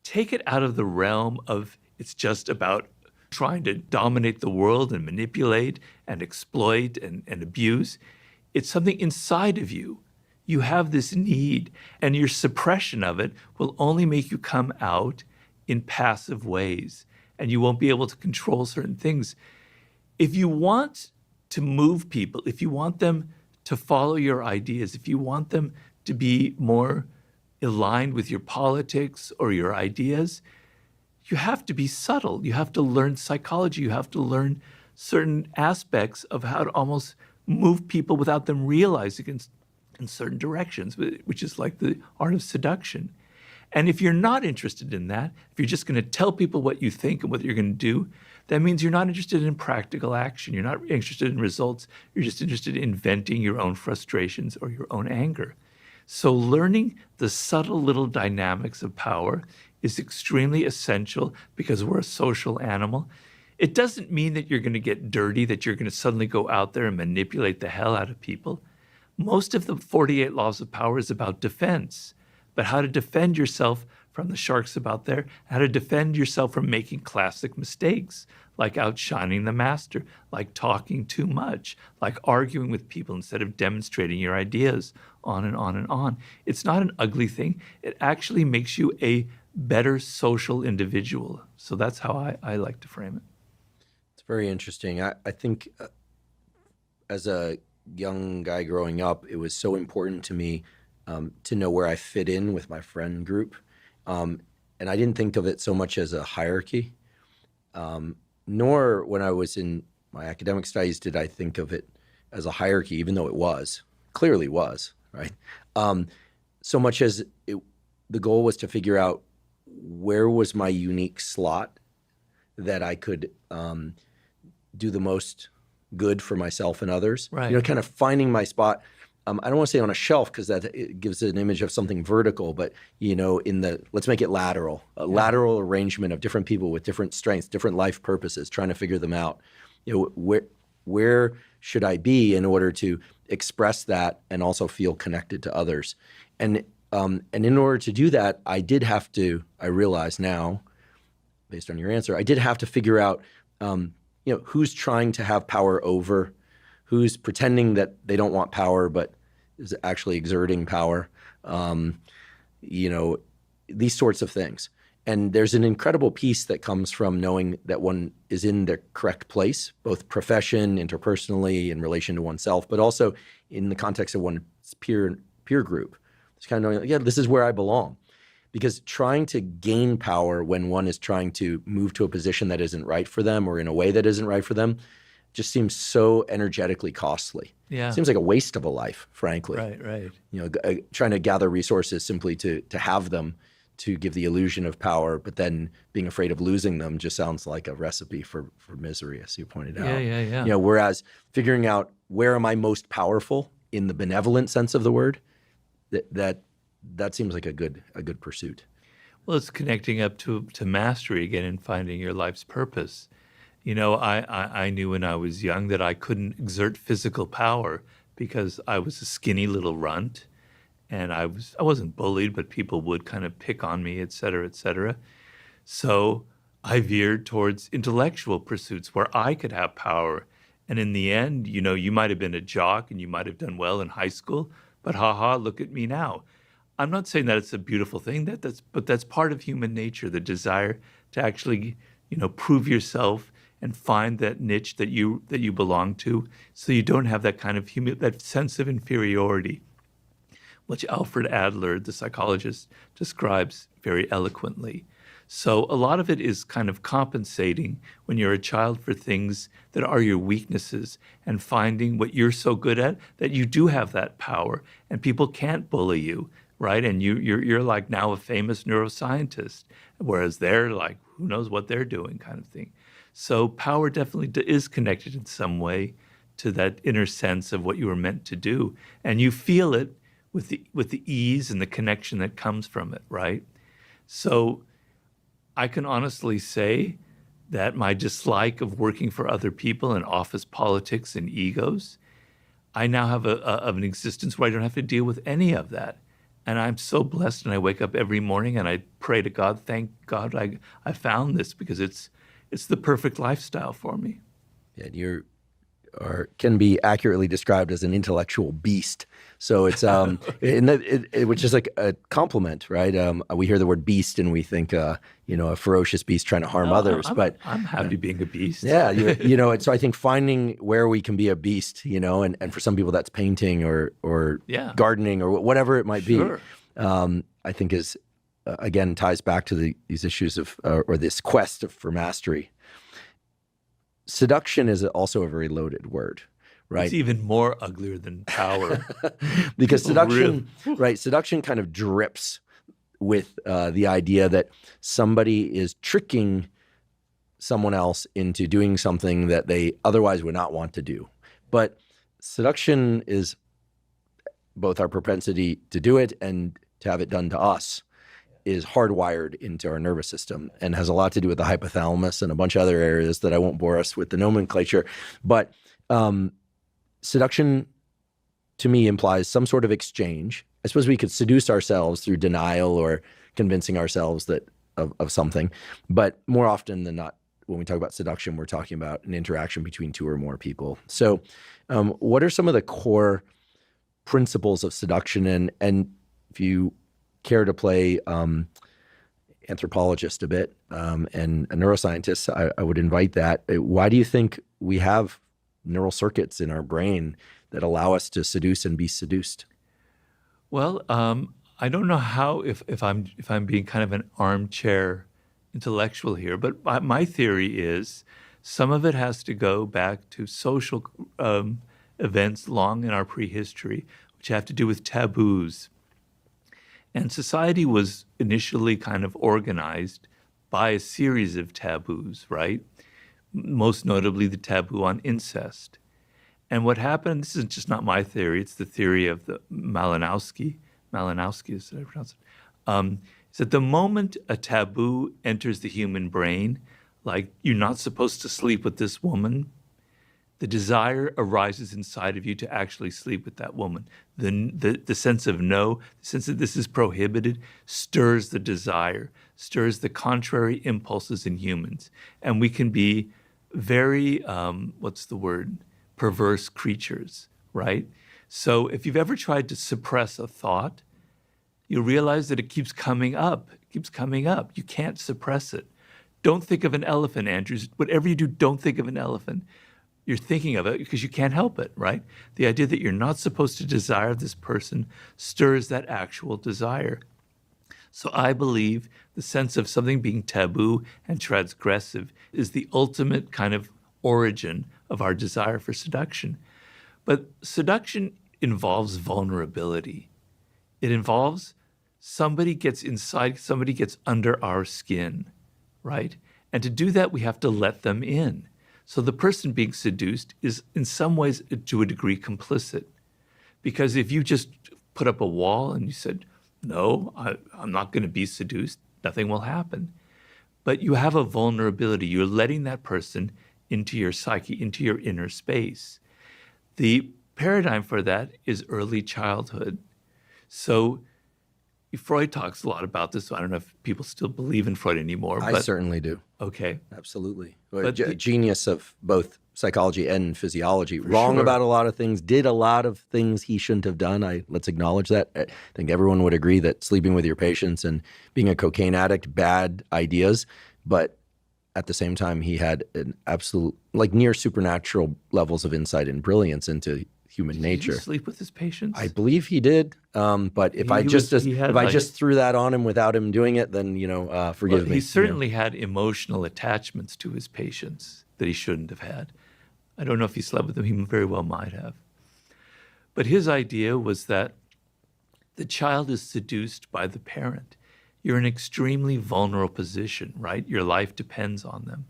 take it out of the realm of it's just about trying to dominate the world and manipulate and exploit and abuse. It's something inside of you. You have this need, and your suppression of it will only make you come out in passive ways, and you won't be able to control certain things. If you want to move people, if you want them to follow your ideas, if you want them to be more aligned with your politics or your ideas, you have to be subtle. You have to learn psychology. You have to learn certain aspects of how to almost move people without them realizing in certain directions, which is like the art of seduction. And if you're not interested in that, if you're just going to tell people what you think and what you're going to do, that means you're not interested in practical action. You're not interested in results. You're just interested in venting your own frustrations or your own anger. So learning the subtle little dynamics of power is extremely essential because we're a social animal. It doesn't mean that you're going to get dirty, that you're going to suddenly go out there and manipulate the hell out of people. Most of the 48 laws of power is about defense, but how to defend yourself from the sharks out there, how to defend yourself from making classic mistakes, like outshining the master, like talking too much, like arguing with people instead of demonstrating your ideas, on and on and on. It's not an ugly thing. It actually makes you a better social individual. So that's how I like to frame it. It's very interesting. I think as a young guy growing up, it was so important to me to know where I fit in with my friend group. And I didn't think of it so much as a hierarchy, nor when I was in my academic studies did I think of it as a hierarchy, even though it was, clearly was, right? So much as the goal was to figure out where was my unique slot that I could do the most good for myself and others. Right. You know, kind of finding my spot. I don't want to say on a shelf because it gives an image of something vertical, but you know, let's make it lateral, lateral arrangement of different people with different strengths, different life purposes, trying to figure them out. You know, where should I be in order to express that and also feel connected to others? And in order to do that, I realize now, based on your answer, I did have to figure out, you know, who's trying to have power over, who's pretending that they don't want power, but is actually exerting power, you know, these sorts of things. And there's an incredible peace that comes from knowing that one is in the correct place, both profession, interpersonally, in relation to oneself, but also in the context of one's peer group. It's kind of knowing, yeah, this is where I belong. Because trying to gain power when one is trying to move to a position that isn't right for them or in a way that isn't right for them just seems so energetically costly. Yeah. Seems like a waste of a life, frankly. Right. You know, trying to gather resources simply to have them, to give the illusion of power, but then being afraid of losing them just sounds like a recipe for misery, as you pointed out. Yeah. You know, whereas figuring out where am I most powerful in the benevolent sense of the word, that seems like a good pursuit. Well, it's connecting up to mastery again and finding your life's purpose. You know, I knew when I was young that I couldn't exert physical power because I was a skinny little runt, and I wasn't bullied, but people would kind of pick on me, et cetera, et cetera. So I veered towards intellectual pursuits where I could have power. And in the end, you know, you might have been a jock and you might have done well in high school, but look at me now. I'm not saying that it's a beautiful thing, but that's part of human nature, the desire to actually, you know, prove yourself and find that niche that you belong to, so you don't have that kind of that sense of inferiority, which Alfred Adler, the psychologist, describes very eloquently. So a lot of it is kind of compensating when you're a child for things that are your weaknesses and finding what you're so good at that you do have that power and people can't bully you, right? And you're like now a famous neuroscientist, whereas they're like, who knows what they're doing kind of thing. So power definitely is connected in some way to that inner sense of what you were meant to do. And you feel it with the ease and the connection that comes from it, right? So I can honestly say that my dislike of working for other people and office politics and egos, I now have an existence where I don't have to deal with any of that. And I'm so blessed, and I wake up every morning and I pray to God, thank God I found this, because it's the perfect lifestyle for me. Yeah, can be accurately described as an intellectual beast. So it's which is like a compliment, right? We hear the word beast and we think you know, a ferocious beast trying to harm others. But I'm happy being a beast. Yeah, you know, and so I think finding where we can be a beast, you know, and for some people that's painting or gardening or whatever it might be. I think is again ties back to these issues of or this quest for mastery. Seduction is also a very loaded word, right? It's even more uglier than power. Because seduction kind of drips with the idea that somebody is tricking someone else into doing something that they otherwise would not want to do. But seduction is both our propensity to do it and to have it done to us is hardwired into our nervous system and has a lot to do with the hypothalamus and a bunch of other areas that I won't bore us with the nomenclature. But seduction to me implies some sort of exchange. I suppose we could seduce ourselves through denial or convincing ourselves that of something, but more often than not, when we talk about seduction, we're talking about an interaction between two or more people. So what are some of the core principles of seduction? And if you care to play anthropologist a bit and a neuroscientist, I would invite that. Why do you think we have neural circuits in our brain that allow us to seduce and be seduced? Well, I don't know how if I'm being kind of an armchair intellectual here, but my theory is some of it has to go back to social events long in our prehistory, which have to do with taboos. And society was initially kind of organized by a series of taboos, right? Most notably the taboo on incest. And what happened, this is just not my theory, it's the theory of the Malinowski is that I pronounce it, is that the moment a taboo enters the human brain, like you're not supposed to sleep with this woman, the desire arises inside of you to actually sleep with that woman. The sense of no, the sense that this is prohibited, stirs the desire, stirs the contrary impulses in humans. And we can be very, perverse creatures, right? So if you've ever tried to suppress a thought, you'll realize that it keeps coming up. It keeps coming up. You can't suppress it. Don't think of an elephant, Andrews. Whatever you do, don't think of an elephant. You're thinking of it because you can't help it, right? The idea that you're not supposed to desire this person stirs that actual desire. So I believe the sense of something being taboo and transgressive is the ultimate kind of origin of our desire for seduction. But seduction involves vulnerability. It involves somebody gets inside, somebody gets under our skin, right? And to do that, we have to let them in. So the person being seduced is in some ways, to a degree, complicit. Because if you just put up a wall and you said, no, I'm not going to be seduced, nothing will happen. But you have a vulnerability. You're letting that person into your psyche, into your inner space. The paradigm for that is early childhood. So Freud talks a lot about this. So I don't know if people still believe in Freud anymore. I certainly do. Okay. Absolutely. But genius of both psychology and physiology. Wrong sure. about a lot of things, did a lot of things he shouldn't have done. Let's acknowledge that. I think everyone would agree that sleeping with your patients and being a cocaine addict, bad ideas. But at the same time, he had an absolute, like near supernatural levels of insight and brilliance into human nature. Did he sleep with his patients? I believe he did. But if I just threw that on him without him doing it, then, forgive me. He certainly had emotional attachments to his patients that he shouldn't have had. I don't know if he slept with them. He very well might have. But his idea was that the child is seduced by the parent. You're in an extremely vulnerable position, right? Your life depends on them.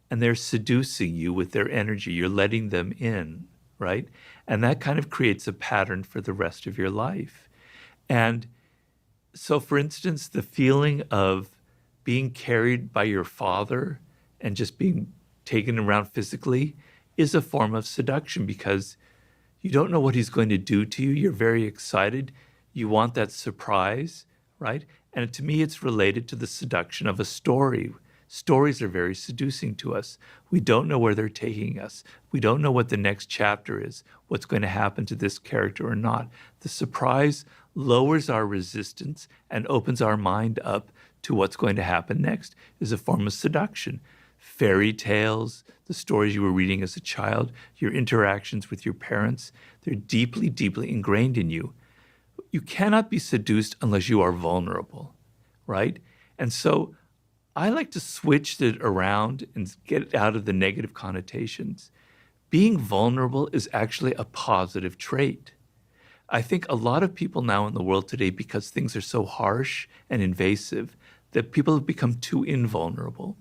And they're seducing you with their energy. You're letting them in, right? And that kind of creates a pattern for the rest of your life. And so, for instance, the feeling of being carried by your father and just being taken around physically is a form of seduction because you don't know what he's going to do to you. You're very excited. You want that surprise, right? And to me, it's related to the seduction of a story. Stories are very seducing to us. We don't know where they're taking us. We don't know what the next chapter is, what's going to happen to this character or not. The surprise lowers our resistance and opens our mind up to what's going to happen next is a form of seduction. Fairy tales, the stories you were reading as a child, your interactions with your parents, they're deeply, deeply ingrained in you. You cannot be seduced unless you are vulnerable, right? And so I like to switch it around and get out of the negative connotations. Being vulnerable is actually a positive trait. I think a lot of people now in the world today, because things are so harsh and invasive, that people have become too invulnerable.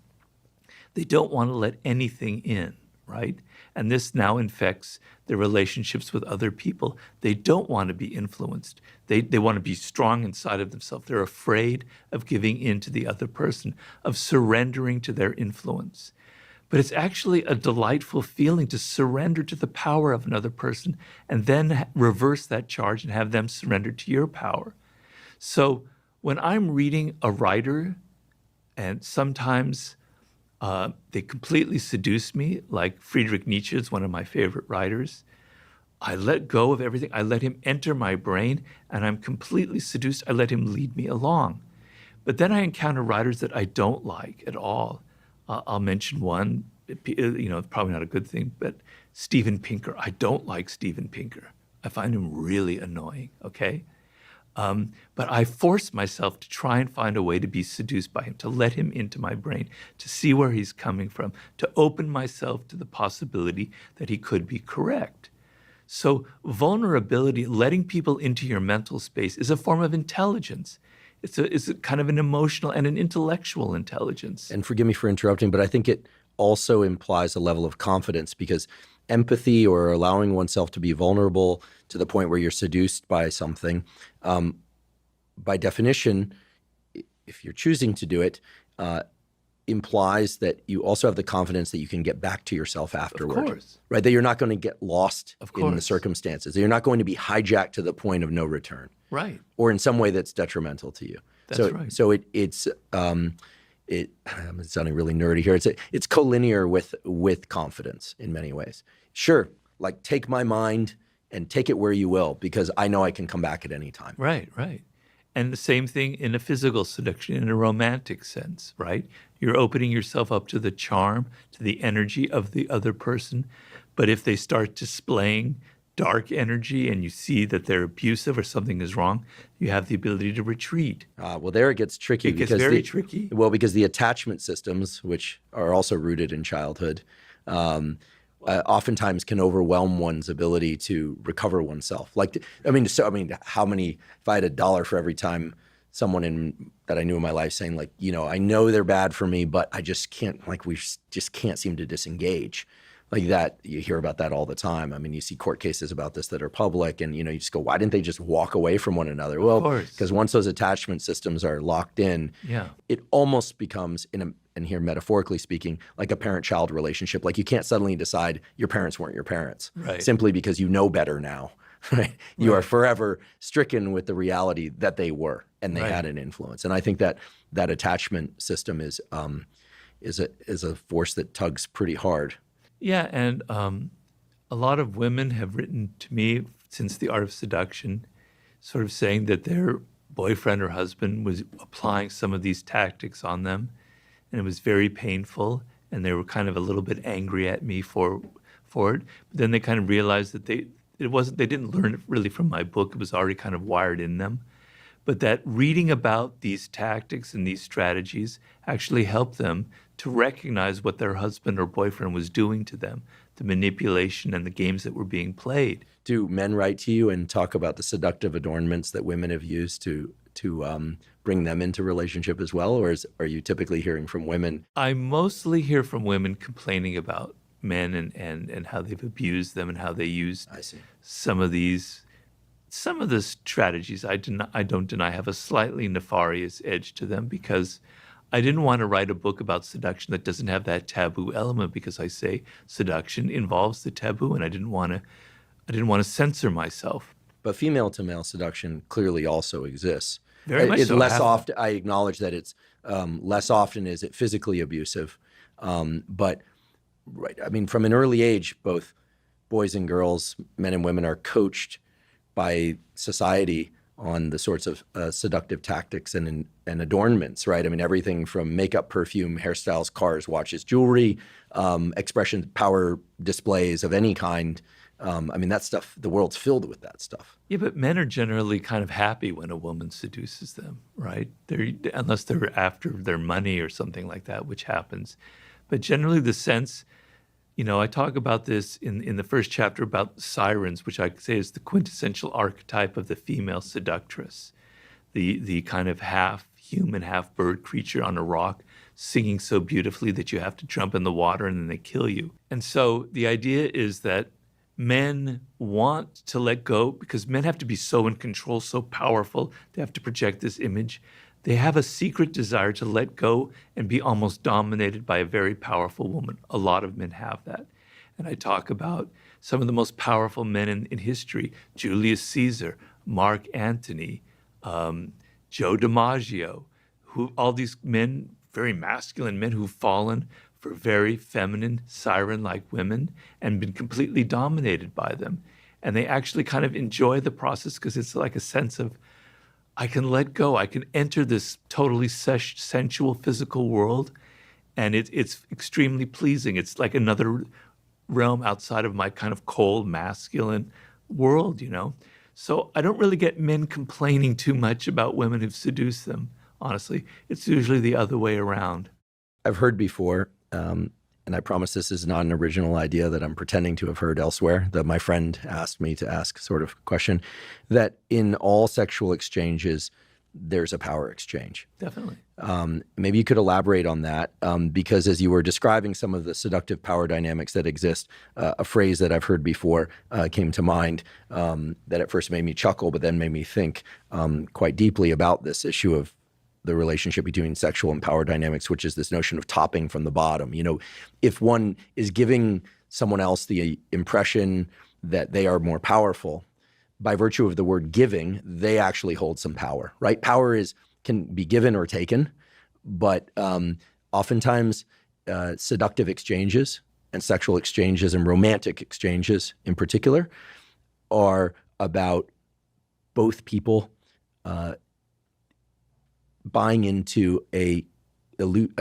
They don't want to let anything in, right? And this now infects their relationships with other people. They don't want to be influenced. They want to be strong inside of themselves. They're afraid of giving in to the other person, of surrendering to their influence. But it's actually a delightful feeling to surrender to the power of another person and then reverse that charge and have them surrender to your power. So when I'm reading a writer, and sometimes they completely seduce me, like Friedrich Nietzsche is one of my favorite writers, I let go of everything. I let him enter my brain, and I'm completely seduced. I let him lead me along. But then I encounter writers that I don't like at all. I'll mention one, it's probably not a good thing, but Steven Pinker. I don't like Steven Pinker. I find him really annoying, okay? But I force myself to try and find a way to be seduced by him, to let him into my brain, to see where he's coming from, to open myself to the possibility that he could be correct. So vulnerability, letting people into your mental space, is a form of intelligence. It's a kind of an emotional and an intellectual intelligence. And forgive me for interrupting, but I think it also implies a level of confidence, because empathy, or allowing oneself to be vulnerable to the point where you're seduced by something, by definition, if you're choosing to do it, implies that you also have the confidence that you can get back to yourself afterward. Of course. Right? That you're not going to get lost Of in the course. circumstances. That you're not going to be hijacked to the point of no return. Right. Or in some way that's detrimental to you. That's right. So it's I'm sounding really nerdy here. It's collinear with confidence in many ways. Sure, like take my mind and take it where you will, because I know I can come back at any time. Right, right. And the same thing in a physical seduction, in a romantic sense, right? You're opening yourself up to the charm, to the energy of the other person. But if they start displaying dark energy and you see that they're abusive or something is wrong, you have the ability to retreat. Well, there it gets tricky. It gets because very tricky. Well, because the attachment systems, which are also rooted in childhood, oftentimes can overwhelm one's ability to recover oneself. How many? If I had $1 for every time someone that I knew in my life saying, like, I know they're bad for me, but I just can't. Like, we just can't seem to disengage. Like that, you hear about that all the time. I mean, you see court cases about this that are public, and you just go, why didn't they just walk away from one another? Well, because once those attachment systems are locked in, it almost becomes, and here metaphorically speaking, like a parent-child relationship. Like you can't suddenly decide your parents weren't your parents, right, simply because you know better now. Right? You are forever stricken with the reality that they were, and they had an influence. And I think that attachment system is a force that tugs pretty hard. Yeah, and a lot of women have written to me since The Art of Seduction, sort of saying that their boyfriend or husband was applying some of these tactics on them, and it was very painful, and they were kind of a little bit angry at me for it. But then they kind of realized that they didn't learn it really from my book. It was already kind of wired in them. But that reading about these tactics and these strategies actually helped them to recognize what their husband or boyfriend was doing to them, the manipulation and the games that were being played. Do men write to you and talk about the seductive adornments that women have used to bring them into relationship as well? Or are you typically hearing from women? I mostly hear from women complaining about men and how they've abused them and how they used some of the strategies. I don't deny have a slightly nefarious edge to them, because I didn't want to write a book about seduction that doesn't have that taboo element, because I say seduction involves the taboo, and I didn't want to censor myself. But female to male seduction clearly also exists. Very much it's so. less often. I acknowledge that it's less often is it physically abusive, but right. I mean, from an early age, both boys and girls, men and women, are coached by society on the sorts of seductive tactics and adornments, right? I mean, everything from makeup, perfume, hairstyles, cars, watches, jewelry, expressions, power displays of any kind. I mean, that stuff, the world's filled with that stuff. Yeah, but men are generally kind of happy when a woman seduces them, right? Unless they're after their money or something like that, which happens. But generally the sense, I talk about this in the first chapter about sirens, which I say is the quintessential archetype of the female seductress, the kind of half human, half bird creature on a rock singing so beautifully that you have to jump in the water and then they kill you. And so the idea is that men want to let go because men have to be so in control, so powerful. They have to project this image. They have a secret desire to let go and be almost dominated by a very powerful woman. A lot of men have that. And I talk about some of the most powerful men in history: Julius Caesar, Mark Antony, Joe DiMaggio, who all these men, very masculine men who've fallen for very feminine, siren-like women and been completely dominated by them. And they actually kind of enjoy the process because it's like a sense of, I can let go. I can enter this totally sensual physical world, and it's extremely pleasing. It's like another realm outside of my kind of cold, masculine world, you know? So I don't really get men complaining too much about women who've seduced them, honestly. It's usually the other way around. I've heard before, and I promise this is not an original idea that I'm pretending to have heard elsewhere, that my friend asked me to ask sort of question, that in all sexual exchanges, there's a power exchange. Definitely. Maybe you could elaborate on that, because as you were describing some of the seductive power dynamics that exist, a phrase that I've heard before came to mind that at first made me chuckle, but then made me think quite deeply about this issue of the relationship between sexual and power dynamics, which is this notion of topping from the bottom. You know, if one is giving someone else the impression that they are more powerful, by virtue of the word giving, they actually hold some power, right? Power can be given or taken, but oftentimes seductive exchanges and sexual exchanges and romantic exchanges in particular are about both people buying into a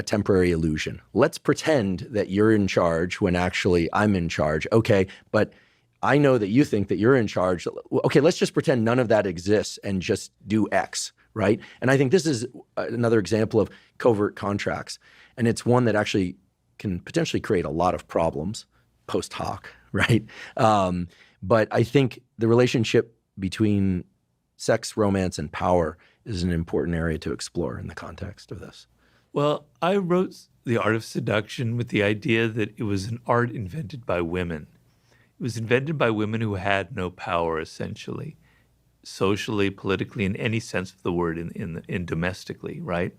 temporary illusion. Let's pretend that you're in charge when actually I'm in charge. Okay, but I know that you think that you're in charge. Okay, let's just pretend none of that exists and just do X, right? And I think this is another example of covert contracts. And it's one that actually can potentially create a lot of problems post hoc, right? But I think the relationship between sex, romance, and power is an important area to explore in the context of this. Well, I wrote The Art of Seduction with the idea that it was an art invented by women. It was invented by women who had no power, essentially, socially, politically, in any sense of the word, in domestically, right?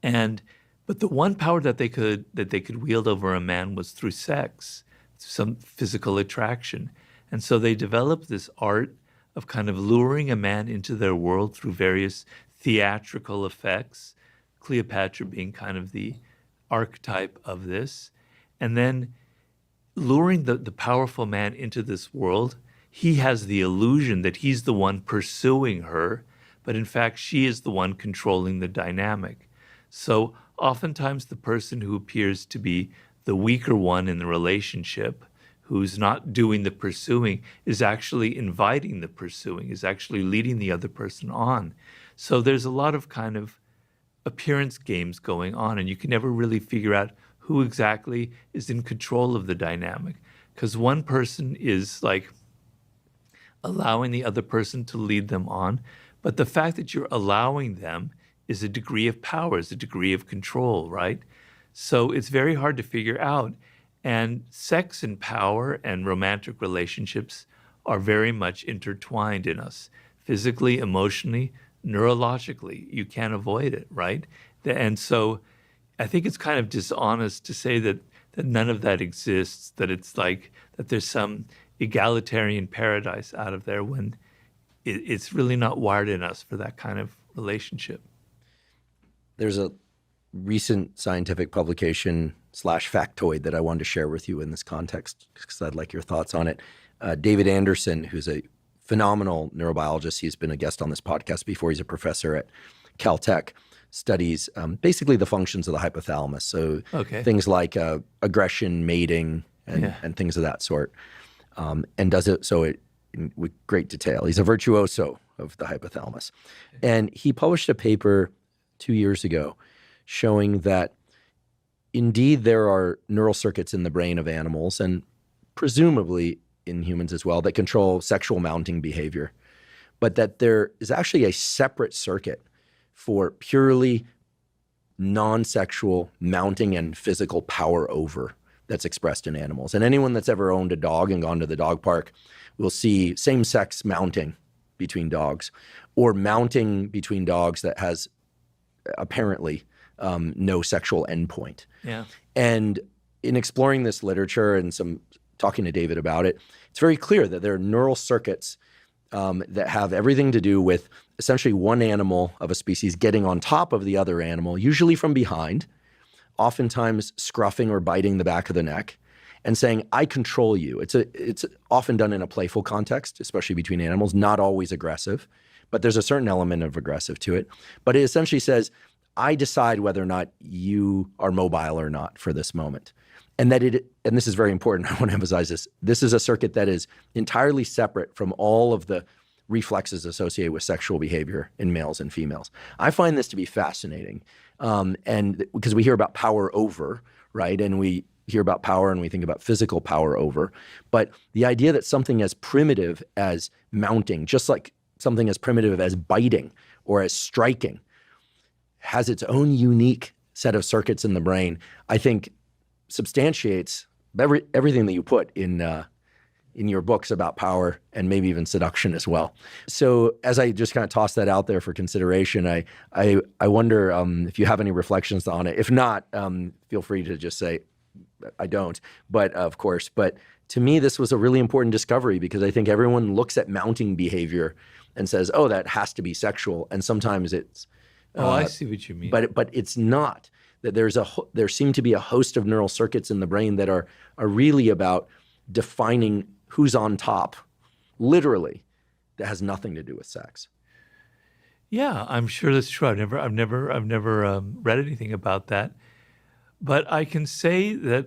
But the one power that they could wield over a man was through sex, some physical attraction. And so they developed this art of kind of luring a man into their world through various theatrical effects, Cleopatra being kind of the archetype of this, and then luring the powerful man into this world. He has the illusion that he's the one pursuing her, but in fact, she is the one controlling the dynamic. So oftentimes the person who appears to be the weaker one in the relationship, who's not doing the pursuing, is actually inviting the pursuing, is actually leading the other person on. So there's a lot of kind of appearance games going on, and you can never really figure out who exactly is in control of the dynamic, because one person is like allowing the other person to lead them on, but the fact that you're allowing them is a degree of power, is a degree of control, right? So it's very hard to figure out. And sex and power and romantic relationships are very much intertwined in us, physically, emotionally, neurologically. You can't avoid it, right? And so I think it's kind of dishonest to say that none of that exists, that it's like that there's some egalitarian paradise out of there when it's really not wired in us for that kind of relationship. There's a recent scientific publication / factoid that I wanted to share with you in this context because I'd like your thoughts on it. David Anderson, who's a phenomenal neurobiologist, he's been a guest on this podcast before. He's a professor at Caltech, studies basically the functions of the hypothalamus. So things like aggression, mating, and things of that sort, and does it with great detail. He's a virtuoso of the hypothalamus. And he published a paper 2 years ago showing that indeed there are neural circuits in the brain of animals, and presumably in humans as well, that control sexual mounting behavior, but that there is actually a separate circuit for purely non-sexual mounting and physical power over that's expressed in animals. And anyone that's ever owned a dog and gone to the dog park will see same-sex mounting between dogs, or mounting between dogs that has apparently no sexual endpoint. Yeah. And in exploring this literature and some talking to David about it, it's very clear that there are neural circuits that have everything to do with essentially one animal of a species getting on top of the other animal, usually from behind, oftentimes scruffing or biting the back of the neck, and saying, I control you. It's often done in a playful context, especially between animals, not always aggressive, but there's a certain element of aggressive to it. But it essentially says, I decide whether or not you are mobile or not for this moment. And and this is very important, I want to emphasize this is a circuit that is entirely separate from all of the reflexes associated with sexual behavior in males and females. I find this to be fascinating. And because we hear about power over, right? And we hear about power and we think about physical power over. But the idea that something as primitive as mounting, just like something as primitive as biting or as striking, has its own unique set of circuits in the brain, I think substantiates everything that you put in your books about power and maybe even seduction as well. So as I just kind of toss that out there for consideration, I wonder if you have any reflections on it. If not, feel free to just say, I don't, but of course. But to me, this was a really important discovery because I think everyone looks at mounting behavior and says, oh, that has to be sexual. And sometimes it's... I see what you mean. But it's not. That there seem to be a host of neural circuits in the brain that are really about defining who's on top, literally, that has nothing to do with sex. Yeah, I'm sure that's true. I've never read anything about that, but I can say that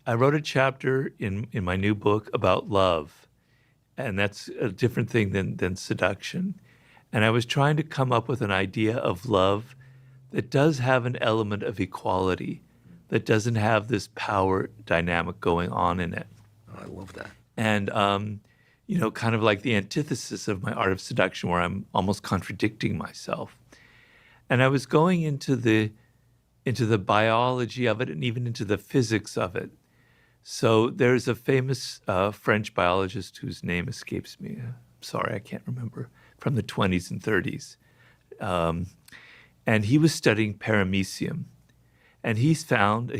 I wrote a chapter in my new book about love, and that's a different thing than seduction. And I was trying to come up with an idea of love that does have an element of equality, that doesn't have this power dynamic going on in it. Oh, I love that. And, kind of like the antithesis of my art of seduction, where I'm almost contradicting myself. And I was going into the biology of it and even into the physics of it. So there's a famous French biologist whose name escapes me. Sorry, I can't remember, from the 20s and 30s. And he was studying paramecium. And he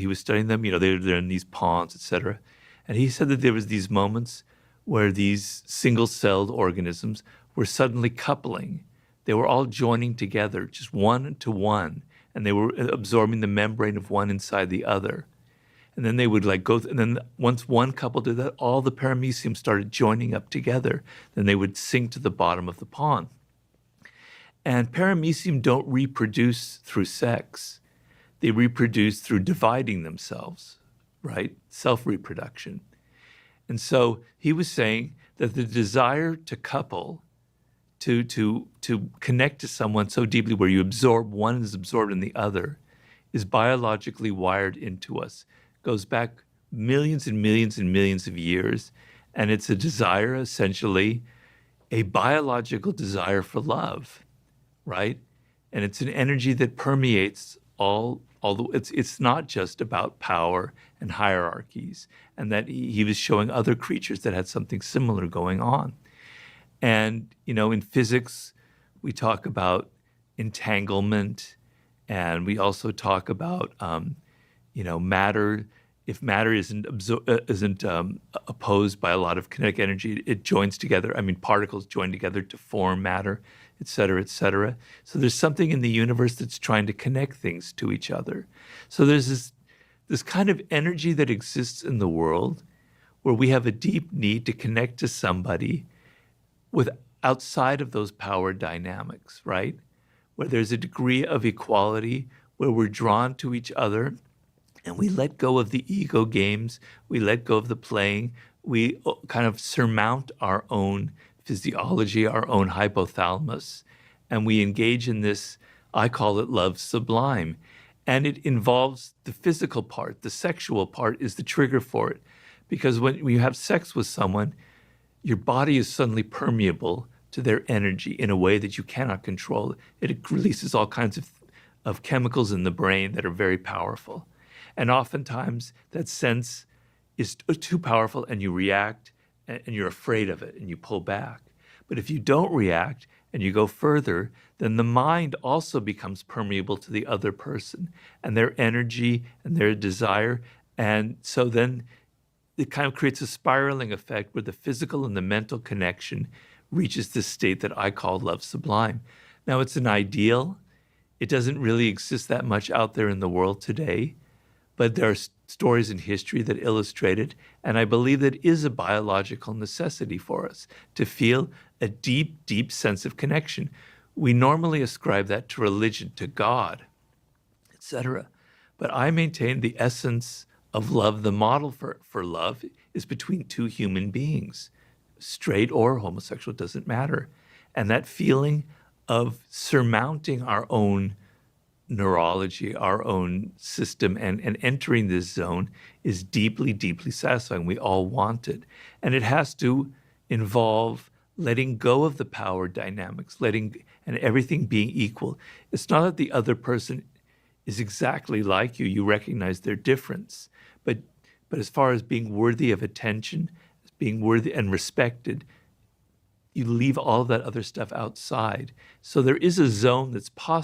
was studying them, they're in these ponds, et cetera. And he said that there was these moments where these single-celled organisms were suddenly coupling. They were all joining together, just one to one, and they were absorbing the membrane of one inside the other. And then they would and then once one couple did that, all the paramecium started joining up together. Then they would sink to the bottom of the pond. And paramecium don't reproduce through sex. They reproduce through dividing themselves, right? Self-reproduction. And so he was saying that the desire to couple, to connect to someone so deeply where you absorb, one is absorbed in the other, is biologically wired into us. Goes back millions and millions and millions of years. And it's a desire, essentially, a biological desire for love, right? And it's an energy that permeates although it's not just about power and hierarchies, and that he was showing other creatures that had something similar going on. And, in physics, we talk about entanglement, and we also talk about, matter. If matter isn't opposed by a lot of kinetic energy, it joins together. Particles join together to form matter, et cetera, et cetera. So there's something in the universe that's trying to connect things to each other. So there's this kind of energy that exists in the world where we have a deep need to connect to somebody with outside of those power dynamics, right? Where there's a degree of equality, where we're drawn to each other, and we let go of the ego games, we let go of the playing, we kind of surmount our own physiology, our own hypothalamus, and we engage in this, I call it love sublime. And it involves the physical part. The sexual part is the trigger for it. Because when you have sex with someone, your body is suddenly permeable to their energy in a way that you cannot control. It releases all kinds of chemicals in the brain that are very powerful. And oftentimes that sense is too powerful and you react and you're afraid of it and you pull back. But if you don't react and you go further, then the mind also becomes permeable to the other person and their energy and their desire. And so then it kind of creates a spiraling effect where the physical and the mental connection reaches this state that I call love sublime. Now, it's an ideal. It doesn't really exist that much out there in the world today, but there are stories in history that illustrate it, and I believe that is a biological necessity for us to feel a deep, deep sense of connection. We normally ascribe that to religion, to God, etc. But I maintain the essence of love, the model for love, is between two human beings, straight or homosexual, doesn't matter. And that feeling of surmounting our own neurology, our own system, and entering this zone is deeply, deeply satisfying. We all want it. And it has to involve letting go of the power dynamics, and everything being equal. It's not that the other person is exactly like you. You recognize their difference. But as far as being worthy of attention, being worthy and respected, you leave all of that other stuff outside. So there is a zone that's possible